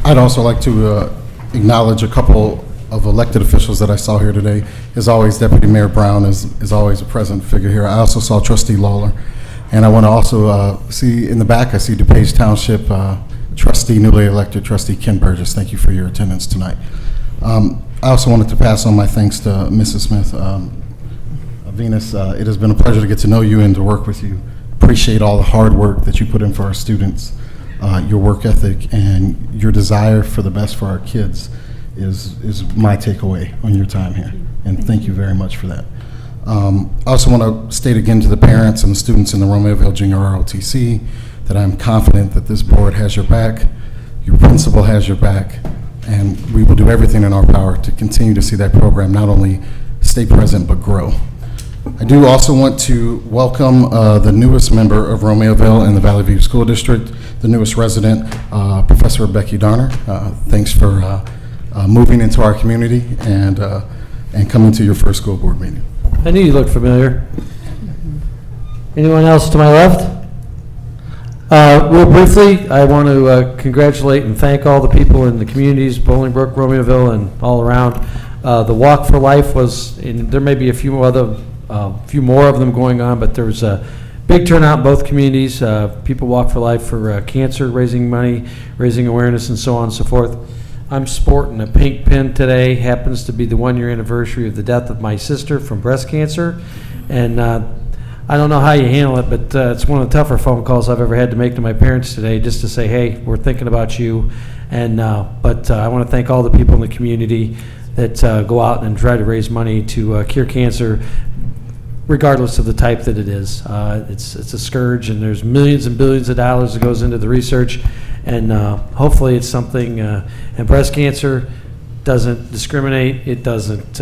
Speaker 20: I'd also like to acknowledge a couple of elected officials that I saw here today. As always, Deputy Mayor Brown is always a present figure here. I also saw Trustee Lawler. And I want to also see in the back, I see DuPage Township Trustee, newly elected Trustee Ken Burgess. Thank you for your attendance tonight. I also wanted to pass on my thanks to Mrs. Smith. Venus, it has been a pleasure to get to know you and to work with you. Appreciate all the hard work that you put in for our students. Your work ethic and your desire for the best for our kids is my takeaway on your time here. And thank you very much for that. I also want to state again to the parents and the students in the Romeoville Junior ROTC that I'm confident that this board has your back, your principal has your back, and we will do everything in our power to continue to see that program not only stay present but grow. I do also want to welcome the newest member of Romeoville and the Valley View School District, the newest resident, Professor Becky Darner. Thanks for moving into our community and coming to your first school board meeting.
Speaker 1: I knew you looked familiar. Anyone else to my left? Real briefly, I want to congratulate and thank all the people in the communities, Bolingbrook, Romeoville, and all around. The Walk for Life was, and there may be a few more of them going on, but there was a big turnout in both communities. People Walk for Life for cancer, raising money, raising awareness, and so on and so forth. I'm sporting a pink pin today. Happens to be the 1-year anniversary of the death of my sister from breast cancer. And I don't know how you handle it, but it's one of the tougher phone calls I've ever had to make to my parents today, just to say, hey, we're thinking about you. And but I want to thank all the people in the community that go out and try to raise money to cure cancer, regardless of the type that it is. It's a scourge, and there's millions and billions of dollars that goes into the research, and hopefully it's something, and breast cancer doesn't discriminate, it doesn't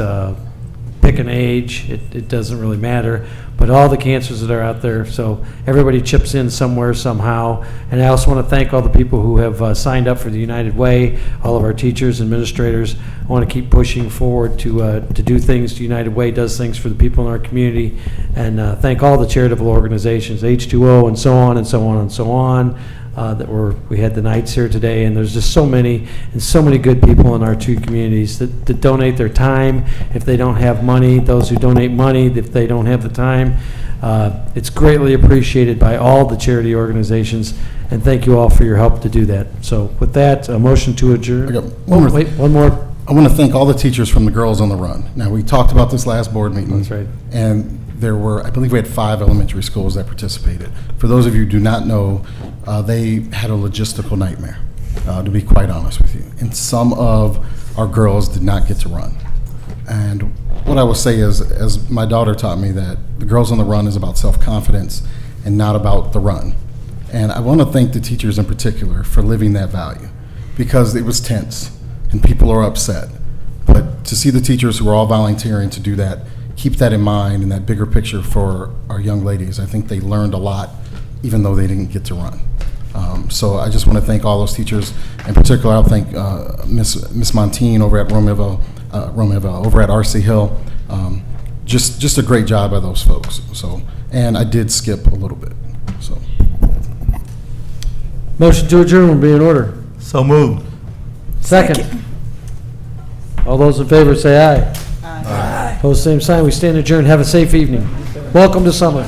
Speaker 1: pick an age, it doesn't really matter, but all the cancers that are out there, so everybody chips in somewhere, somehow. And I also want to thank all the people who have signed up for the United Way, all of our teachers, administrators. I want to keep pushing forward to do things. The United Way does things for the people in our community, and thank all the charitable organizations, H2O, and so on and so on and so on. We had the nights here today, and there's just so many good people in our two communities that donate their time if they don't have money, those who donate money if they don't have the time. It's greatly appreciated by all the charity organizations, and thank you all for your help to do that. So with that, a motion to adjourn. One more.
Speaker 20: I want to thank all the teachers from the Girls on the Run. Now, we talked about this last board meeting.
Speaker 1: That's right.
Speaker 20: And there were, I believe we had 5 elementary schools that participated. For those of you who do not know, they had a logistical nightmare, to be quite honest with you. And some of our girls did not get to run. And what I will say is, as my daughter taught me, that the Girls on the Run is about self-confidence and not about the run. And I want to thank the teachers in particular for living that value, because it was tense and people are upset. But to see the teachers who are all volunteering to do that, keep that in mind and that bigger picture for our young ladies. I think they learned a lot, even though they didn't get to run. So I just want to thank all those teachers. In particular, I'll thank Miss Montine over at Romeoville, over at RC Hill. Just a great job by those folks. So, and I did skip a little bit. So,
Speaker 1: Motion to adjourn will be in order.
Speaker 15: So moved.
Speaker 1: Second. All those in favor say aye. Aye. Opposed, same sign. We stand adjourned. Have a safe evening. Welcome to summer.